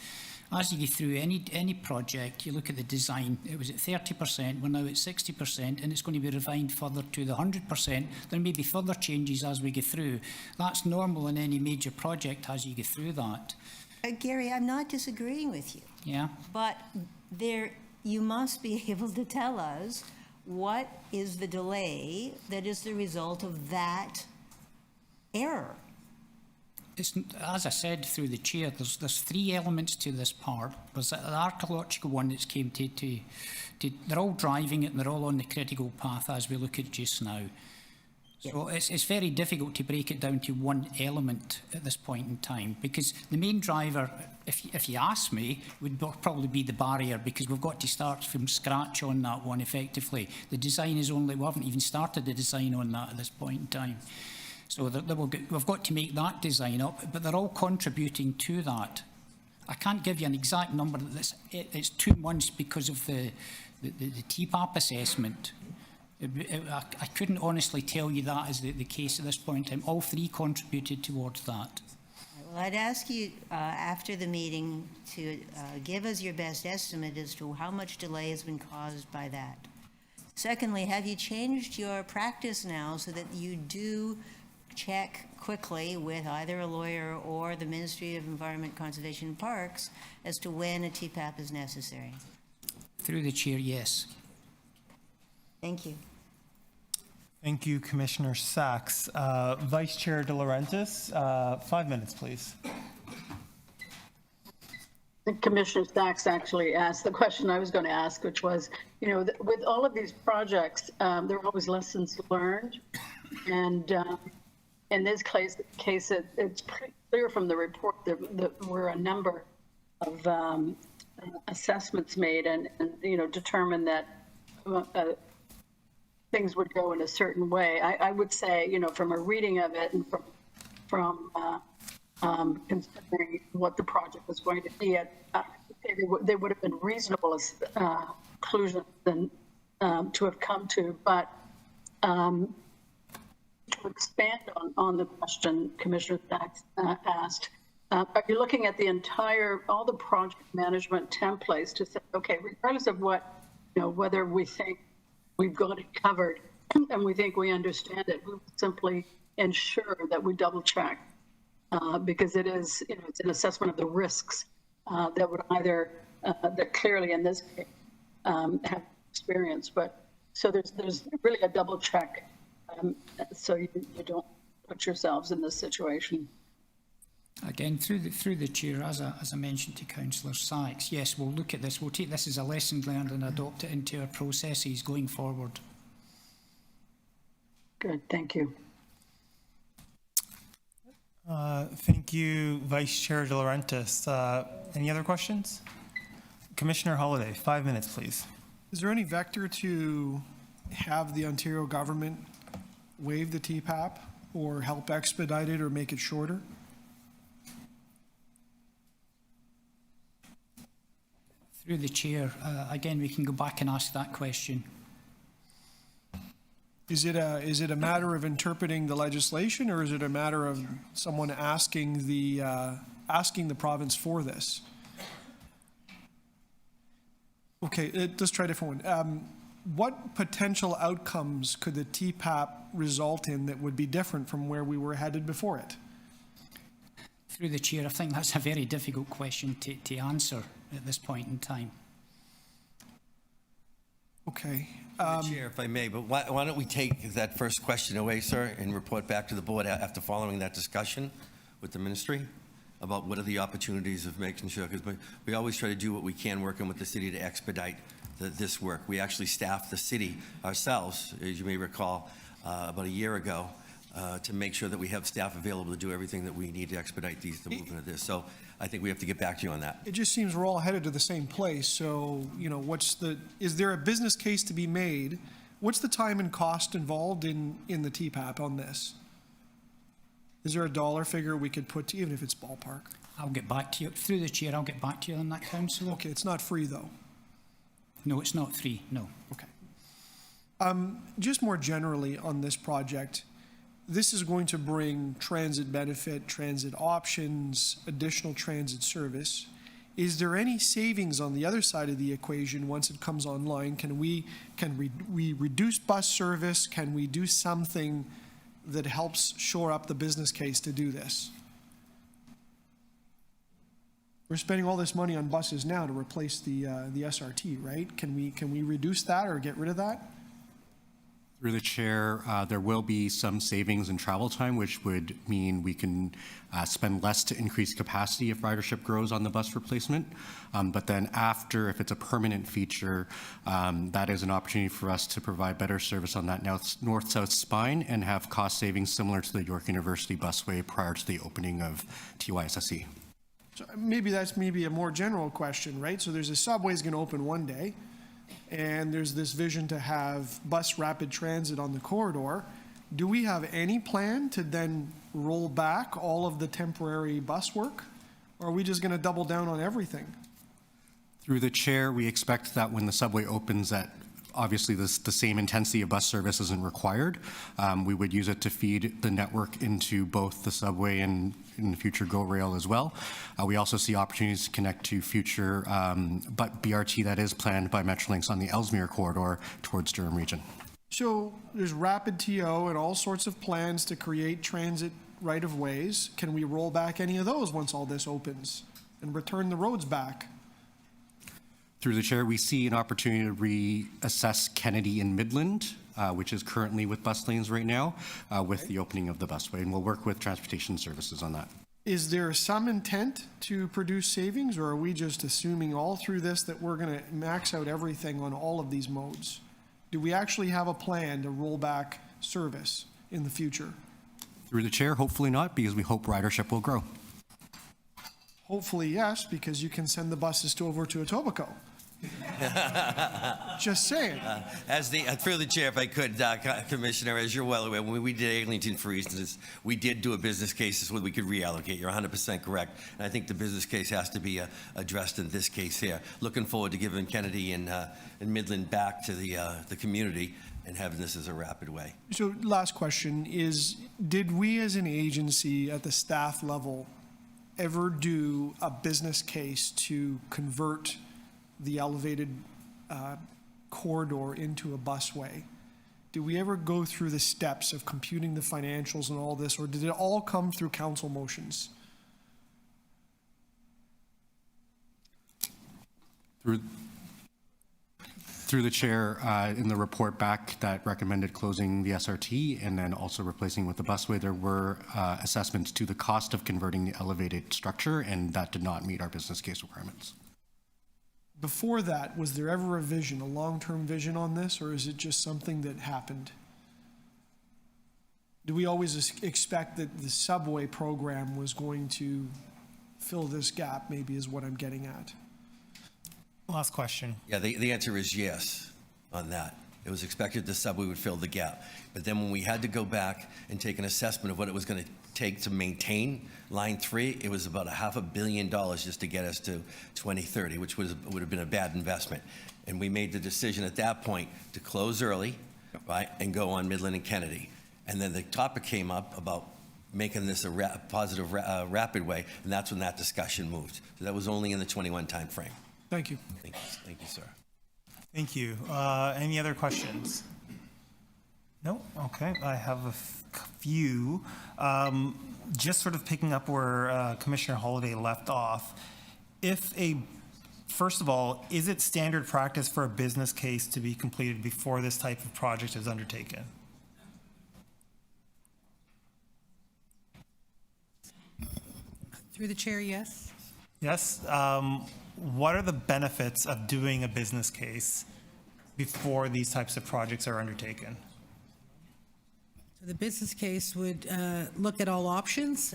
As you go through any project, you look at the design. It was at 30%, we're now at 60%, and it's going to be refined further to the 100%. There may be further changes as we go through. That's normal in any major project as you go through that. Gary, I'm not disagreeing with you. Yeah. But you must be able to tell us what is the delay that is the result of that error. As I said through the chair, there's three elements to this part. There's the archaeological one that's came to they're all driving it and they're all on the critical path as we look at just now. So it's very difficult to break it down to one element at this point in time, because the main driver, if you ask me, would probably be the barrier, because we've got to start from scratch on that one effectively. The design is we haven't even started the design on that at this point in time. So we've got to make that design up, but they're all contributing to that. I can't give you an exact number. It's 2 months because of the TPAP assessment. I couldn't honestly tell you that is the case at this point in time. All three contributed towards that. Well, I'd ask you after the meeting to give us your best estimate as to how much delay has been caused by that. Secondly, have you changed your practice now so that you do check quickly with either a lawyer or the Ministry of Environment, Conservation and Parks as to when a TPAP is necessary? Through the chair, yes. Thank you. Thank you, Commissioner Sachs. Vice Chair De Laurentiis, 5 minutes, please. Commissioner Sachs actually asked the question I was going to ask, which was, with all of these projects, there are always lessons learned. And in this case, it's pretty clear from the report that there were a number of assessments made and determined that things would go in a certain way. I would say, from a reading of it and from considering what the project was going to be, they would have been reasonable conclusions than to have come to. But to expand on the question Commissioner Sachs asked, are you looking at all the project management templates to say, okay, regardless of what, whether we think we've got it covered and we think we understand it, we simply ensure that we double check because it is, it's an assessment of the risks that would either, that clearly in this case have experience, but so there's really a double check so you don't put yourselves in this situation. Again, through the chair, as I mentioned to Councillor Sachs, yes, we'll look at this. We'll take this as a lesson learned and adopt it into our processes going forward. Good, thank you. Thank you, Vice Chair De Laurentiis. Any other questions? Commissioner Holliday, 5 minutes, please. Is there any vector to have the Ontario government waive the TPAP or help expedite it or make it shorter? Through the chair, again, we can go back and ask that question. Is it a matter of interpreting the legislation, or is it a matter of someone asking the province for this? Okay, let's try a different one. What potential outcomes could the TPAP result in that would be different from where we were headed before it? Through the chair, I think that's a very difficult question to answer at this point in time. Okay. Chair, if I may, but why don't we take that first question away, sir, and report back to the board after following that discussion with the ministry about what are the opportunities of making sure, because we always try to do what we can working with the city to expedite this work. We actually staffed the city ourselves, as you may recall, about a year ago, to make sure that we have staff available to do everything that we need to expedite the movement of this. So I think we have to get back to you on that. It just seems we're all headed to the same place. So, is there a business case to be made? What's the time and cost involved in the TPAP on this? Is there a dollar figure we could put to, even if it's ballpark? I'll get back to you. Through the chair, I'll get back to you on that, Councillor. Okay, it's not free though. No, it's not free, no. Okay. Just more generally on this project, this is going to bring transit benefit, transit options, additional transit service. Is there any savings on the other side of the equation once it comes online? Can we reduce bus service? Can we do something that helps shore up the business case to do this? We're spending all this money on buses now to replace the SRT, right? Can we reduce that or get rid of that? Through the chair, there will be some savings in travel time, which would mean we can spend less to increase capacity if ridership grows on the bus replacement. But then after, if it's a permanent feature, that is an opportunity for us to provide better service on that north-south spine and have cost savings similar to the York University Busway prior to the opening of TYSSE. So maybe that's a more general question, right? So there's a subway's going to open one day, and there's this vision to have bus rapid transit on the corridor. Do we have any plan to then roll back all of the temporary bus work? Or are we just going to double down on everything? Through the chair, we expect that when the subway opens, that obviously the same intensity of bus service isn't required. We would use it to feed the network into both the subway and in the future GO Rail as well. We also see opportunities to connect to future but BRT that is planned by Metrolinx on the Ellesmere corridor towards Durham region. So there's rapid TO and all sorts of plans to create transit right-of-ways. Can we roll back any of those once all this opens and return the roads back? Through the chair, we see an opportunity to reassess Kennedy and Midland, which is currently with bus lanes right now, with the opening of the busway, and we'll work with transportation services on that. Is there some intent to produce savings, or are we just assuming all through this that we're going to max out everything on all of these modes? Do we actually have a plan to roll back service in the future? Through the chair, hopefully not, because we hope ridership will grow. Hopefully, yes, because you can send the buses over to Etobicoke. Just saying. Through the chair, if I could, Commissioner, as you're well aware, when we did Eglinton, for instance, we did do a business case so we could reallocate. You're 100% correct. And I think the business case has to be addressed in this case here. Looking forward to giving Kennedy and Midland back to the community and having this as a rapid way. So last question is, did we as an agency at the staff level ever do a business case to convert the elevated corridor into a busway? Did we ever go through the steps of computing the financials and all this, or did it all come through council motions? Through the chair, in the report back that recommended closing the SRT and then also replacing with the busway, there were assessments to the cost of converting the elevated structure, and that did not meet our business case requirements. Before that, was there ever a vision, a long-term vision on this, or is it just something that happened? Do we always expect that the subway program was going to fill this gap, maybe is what I'm getting at? Last question. Yeah, the answer is yes on that. It was expected the subway would fill the gap. But then when we had to go back and take an assessment of what it was going to take to maintain Line 3, it was about $500 million just to get us to 2030, which would have been a bad investment. And we made the decision at that point to close early, right, and go on Midland and Kennedy. And then the topic came up about making this a positive rapid way, and that's when that discussion moved. So that was only in the 21 timeframe. Thank you. Thank you, sir. Thank you. Any other questions? No? Okay, I have a few. Just sort of picking up where Commissioner Holliday left off. First of all, is it standard practice for a business case to be completed before this type of project is undertaken? Through the chair, yes. Yes. What are the benefits of doing a business case before these types of projects are undertaken? So the business case would look at all options,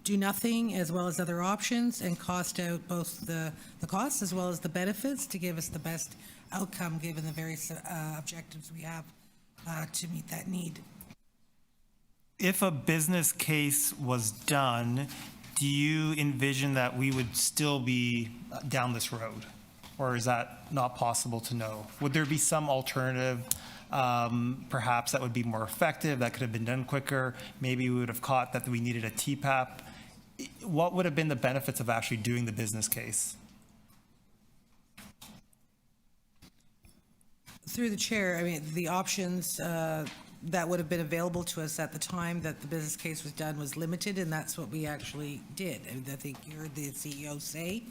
do nothing as well as other options, and cost out both the costs as well as the benefits to give us the best outcome given the various objectives we have to meet that need. If a business case was done, do you envision that we would still be down this road? Or is that not possible to know? Would there be some alternative, perhaps that would be more effective, that could have been done quicker? Maybe we would have caught that we needed a TPAP. What would have been the benefits of actually doing the business case? Through the chair, I mean, the options that would have been available to us at the time that the business case was done was limited, and that's what we actually did. I think you heard the CEO say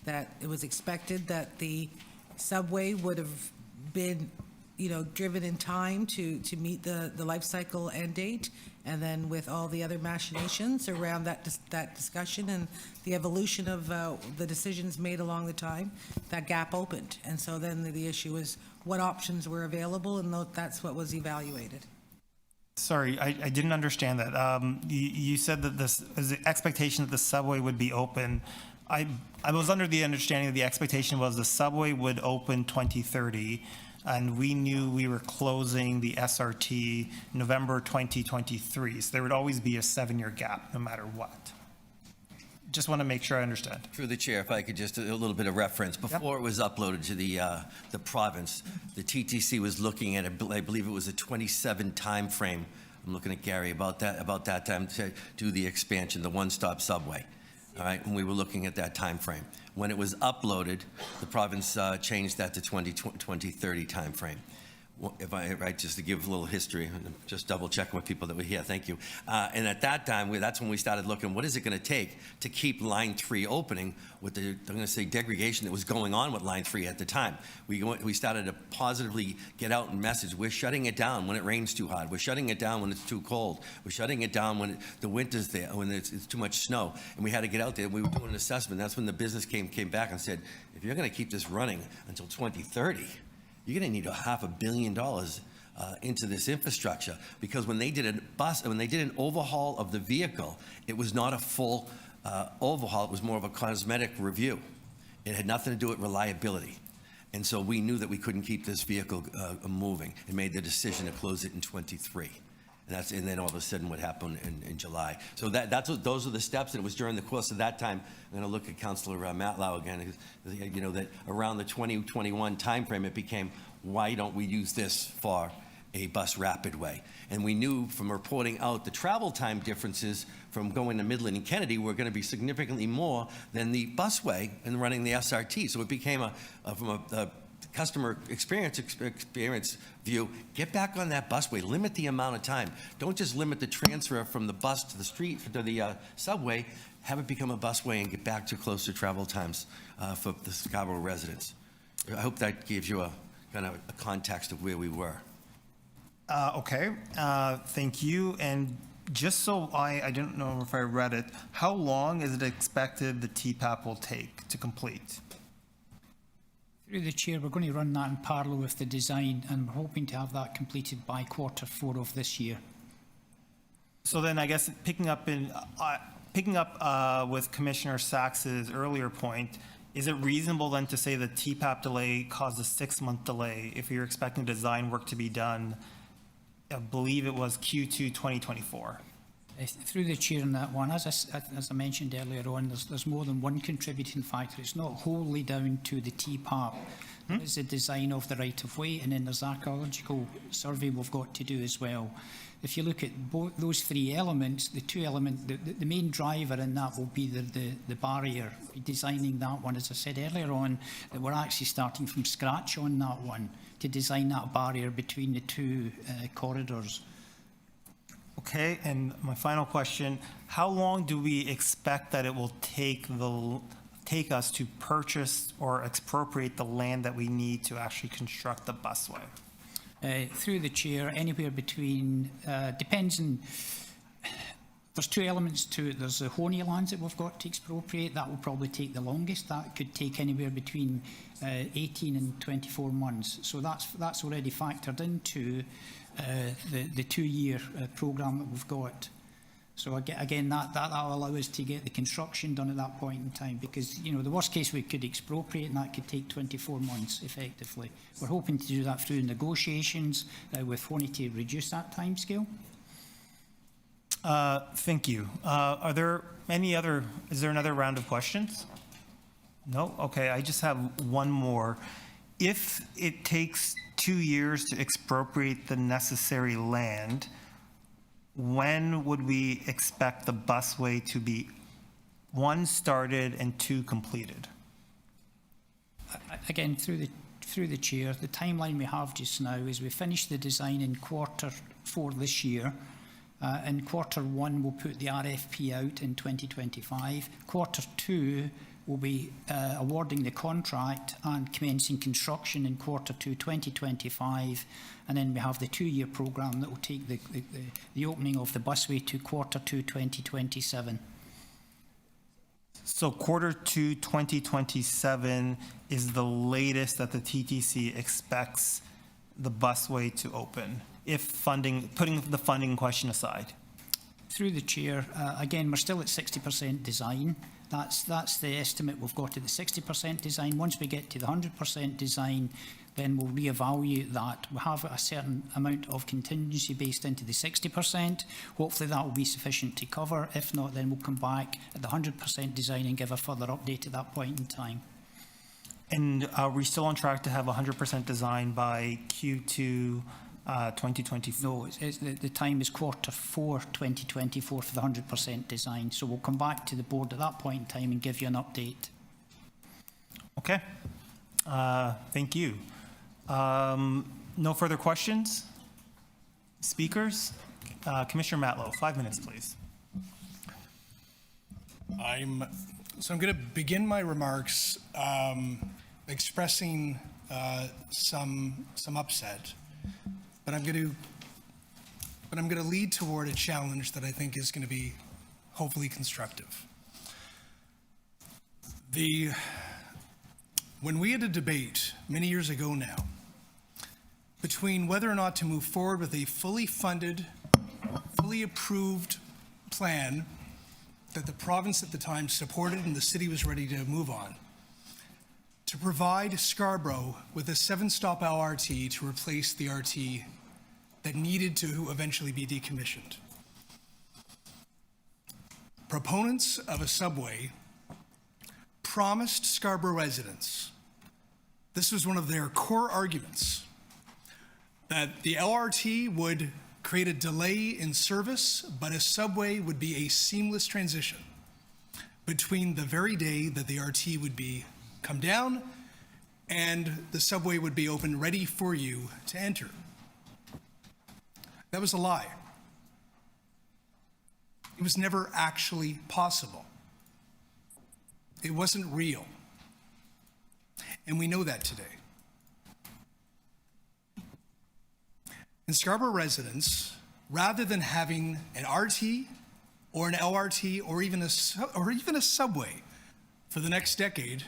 that it was expected that the subway would have been, driven in time to meet the life cycle end date, and then with all the other machinations around that discussion and the evolution of the decisions made along the time, that gap opened. And so then the issue was what options were available, and that's what was evaluated. Sorry, I didn't understand that. You said that this is the expectation that the subway would be open. I was under the understanding that the expectation was the subway would open 2030, and we knew we were closing the SRT November 2023. So there would always be a 7-year gap, no matter what. Just want to make sure I understand. Through the chair, if I could just a little bit of reference. Before it was uploaded to the province, the TTC was looking at, I believe it was a 27 time frame. I'm looking at Gary about that time to do the expansion, the one-stop subway. All right, and we were looking at that time frame. When it was uploaded, the province changed that to 2030 time frame. Right, just to give a little history, just double checking with people that were here, thank you. And at that time, that's when we started looking, what is it going to take to keep Line 3 opening with the, I'm going to say, degradation that was going on with Line 3 at the time. We started to positively get out and message, we're shutting it down when it rains too hard. We're shutting it down when it's too cold. We're shutting it down when the winter's there, when it's too much snow. And we had to get out there. We were doing an assessment. That's when the business came back and said, if you're going to keep this running until 2030, you're going to need $500 million into this infrastructure, because when they did an overhaul of the vehicle, it was not a full overhaul. It was more of a cosmetic review. It had nothing to do with reliability. And so we knew that we couldn't keep this vehicle moving and made the decision to close it in 23. And then all of a sudden what happened in July. So those are the steps, and it was during the course of that time. I'm going to look at Councillor Matlow again, that around the 2021 timeframe, it became, why don't we use this for a bus rapid way? And we knew from reporting out the travel time differences from going to Midland and Kennedy were going to be significantly more than the busway and running the SRT. So it became from a customer experience view, get back on that busway, limit the amount of time. Don't just limit the transfer from the bus to the street, to the subway, have it become a busway and get back to closer travel times for the Scarborough residents. I hope that gives you a kind of a context of where we were. Okay, thank you. And just so I don't know if I read it, how long is it expected the TPAP will take to complete? Through the chair, we're going to run that in parallel with the design, and we're hoping to have that completed by Q4 of this year. So then I guess picking up with Commissioner Sachs's earlier point, is it reasonable then to say the TPAP delay caused a 6-month delay if you're expecting design work to be done, I believe it was Q2 2024? Through the chair on that one, as I mentioned earlier on, there's more than one contributing factor. It's not wholly down to the TPAP. There's the design of the right-of-way, and then there's archaeological survey we've got to do as well. If you look at both those three elements, the main driver in that will be the barrier, designing that one. As I said earlier on, that we're actually starting from scratch on that one to design that barrier between the two corridors. Okay, and my final question, how long do we expect that it will take us to purchase or expropriate the land that we need to actually construct the busway? Through the chair, anywhere between, depends on, there's two elements to it. There's the Honey lands that we've got to expropriate. That will probably take the longest. That could take anywhere between 18 and 24 months. So that's already factored into the 2-year programme that we've got. So again, that'll allow us to get the construction done at that point in time, because, you know, the worst case we could expropriate and that could take 24 months effectively. We're hoping to do that through negotiations with Honey to reduce that timescale. Thank you. Is there another round of questions? No? Okay, I just have one more. If it takes 2 years to expropriate the necessary land, when would we expect the busway to be, 1, started and 2, completed? Again, through the chair, the timeline we have just now is we finish the design in Q4 this year. In Q1, we'll put the RFP out in 2025. Q2, we'll be awarding the contract and commencing construction in Q2 2025. And then we have the 2-year programme that will take the opening of the busway to Q2 2027. So Q2 2027 is the latest that the TTC expects the busway to open, if funding, putting the funding question aside? Through the chair, again, we're still at 60% design. That's the estimate we've got at the 60% design. Once we get to the 100% design, then we'll reevaluate that. We have a certain amount of contingency based into the 60%. Hopefully that will be sufficient to cover. If not, then we'll come back at the 100% design and give a further update at that point in time. And are we still on track to have 100% design by Q2 2024? No, the time is Q4 2024 for the 100% design. So we'll come back to the board at that point in time and give you an update. Okay. Thank you. No further questions? Speakers? Commissioner Matlow, 5 minutes, please. I'm going to begin my remarks expressing some upset, but I'm going to lead toward a challenge that I think is going to be hopefully constructive. When we had a debate many years ago now between whether or not to move forward with a fully funded, fully approved plan that the province at the time supported and the city was ready to move on, to provide Scarborough with a 7-stop LRT to replace the RT that needed to eventually be decommissioned. Proponents of a subway promised Scarborough residents, this was one of their core arguments, that the LRT would create a delay in service, but a subway would be a seamless transition between the very day that the RT would come down and the subway would be open ready for you to enter. That was a lie. It was never actually possible. It wasn't real. And we know that today. And Scarborough residents, rather than having an RT or an LRT or even a subway for the next decade,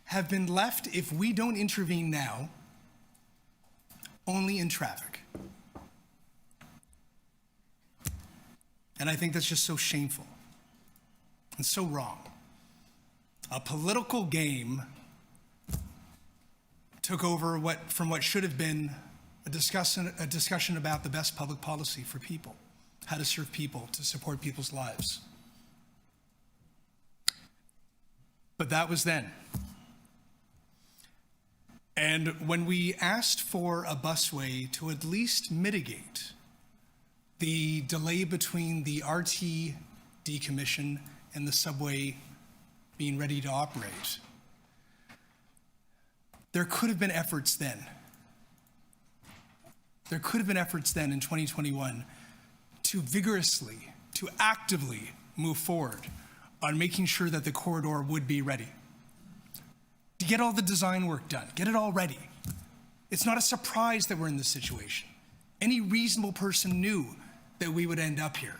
have been left, if we don't intervene now, only in traffic. And I think that's just so shameful and so wrong. A political game took over from what should have been a discussion about the best public policy for people how to serve people, to support people's lives. But that was then. And when we asked for a busway to at least mitigate the delay between the RT decommission and the subway being ready to operate, there could have been efforts then. There could have been efforts then in 2021 to vigorously, to actively move forward on making sure that the corridor would be ready. To get all the design work done, get it all ready. It's not a surprise that we're in this situation. Any reasonable person knew that we would end up here.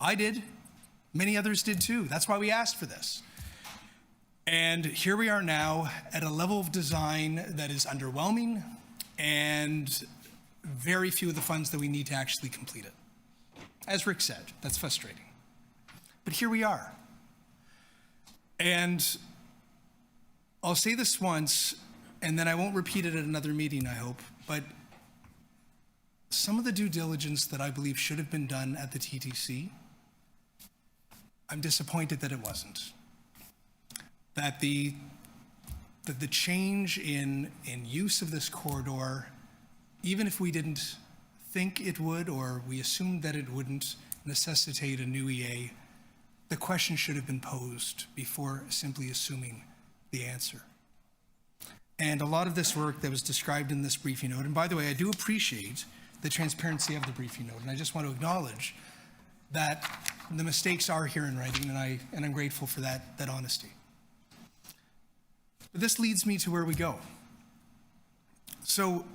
I did. Many others did too. That's why we asked for this. And here we are now at a level of design that is underwhelming and very few of the funds that we need to actually complete it. As Rick said, that's frustrating. But here we are. And I'll say this once, and then I won't repeat it at another meeting, I hope, but some of the due diligence that I believe should have been done at the TTC, I'm disappointed that it wasn't. That the change in use of this corridor, even if we didn't think it would, or we assumed that it wouldn't necessitate a new EA, the question should have been posed before simply assuming the answer. And a lot of this work that was described in this briefing note, and by the way, I do appreciate the transparency of the briefing note, and I just want to acknowledge that the mistakes are here in writing, and I'm grateful for that honesty. But this leads me to where we go. So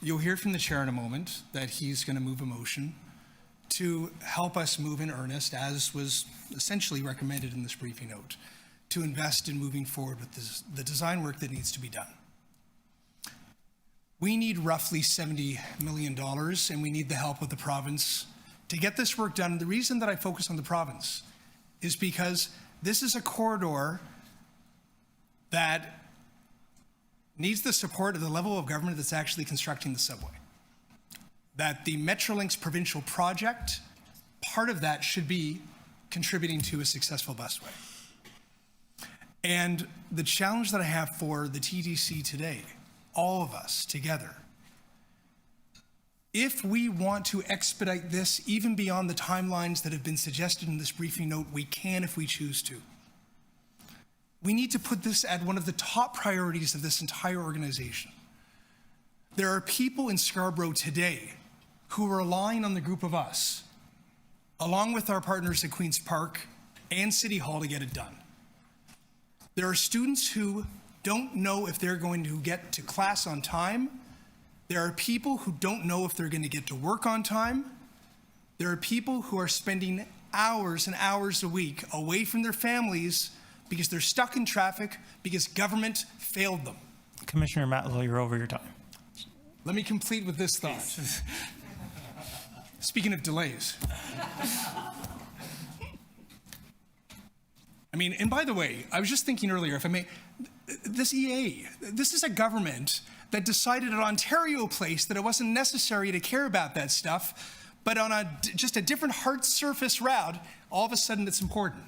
you'll hear from the chair in a moment that he's going to move a motion to help us move in earnest, as was essentially recommended in this briefing note, to invest in moving forward with the design work that needs to be done. We need roughly $70 million, and we need the help of the province to get this work done. And the reason that I focus on the province is because this is a corridor that needs the support of the level of government that's actually constructing the subway. That the Metrolinx provincial project, part of that should be contributing to a successful busway. And the challenge that I have for the TTC today, all of us together, if we want to expedite this even beyond the timelines that have been suggested in this briefing note, we can if we choose to. We need to put this at one of the top priorities of this entire organization. There are people in Scarborough today who are relying on the group of us, along with our partners at Queen's Park and City Hall, to get it done. There are students who don't know if they're going to get to class on time. There are people who don't know if they're going to get to work on time. There are people who are spending hours and hours a week away from their families because they're stuck in traffic because government failed them. Commissioner Matlow, you're over your time. Let me complete with this thought. Speaking of delays. I mean, and by the way, I was just thinking earlier, if I may, this EA, this is a government that decided at Ontario Place that it wasn't necessary to care about that stuff, but on just a different hard surface route, all of a sudden it's important.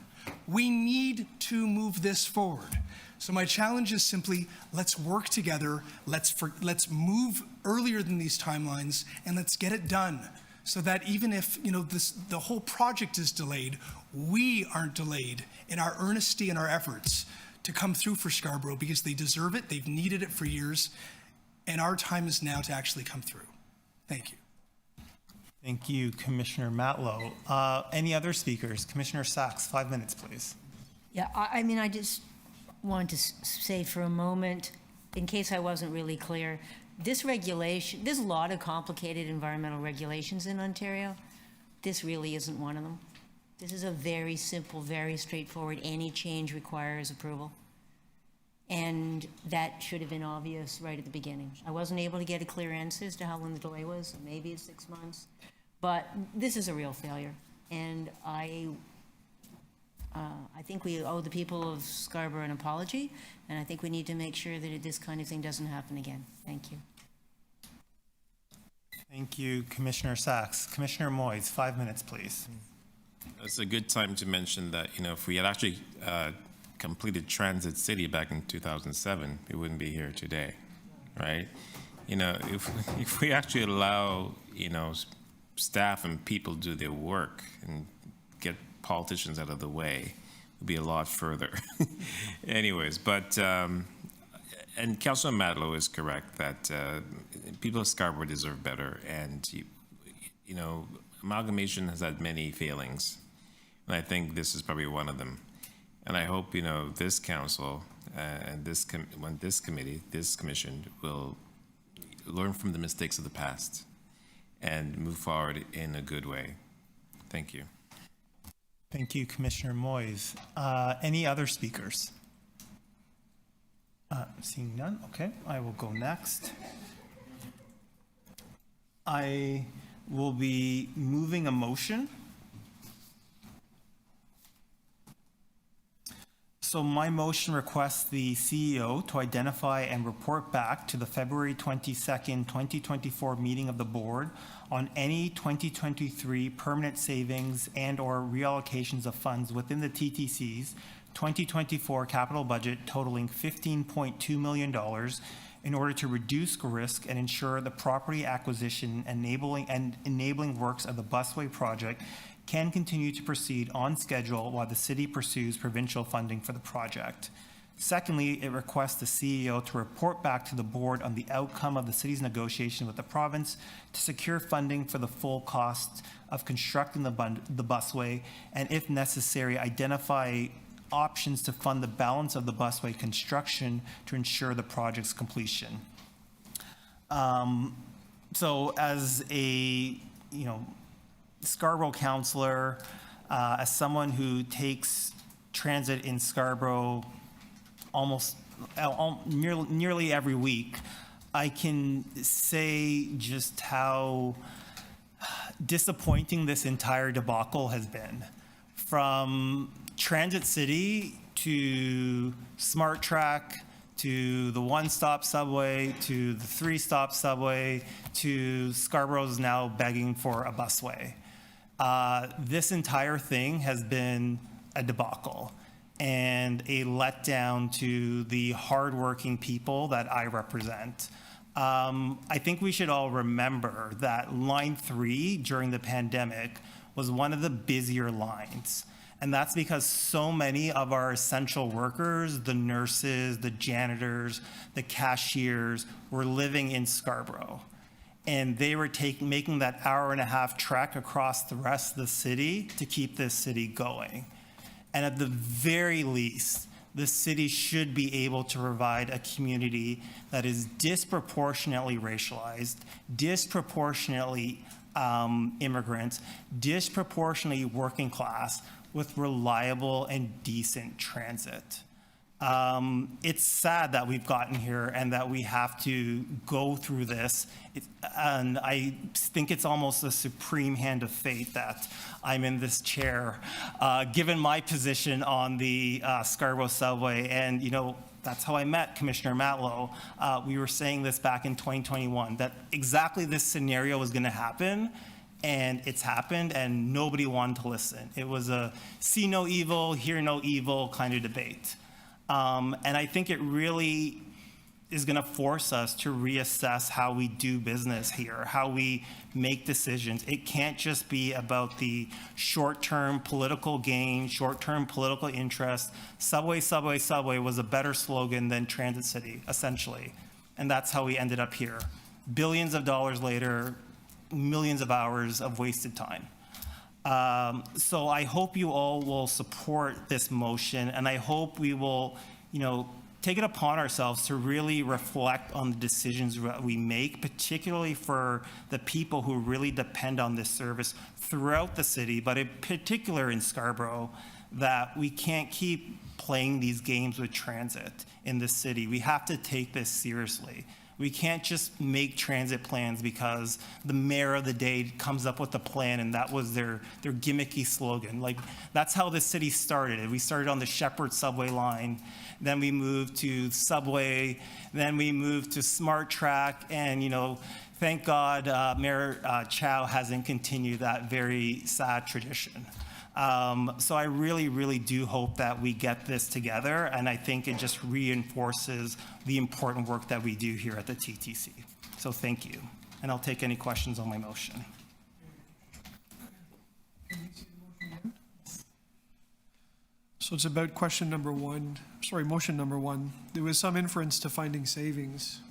We need to move this forward. So my challenge is simply, let's work together, let's move earlier than these timelines, and let's get it done, so that even if the whole project is delayed, we aren't delayed in our earnesty and our efforts to come through for Scarborough, because they deserve it, they've needed it for years, and our time is now to actually come through. Thank you. Thank you, Commissioner Matlow. Any other speakers? Commissioner Sachs, 5 minutes, please. Yeah, I mean, I just want to say for a moment, in case I wasn't really clear, this regulation, there's a lot of complicated environmental regulations in Ontario. This really isn't one of them. This is a very simple, very straightforward, any change requires approval. And that should have been obvious right at the beginning. I wasn't able to get a clear answer as to how long the delay was. Maybe it's 6 months. But this is a real failure. And I think we owe the people of Scarborough an apology, and I think we need to make sure that this kind of thing doesn't happen again. Thank you. Thank you, Commissioner Sachs. Commissioner Moyes, 5 minutes, please. It's a good time to mention that, if we had actually completed Transit City back in 2007, we wouldn't be here today, right? If we actually allow, staff and people do their work and get politicians out of the way, we'll be a lot further. Anyways, but, and Councilor Matlow is correct that people of Scarborough deserve better, and, amalgamation has had many failings, and I think this is probably one of them. And I hope, this council and this commission will learn from the mistakes of the past and move forward in a good way. Thank you. Thank you, Commissioner Moyes. Any other speakers? Seeing none, okay, I will go next. I will be moving a motion. So my motion requests the CEO to identify and report back to the February 22nd, 2024 meeting of the board on any 2023 permanent savings and/or reallocations of funds within the TTC's 2024 capital budget totaling $15.2 million in order to reduce risk and ensure the property acquisition enabling works of the Busway project can continue to proceed on schedule while the city pursues provincial funding for the project. Secondly, it requests the CEO to report back to the board on the outcome of the city's negotiation with the province to secure funding for the full cost of constructing the busway, and if necessary, identify options to fund the balance of the busway construction to ensure the project's completion. So as a, Scarborough councillor, as someone who takes transit in Scarborough nearly every week, I can say just how disappointing this entire debacle has been. From Transit City to Smart Track to the one-stop subway to the three-stop subway to Scarborough's now begging for a busway. This entire thing has been a debacle and a letdown to the hardworking people that I represent. I think we should all remember that Line 3 during the pandemic was one of the busier lines. And that's because so many of our essential workers, the nurses, the janitors, the cashiers, were living in Scarborough. And they were making that hour-and-a-half trek across the rest of the city to keep this city going. And at the very least, the city should be able to provide a community that is disproportionately racialized, disproportionately immigrants, disproportionately working class, with reliable and decent transit. It's sad that we've gotten here and that we have to go through this. And I think it's almost a supreme hand of fate that I'm in this chair, given my position on the Scarborough subway. And, that's how I met Commissioner Matlow. We were saying this back in 2021, that exactly this scenario was going to happen. And it's happened, and nobody wanted to listen. It was a see no evil, hear no evil kind of debate. And I think it really is going to force us to reassess how we do business here, how we make decisions. It can't just be about the short-term political gain, short-term political interest. Subway, subway, subway was a better slogan than Transit City, essentially. And that's how we ended up here. Billions of dollars later, millions of hours of wasted time. So I hope you all will support this motion, and I hope we will, take it upon ourselves to really reflect on the decisions that we make, particularly for the people who really depend on this service throughout the city, but in particular in Scarborough, that we can't keep playing these games with transit in the city. We have to take this seriously. We can't just make transit plans because the mayor of the day comes up with a plan and that was their gimmicky slogan. Like, that's how the city started. We started on the Shepherd subway line, then we moved to Subway, then we moved to Smart Track, and Thank God Mayor Chow hasn't continued that very sad tradition. So I really, really do hope that we get this together, and I think it just reinforces the important work that we do here at the TTC. So thank you. And I'll take any questions on my motion. So it's about motion number one. There was some inference to finding savings.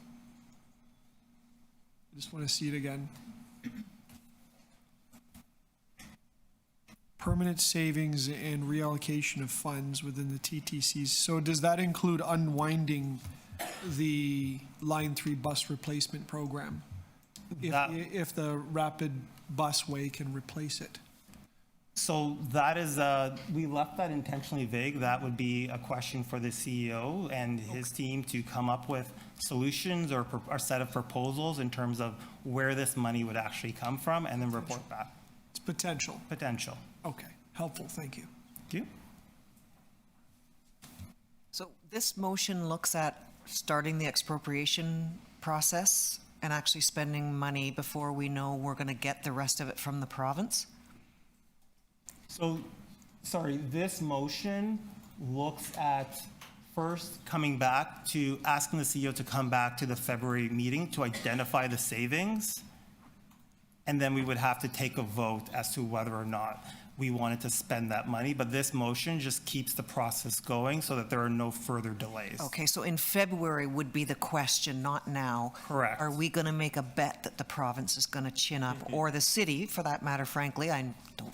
I just want to see it again. Permanent savings and reallocation of funds within the TTCs. So does that include unwinding the Line 3 bus replacement program? If the rapid busway can replace it? So that is, we left that intentionally vague. That would be a question for the CEO and his team to come up with solutions or a set of proposals in terms of where this money would actually come from, and then report back. It's potential. Potential. Okay, helpful, thank you. Thank you. So this motion looks at starting the expropriation process and actually spending money before we know we're going to get the rest of it from the province? So, sorry, this motion looks at first coming back to asking the CEO to come back to the February meeting to identify the savings. And then we would have to take a vote as to whether or not we wanted to spend that money. But this motion just keeps the process going so that there are no further delays. Okay, so in February would be the question, not now. Correct. Are we going to make a bet that the province is going to chin up, or the city, for that matter, frankly? I don't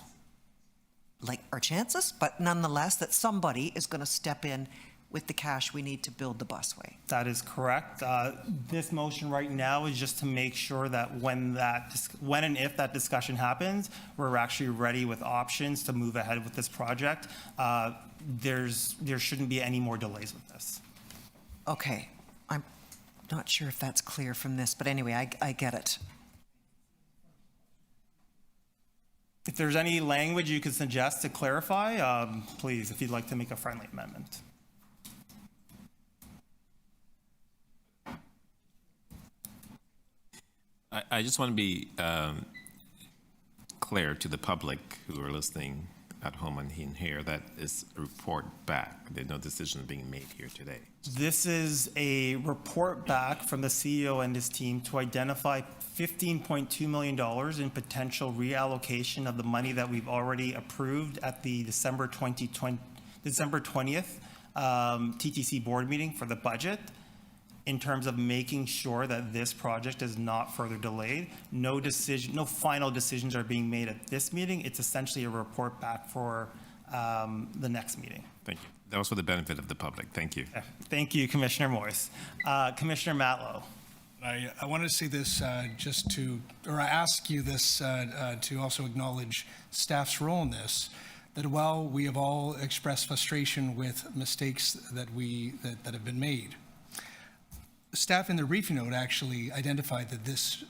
like our chances, but nonetheless, that somebody is going to step in with the cash we need to build the busway. That is correct. This motion right now is just to make sure that when and if that discussion happens, we're actually ready with options to move ahead with this project. There shouldn't be any more delays with this. Okay, I'm not sure if that's clear from this, but anyway, I get it. If there's any language you could suggest to clarify, please, if you'd like to make a friendly amendment. I just want to be clear to the public who are listening at home and in here that is a report back. There's no decision being made here today. This is a report back from the CEO and his team to identify $15.2 million in potential reallocation of the money that we've already approved at the December 20th TTC board meeting for the budget, in terms of making sure that this project is not further delayed. No final decisions are being made at this meeting. It's essentially a report back for the next meeting. Thank you. That was for the benefit of the public. Thank you. Thank you, Commissioner Moyes. Commissioner Matlow. I wanted to say this I ask you this to also acknowledge staff's role in this, that while we have all expressed frustration with mistakes that have been made, staff in the briefing note actually identified that this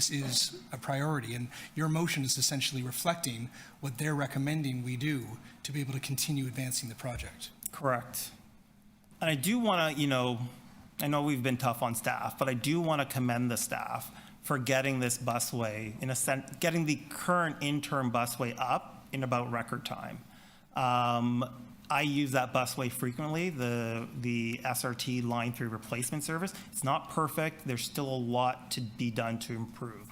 is a priority, and your motion is essentially reflecting what they're recommending we do to be able to continue advancing the project. Correct. And I do want to, I know we've been tough on staff, but I do want to commend the staff for getting this busway, in a sense, getting the current interim busway up in about record time. I use that busway frequently, the SRT Line 3 replacement service. It's not perfect. There's still a lot to be done to improve.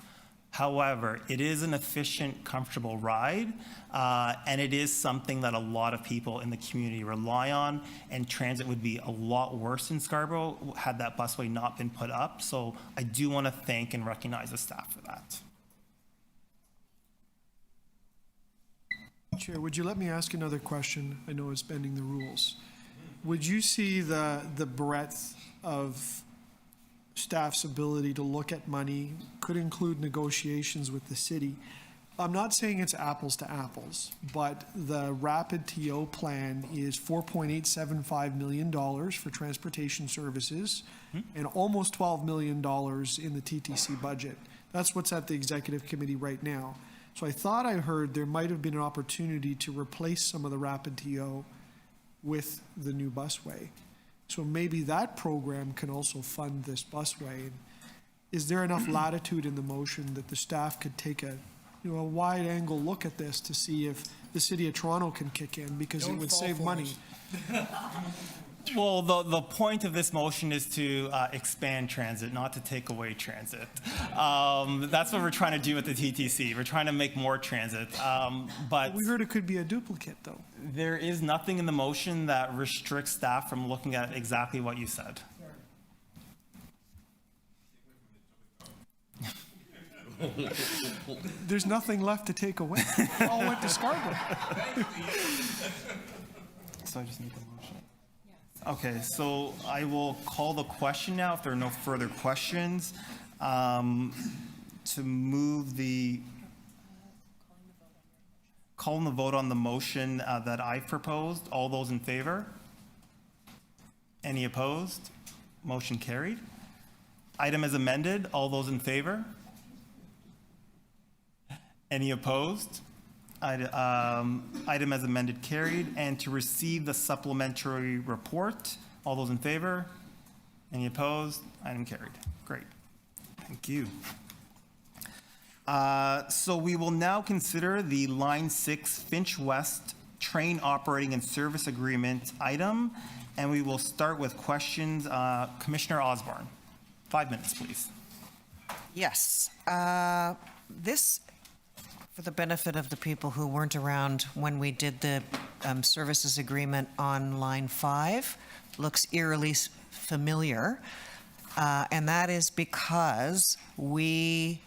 However, it is an efficient, comfortable ride, and it is something that a lot of people in the community rely on, and transit would be a lot worse in Scarborough had that busway not been put up. So I do want to thank and recognize the staff for that. Chair, would you let me ask another question? I know it's bending the rules. Would you see the breadth of staff's ability to look at money could include negotiations with the city? I'm not saying it's apples to apples, but the rapid TO plan is $4.875 million for transportation services and almost $12 million in the TTC budget. That's what's at the executive committee right now. So I thought I heard there might have been an opportunity to replace some of the rapid TO with the new busway. So maybe that program can also fund this busway. is there enough latitude in the motion that the staff could take a wide angle look at this to see if the City of Toronto can kick in, because it would save money? Well, the point of this motion is to expand transit, not to take away transit. That's what we're trying to do with the TTC. We're trying to make more transit. But We heard it could be a duplicate, though. there is nothing in the motion that restricts staff from looking at exactly what you said. There's nothing left to take away. It all went to Scarborough. So I just need the motion. Okay, so I will call the question now, if there are no further questions, to move the, calling the vote on the motion that I've proposed. All those in favor? Any opposed? Motion carried. Item as amended, all those in favor? Any opposed? Item as amended carried. And to receive the supplementary report, all those in favor? Any opposed? Item carried. Great. Thank you. So we will now consider the Line 6 Finch West Train Operating and Service Agreement item, and we will start with questions. Commissioner Osborne, 5 minutes, please. Yes. This, for the benefit of the people who weren't around when we did the services agreement on Line 5, looks eerily familiar. And that is because we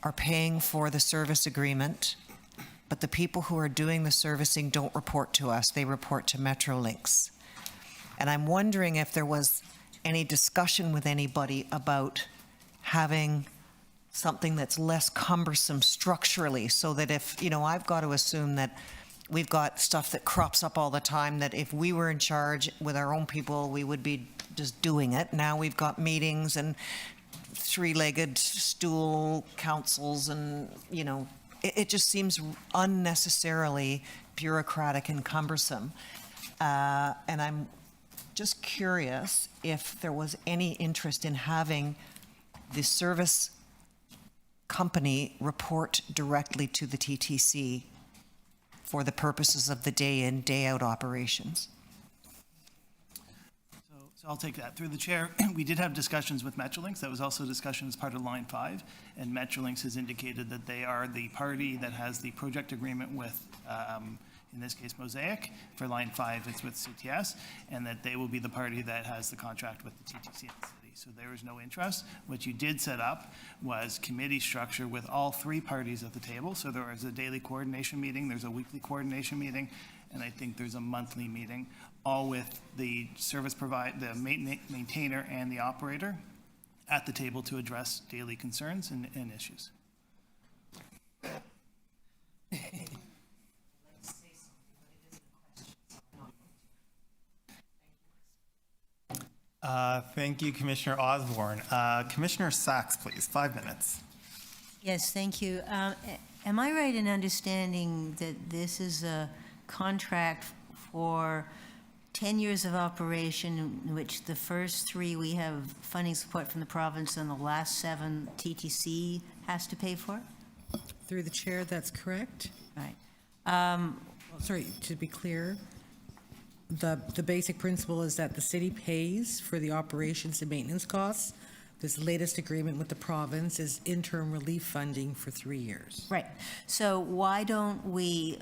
are paying for the service agreement, but the people who are doing the servicing don't report to us. They report to Metrolinx. And I'm wondering if there was any discussion with anybody about having something that's less cumbersome structurally, so that if, I've got to assume that we've got stuff that crops up all the time, that if we were in charge with our own people, we would be just doing it. Now we've got meetings and three-legged stool councils, and, it just seems unnecessarily bureaucratic and cumbersome. And I'm just curious if there was any interest in having the service company report directly to the TTC for the purposes of the day-in, day-out operations. So I'll take that. Through the chair, we did have discussions with Metrolinx. That was also a discussion as part of Line 5, and Metrolinx has indicated that they are the party that has the project agreement with, in this case, Mosaic. For Line 5, it's with CTS, and that they will be the party that has the contract with the TTC in the city. So there was no interest. What you did set up was committee structure with all three parties at the table. So there is a daily coordination meeting, there's a weekly coordination meeting, and I think there's a monthly meeting, all with the service provider, the maintainer and the operator at the table to address daily concerns and issues. Thank you, Commissioner Osborne. Commissioner Sachs, please, 5 minutes. Yes, thank you. Am I right in understanding that this is a contract for 10 years of operation, in which the first 3 we have funding support from the province and the last 7 TTC has to pay for? Through the chair, that's correct. Right. Sorry, to be clear, the basic principle is that the city pays for the operations and maintenance costs. This latest agreement with the province is interim relief funding for 3 years. Right. So why don't we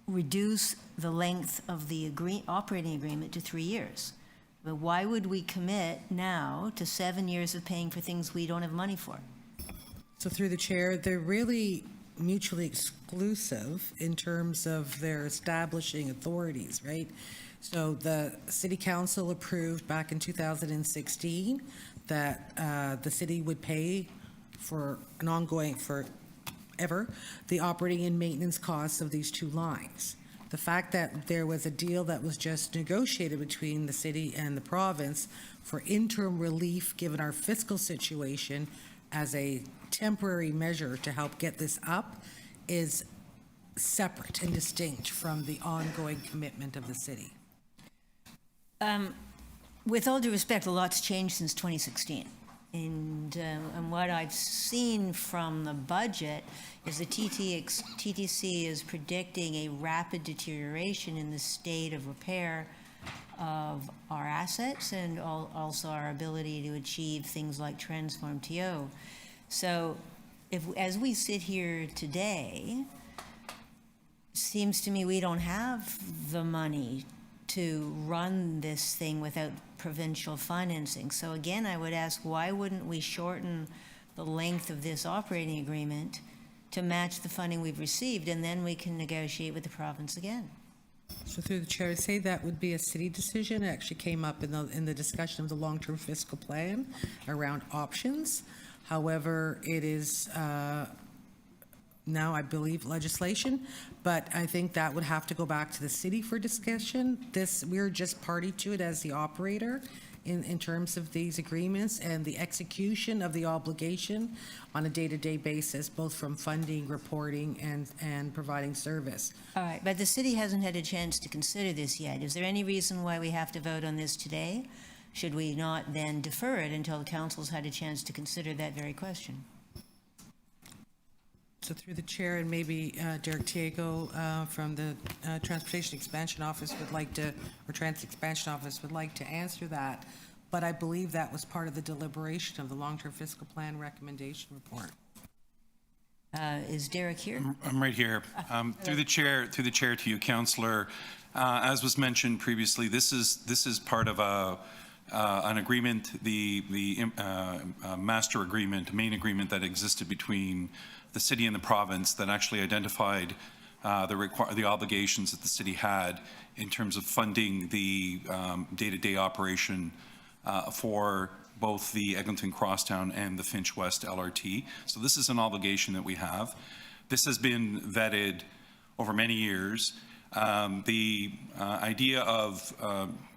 reduce the length of the operating agreement to 3 years? But why would we commit now to 7 years of paying for things we don't have money for? So through the chair, they're really mutually exclusive in terms of their establishing authorities, right? So the city council approved back in 2016 that the city would pay for an ongoing, forever, the operating and maintenance costs of these 2 lines. The fact that there was a deal that was just negotiated between the city and the province for interim relief, given our fiscal situation, as a temporary measure to help get this up, is separate and distinct from the ongoing commitment of the city. With all due respect, a lot's changed since 2016 and what I've seen from the budget is the TTC is predicting a rapid deterioration in the state of repair of our assets and also our ability to achieve things like transform TO. So as we sit here today, seems to me we don't have the money to run this thing without provincial financing. So again, I would ask, why wouldn't we shorten the length of this operating agreement to match the funding we've received, and then we can negotiate with the province again? So through the chair, I say that would be a city decision. It actually came up in the discussion of the long-term fiscal plan around options. However, it is now, I believe, legislation, but I think that would have to go back to the city for discussion. We're just party to it as the operator in terms of these agreements and the execution of the obligation on a day-to-day basis, both from funding, reporting, and providing service. All right, but the city hasn't had a chance to consider this yet. Is there any reason why we have to vote on this today? Should we not then defer it until the council's had a chance to consider that very question? So through the chair, and maybe Derek Tiago from the Transportation Expansion Office would like to, or Trans Expansion Office would like to answer that. But I believe that was part of the deliberation of the long-term fiscal plan recommendation report. Is Derek here? I'm right here. Through the chair to you, Councillor. As was mentioned previously, this is part of an agreement, the master agreement, main agreement that existed between the city and the province that actually identified the obligations that the city had in terms of funding the day-to-day operation for both the Eglinton Crosstown and the Finch West LRT. So this is an obligation that we have. This has been vetted over many years. The idea of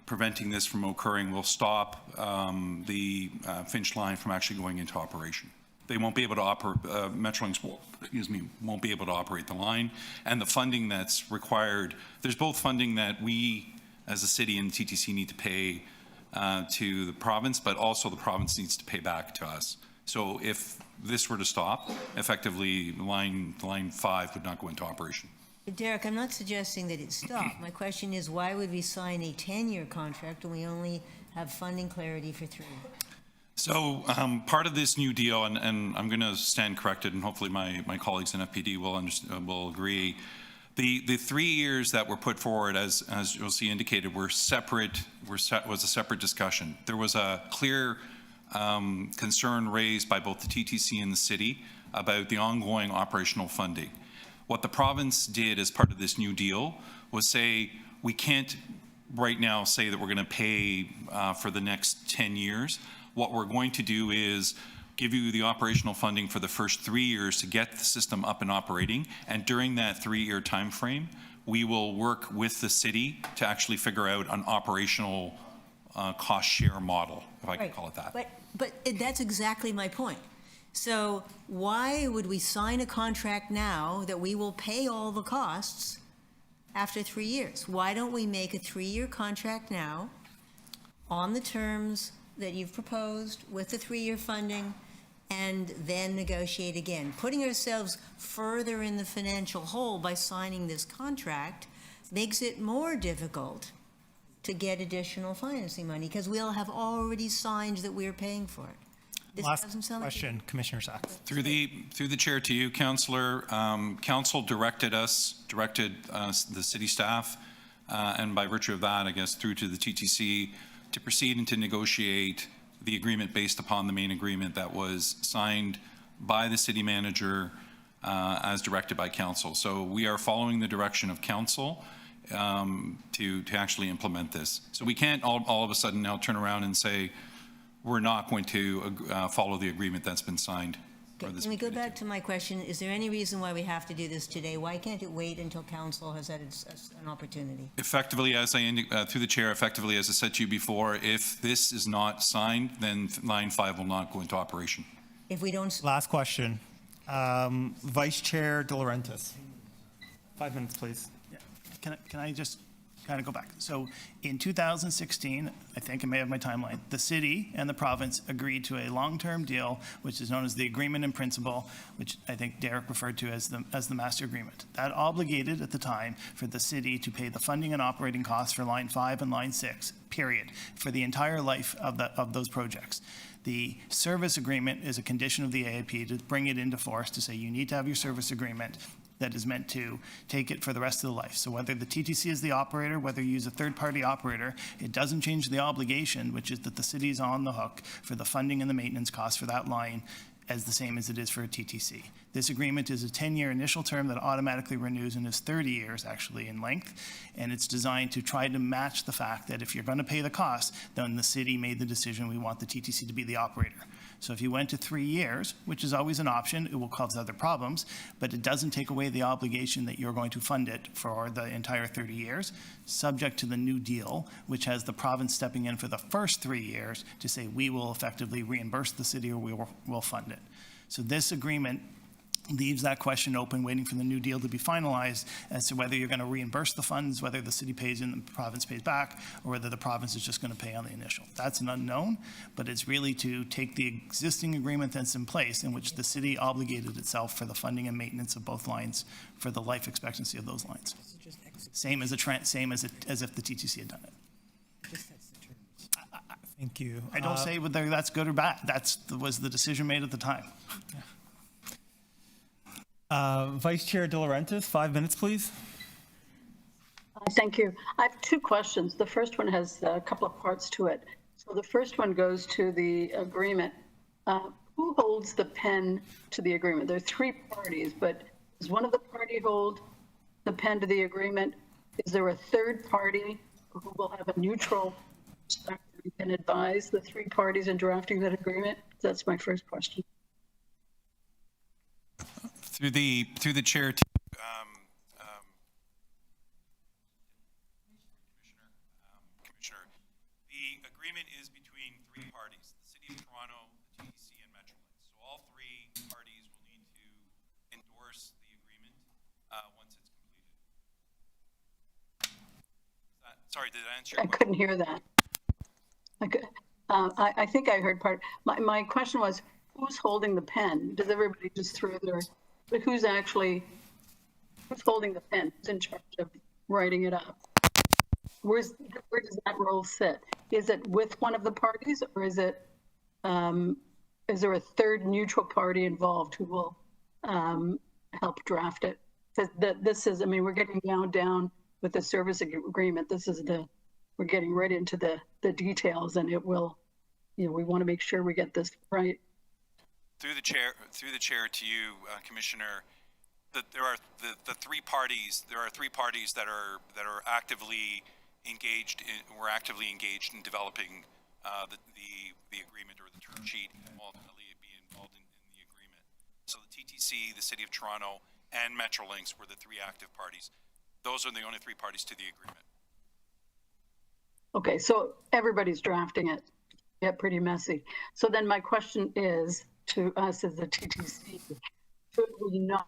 preventing this from occurring will stop the Finch line from actually going into operation. They won't be able to operate, Metrolinx won't be able to operate the line. And the funding that's required, there's both funding that we as a city and TTC need to pay to the province, but also the province needs to pay back to us. So if this were to stop, effectively line 5 would not go into operation. Derek, I'm not suggesting that it stopped. My question is, why would we sign a 10-year contract when we only have funding clarity for 3? So part of this new deal, and I'm going to stand corrected, and hopefully my colleagues in FPD will agree. The 3 years that were put forward, as you'll see indicated, were separate. Was a separate discussion. There was a clear concern raised by both the TTC and the city about the ongoing operational funding. What the province did as part of this new deal was say, we can't right now say that we're going to pay for the next 10 years. What we're going to do is give you the operational funding for the first 3 years to get the system up and operating. And during that 3-year time frame, we will work with the city to actually figure out an operational cost share model, if I can call it that. But that's exactly my point. So why would we sign a contract now that we will pay all the costs after 3 years? Why don't we make a 3-year contract now on the terms that you've proposed with the 3-year funding, and then negotiate again? Putting ourselves further in the financial hole by signing this contract makes it more difficult to get additional financing money, because we'll have already signed that we're paying for it. This doesn't sound like question, Commissioner Sachs. Through the chair to you, Councillor. Council directed the city staff, and by virtue of that, I guess, through to the TTC, to proceed and to negotiate the agreement based upon the main agreement that was signed by the city manager as directed by council. So we are following the direction of council to actually implement this. So we can't all of a sudden now turn around and say we're not going to follow the agreement that's been signed. Can we go back to my question? Is there any reason why we have to do this today? Why can't it wait until council has had an opportunity? Effectively, through the chair, effectively, as I said to you before, if this is not signed, then line 5 will not go into operation. If we don't... Last question. Vice Chair De Laurentiis. 5 minutes, please. Yeah. Can I just kind of go back. So in 2016, I think I may have my timeline, the city and the province agreed to a long-term deal, which is known as the agreement in principle, which I think Derek referred to as the master agreement. That obligated at the time for the city to pay the funding and operating costs for Line 5 and Line 6, period, for the entire life of those projects. The service agreement is a condition of the AIP to bring it into force, to say you need to have your service agreement that is meant to take it for the rest of the life. So whether the TTC is the operator, whether you use a third-party operator, it doesn't change the obligation, which is that the city is on the hook for the funding and the maintenance costs for that line as the same as it is for a TTC. This agreement is a 10-year initial term that automatically renews and is 30 years actually in length, and it's designed to try to match the fact that if you're going to pay the cost, then the city made the decision we want the TTC to be the operator. So if you went to 3 years, which is always an option, it will cause other problems, but it doesn't take away the obligation that you're going to fund it for the entire 30 years, subject to the new deal, which has the province stepping in for the first 3 years to say we will effectively reimburse the city or we'll fund it. So this agreement leaves that question open, waiting for the new deal to be finalized as to whether you're going to reimburse the funds, whether the city pays in and the province pays back, or whether the province is just going to pay on the initial. That's an unknown, but it's really to take the existing agreement that's in place in which the city obligated itself for the funding and maintenance of both lines for the life expectancy of those lines. Same as if the TTC had done it. Thank you. I don't say whether that's good or bad. That was the decision made at the time. Vice Chair De Laurentiis, 5 minutes, please. Thank you. I have two questions. The first one has a couple of parts to it. So the first one goes to the agreement. Who holds the pen to the agreement? There are three parties, but does one of the party hold the pen to the agreement? Is there a third party who will have a neutral perspective and can advise the three parties in drafting that agreement? That's my first question. Through the chair to Commissioner, the agreement is between three parties: the City of Toronto, the TTC, and Metrolinx. So all three parties will need to endorse the agreement once it's completed. Sorry, did I answer your question? I couldn't hear that. I think I heard part. My question was, who's holding the pen? Does everybody just throw their... But who's holding the pen? Who's in charge of writing it up? Where does that role sit? Is it with one of the parties, or is there a third neutral party involved who will help draft it? Because this is, I mean, we're getting down with the service agreement. We're getting right into the details, and it will, we want to make sure we get this right. Through the chair to you, Commissioner, that there are the three parties. There are three parties that are actively engaged. We're actively engaged in developing the agreement or the term sheet, and will ultimately be involved in the agreement. So the TTC, the City of Toronto, and Metrolinx were the three active parties. Those are the only three parties to the agreement. Okay, so everybody's drafting it. Yeah, pretty messy. So then my question is, to us as the TTC, should we not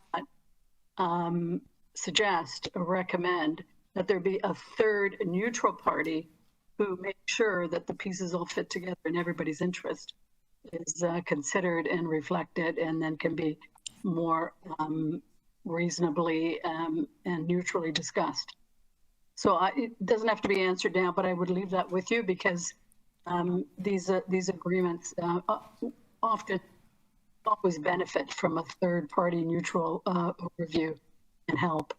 suggest or recommend that there be a third neutral party who makes sure that the pieces all fit together and everybody's interest is considered and reflected, and then can be more reasonably and neutrally discussed? So it doesn't have to be answered now, but I would leave that with you, because these agreements often always benefit from a third-party neutral review and help.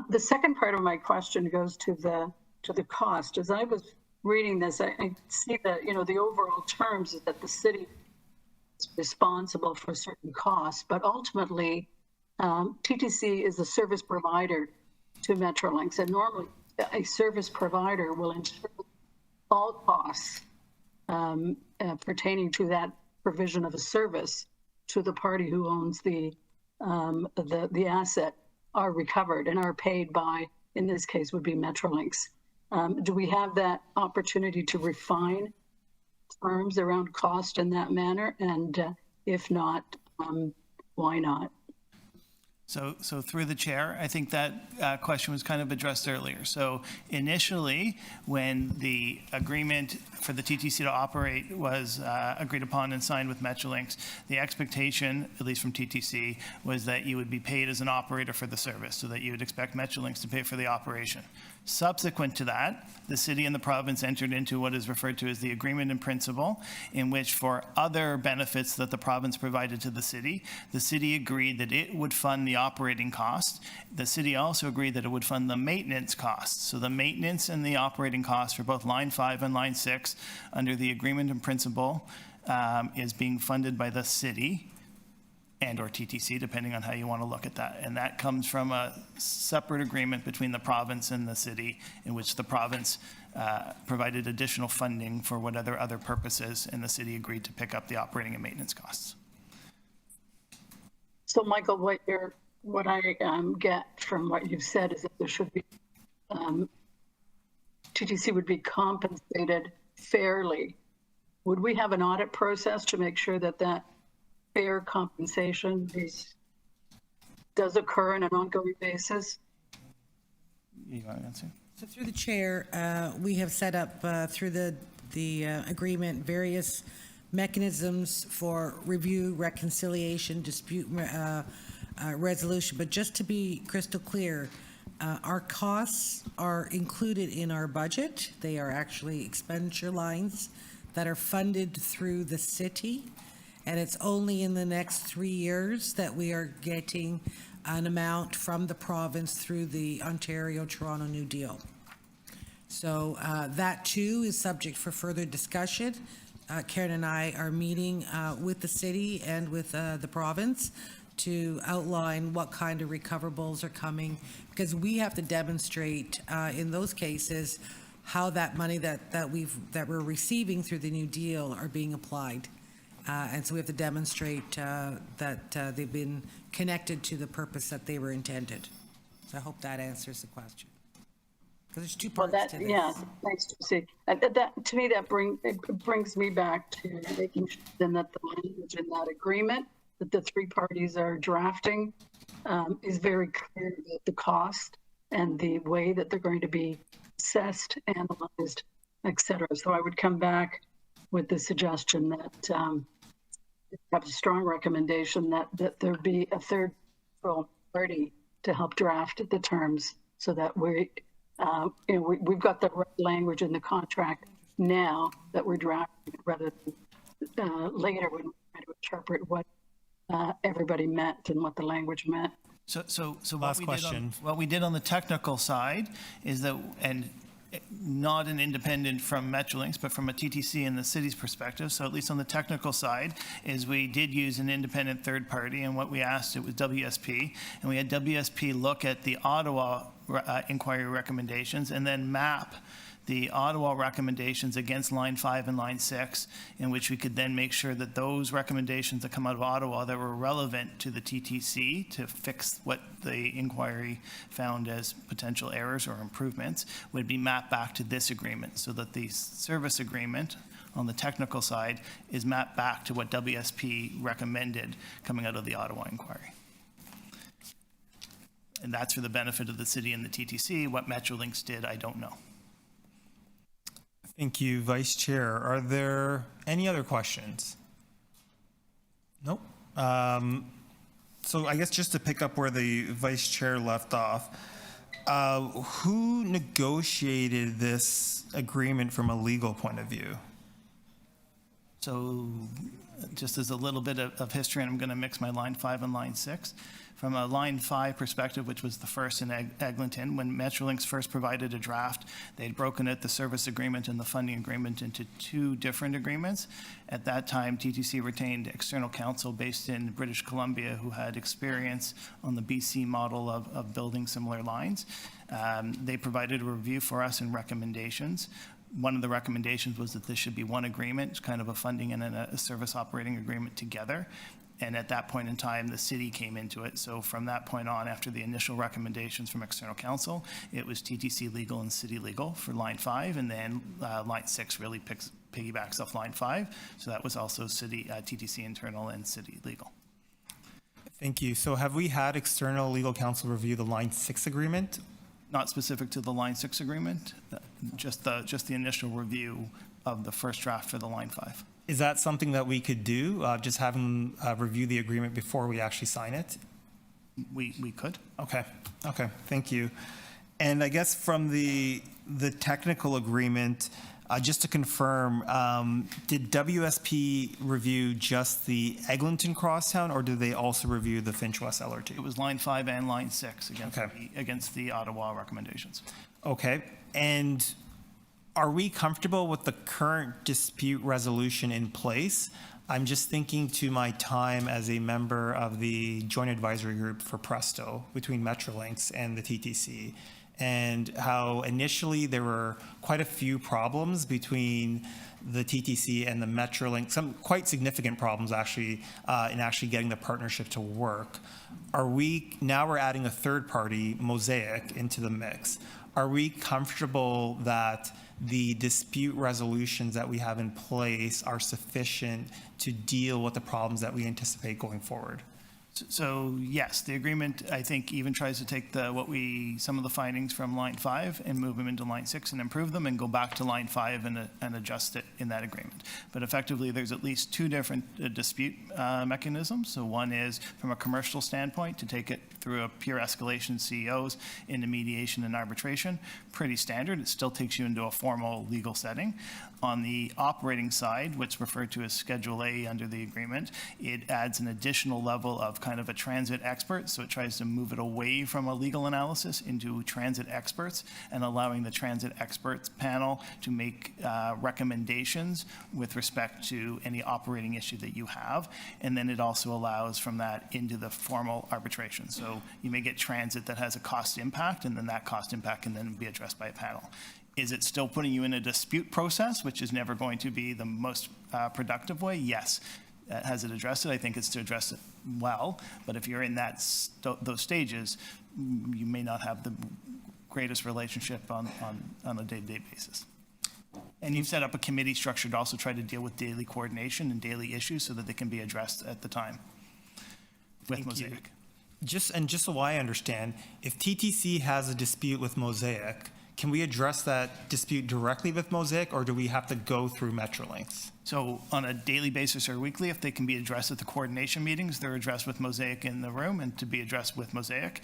The second part of my question goes to the cost. As I was reading this, I see that the overall terms is that the city is responsible for certain costs, but ultimately TTC is a service provider to Metrolinx, and normally a service provider will ensure all costs pertaining to that provision of a service to the party who owns the asset are recovered and are paid by, in this case, would be Metrolinx. Do we have that opportunity to refine terms around cost in that manner? And if not, why not? So through the chair, I think that question was kind of addressed earlier. So initially, when the agreement for the TTC to operate was agreed upon and signed with Metrolinx, the expectation, at least from TTC, was that you would be paid as an operator for the service, so that you would expect Metrolinx to pay for the operation. Subsequent to that, the city and the province entered into what is referred to as the agreement in principle, in which for other benefits that the province provided to the city agreed that it would fund the operating costs. The city also agreed that it would fund the maintenance costs. So the maintenance and the operating costs for both Line 5 and Line 6 under the agreement in principle is being funded by the city and or TTC, depending on how you want to look at that. And that comes from a separate agreement between the province and the city, in which the province provided additional funding for whatever other purposes, and the city agreed to pick up the operating and maintenance costs. So Michael, what I get from what you've said is that there should be, TTC would be compensated fairly. Would we have an audit process to make sure that that fair compensation does occur on an ongoing basis? You want to answer? So through the chair, we have set up through the agreement various mechanisms for review, reconciliation, dispute resolution. But just to be crystal clear, our costs are included in our budget. They are actually expenditure lines that are funded through the city. And it's only in the next 3 years that we are getting an amount from the province through the Ontario-Toronto New Deal. So that too is subject for further discussion. Karen and I are meeting with the city and with the province to outline what kind of recoverables are coming, because we have to demonstrate in those cases how that money that we're receiving through the New Deal are being applied. And so we have to demonstrate that they've been connected to the purpose that they were intended. So I hope that answers the question. Because there's two parts to this. Yeah, thanks, Josie. To me, that brings me back to making sure then that the language in that agreement that the three parties are drafting is very clear about the cost and the way that they're going to be assessed, analyzed, et cetera. So I would come back with the suggestion that have a strong recommendation that there be a third party to help draft the terms, so that we've got the right language in the contract now that we're drafting, rather than later when we try to interpret what everybody meant and what the language meant. So Last question. What we did on the technical side is that, and not an independent from Metrolinx, but from a TTC and the city's perspective, so at least on the technical side, is we did use an independent third party, and what we asked, it was WSP, and we had WSP look at the Ottawa inquiry recommendations and then map the Ottawa recommendations against Line 5 and Line 6, in which we could then make sure that those recommendations that come out of Ottawa that were relevant to the TTC to fix what the inquiry found as potential errors or improvements would be mapped back to this agreement, so that the service agreement on the technical side is mapped back to what WSP recommended coming out of the Ottawa inquiry. And that's for the benefit of the city and the TTC. What Metrolinx did, I don't know. Thank you, Vice Chair. Are there any other questions? Nope. So I guess just to pick up where the Vice Chair left off, who negotiated this agreement from a legal point of view? So just as a little bit of history, and I'm going to mix my Line 5 and Line 6. From a Line 5 perspective, which was the first in Eglinton, when Metrolinx first provided a draft, they'd broken it, the service agreement and the funding agreement, into two different agreements. At that time, TTC retained external counsel based in British Columbia who had experience on the BC model of building similar lines. They provided a review for us and recommendations. One of the recommendations was that this should be one agreement, kind of a funding and a service operating agreement together. And at that point in time, the city came into it. So from that point on, after the initial recommendations from external counsel, it was TTC legal and city legal for Line 5, and then Line 6 really piggybacks off Line 5. So that was also city, TTC internal and city legal. Thank you. So have we had external legal counsel review the Line 6 agreement? Not specific to the Line 6 agreement, just the initial review of the first draft for the Line 5. Is that something that we could do, just have them review the agreement before we actually sign it? We could. Okay, thank you. And I guess from the technical agreement, just to confirm, did WSP review just the Eglinton Crosstown, or did they also review the Finch West LRT? It was Line 5 and Line 6 against the Ottawa recommendations. Okay, and are we comfortable with the current dispute resolution in place? I'm just thinking to my time as a member of the joint advisory group for Presto between Metrolinx and the TTC, and how initially there were quite a few problems between the TTC and the Metrolinx, some quite significant problems actually, in actually getting the partnership to work. Now we're adding a third party, Mosaic, into the mix. Are we comfortable that the dispute resolutions that we have in place are sufficient to deal with the problems that we anticipate going forward? So yes, the agreement, I think, even tries to take some of the findings from Line 5 and move them into Line 6 and improve them and go back to Line 5 and adjust it in that agreement. But effectively, there's at least two different dispute mechanisms. So one is from a commercial standpoint to take it through a pure escalation CEOs into mediation and arbitration. Pretty standard. It still takes you into a formal legal setting. On the operating side, what's referred to as Schedule A under the agreement, it adds an additional level of kind of a transit expert. So it tries to move it away from a legal analysis into transit experts and allowing the transit experts panel to make recommendations with respect to any operating issue that you have. And then it also allows from that into the formal arbitration. So you may get transit that has a cost impact, and then that cost impact can then be addressed by a panel. Is it still putting you in a dispute process, which is never going to be the most productive way? Yes. Has it addressed it? I think it's to address it well. But if you're in those stages, you may not have the greatest relationship on a day-to-day basis. And you've set up a committee structure to also try to deal with daily coordination and daily issues so that they can be addressed at the time with Mosaic. Just so I understand, if TTC has a dispute with Mosaic, can we address that dispute directly with Mosaic, or do we have to go through Metrolinx? So on a daily basis or weekly, if they can be addressed at the coordination meetings, they're addressed with Mosaic in the room, and to be addressed with Mosaic,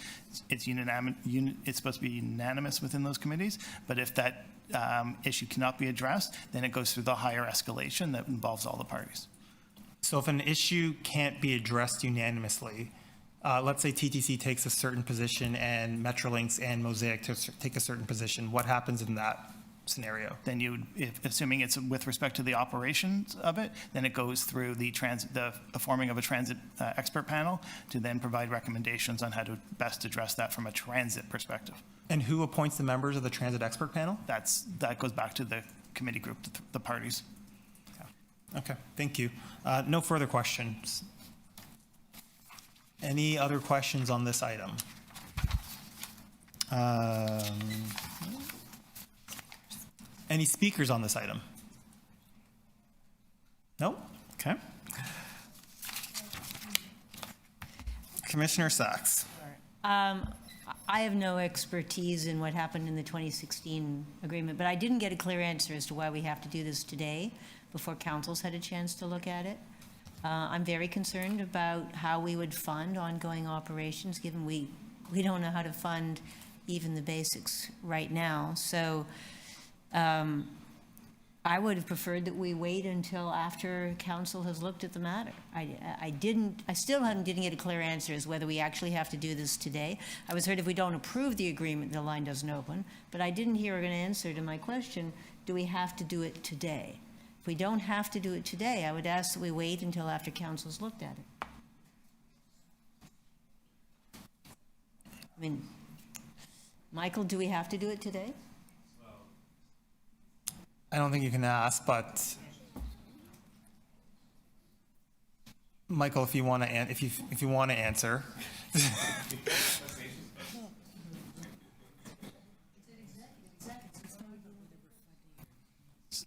it's supposed to be unanimous within those committees. But if that issue cannot be addressed, then it goes through the higher escalation that involves all the parties. So if an issue can't be addressed unanimously, let's say TTC takes a certain position and Metrolinx and Mosaic take a certain position, what happens in that scenario? Then assuming it's with respect to the operations of it, then it goes through the forming of a transit expert panel to then provide recommendations on how to best address that from a transit perspective. And who appoints the members of the transit expert panel? That goes back to the committee group, the parties. Okay, thank you. No further questions. Any other questions on this item? Any speakers on this item? No? Okay. Commissioner Sachs. I have no expertise in what happened in the 2016 agreement, but I didn't get a clear answer as to why we have to do this today before council's had a chance to look at it. I'm very concerned about how we would fund ongoing operations, given we don't know how to fund even the basics right now. So I would have preferred that we wait until after council has looked at the matter. I still didn't get a clear answer as whether we actually have to do this today. I was heard if we don't approve the agreement, the line doesn't open, but I didn't hear an answer to my question, do we have to do it today? If we don't have to do it today, I would ask that we wait until after council's looked at it. I mean, Michael, do we have to do it today? I don't think you can ask, but Michael, if you want to answer.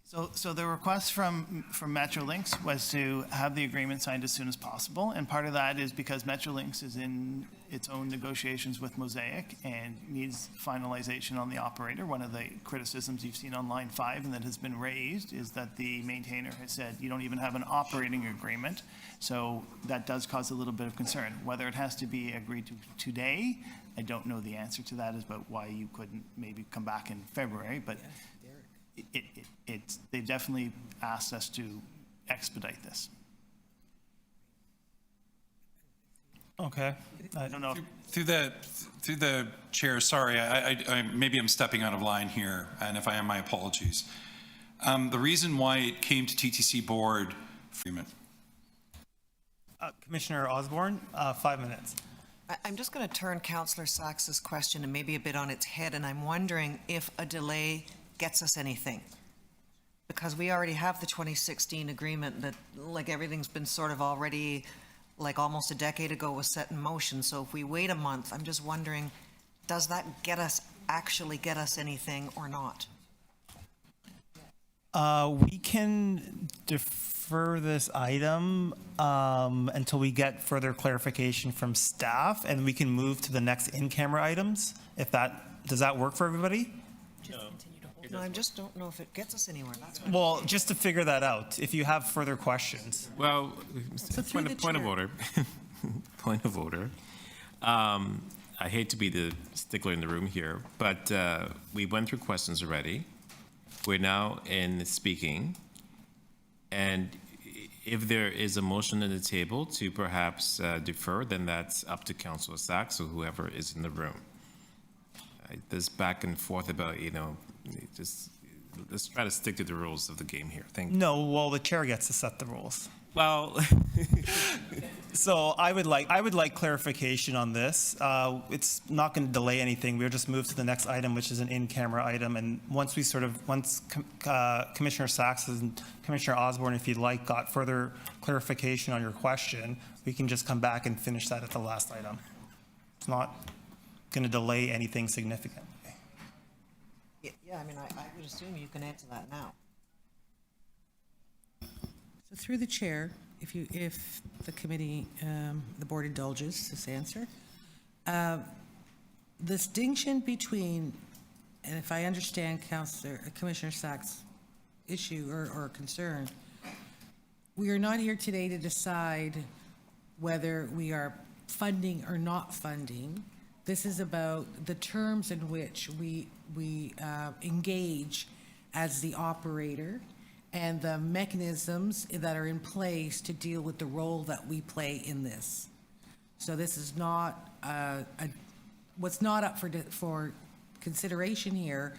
So the request from Metrolinx was to have the agreement signed as soon as possible, and part of that is because Metrolinx is in its own negotiations with Mosaic and needs finalization on the operator. One of the criticisms you've seen on line 5 and that has been raised is that the maintainer has said you don't even have an operating agreement, so that does cause a little bit of concern. Whether it has to be agreed to today, I don't know the answer to that, is about why you couldn't maybe come back in February, but they definitely asked us to expedite this. Okay. I don't know. Through the chair, sorry, maybe I'm stepping out of line here, and if I am, my apologies. The reason why it came to TTC Board agreement. Commissioner Osborne, 5 minutes. I'm just going to turn Councillor Sax's question and maybe a bit on its head, and I'm wondering if a delay gets us anything. Because we already have the 2016 agreement that, like, everything's been sort of already, like, almost a decade ago was set in motion. So if we wait a month, I'm just wondering, does that actually get us anything or not? We can defer this item until we get further clarification from staff, and we can move to the next in-camera items. Does that work for everybody? No, I just don't know if it gets us anywhere. That's Well, just to figure that out, if you have further questions. Well, point of order. Point of order. I hate to be the stickler in the room here, but we went through questions already. We're now in speaking. And if there is a motion on the table to perhaps defer, then that's up to Councilor Sachs or whoever is in the room. This back and forth about, just let's try to stick to the rules of the game here. Thank you. No, well, the chair gets to set the rules. Well, so I would like clarification on this. It's not going to delay anything. We'll just move to the next item, which is an in-camera item. And once Commissioner Sachs and Commissioner Osborne, if you'd like, got further clarification on your question, we can just come back and finish that at the last item. It's not going to delay anything significant. Yeah, I mean, I would assume you can answer that now. So through the chair, if the committee, the board indulges this answer, the distinction between, and if I understand Commissioner Sachs' issue or concern, we are not here today to decide whether we are funding or not funding. This is about the terms in which we engage as the operator and the mechanisms that are in place to deal with the role that we play in this. So this is not what's not up for consideration here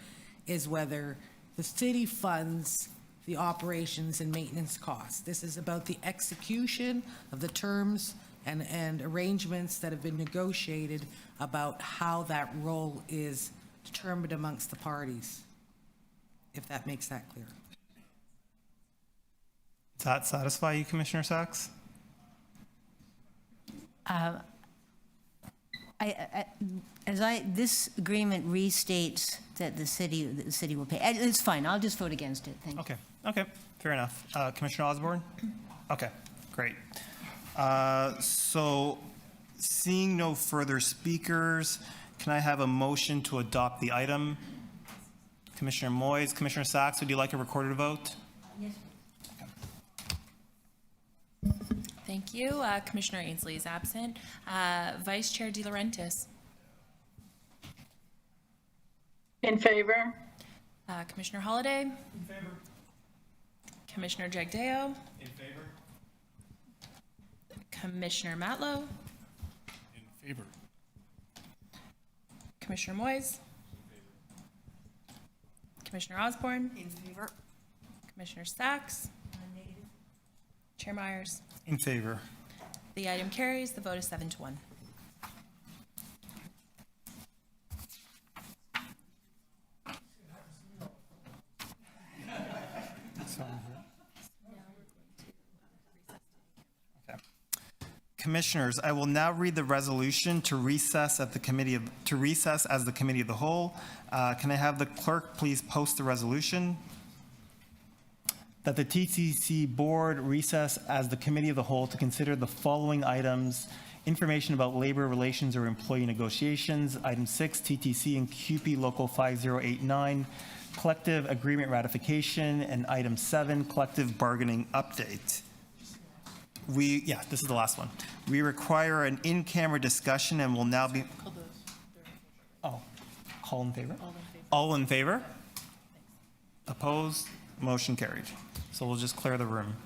is whether the city funds the operations and maintenance costs. This is about the execution of the terms and arrangements that have been negotiated about how that role is determined amongst the parties, if that makes that clear. Does that satisfy you, Commissioner Sachs? This agreement restates that the city will pay. It's fine. I'll just vote against it. Thank you. Okay, fair enough. Commissioner Osborne? Okay, great. So seeing no further speakers, can I have a motion to adopt the item? Commissioner Moyes, Commissioner Sachs, would you like a recorded vote? Yes. Thank you. Commissioner Ainsley is absent. Vice Chair De Laurentiis. In favor. Commissioner Holliday. In favor. Commissioner Jagdeo. In favor. Commissioner Matlow. In favor. Commissioner Moyes. Commissioner Osborne. In favor. Commissioner Sachs. Negative. Chair Myers. In favor. The item carries. The vote is 7-1. Commissioners, I will now read the resolution to recess as the committee of the whole. Can I have the clerk please post the resolution? that the TTC Board recess as the committee of the whole to consider the following items: information about labor relations or employee negotiations. Item 6, TTC and CUPE Local 5089, collective agreement ratification. And item 7, collective bargaining update. This is the last one. We require an in-camera discussion and will now be. All in favor? All in favor? Opposed? Motion carried. So we'll just clear the room.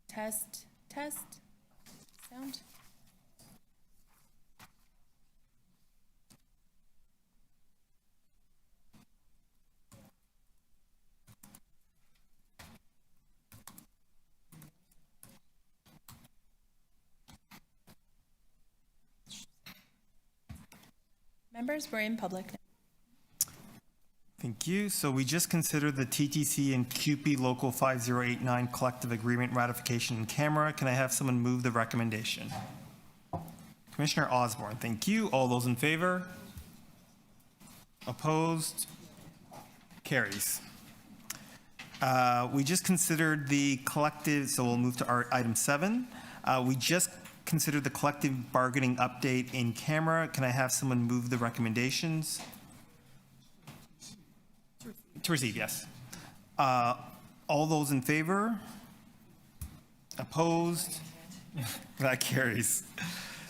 Test, test, sound. Members, we're in public now. Thank you. So we just considered the TTC and CUPE Local 5089 collective agreement ratification in camera. Can I have someone move the recommendation? Commissioner Osborne, thank you. All those in favor? Opposed? Carries. We just considered the collective, so we'll move to our item 7. We just considered the collective bargaining update in camera. Can I have someone move the recommendations? To receive, yes. All those in favor? Opposed? That carries.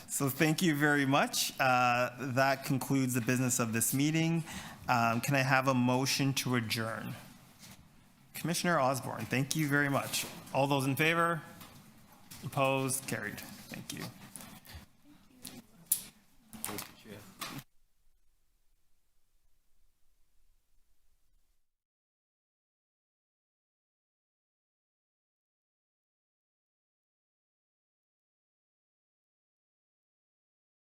So thank you very much. That concludes the business of this meeting. Can I have a motion to adjourn? Commissioner Osborne, thank you very much. All those in favor? Opposed? Carried. Thank you.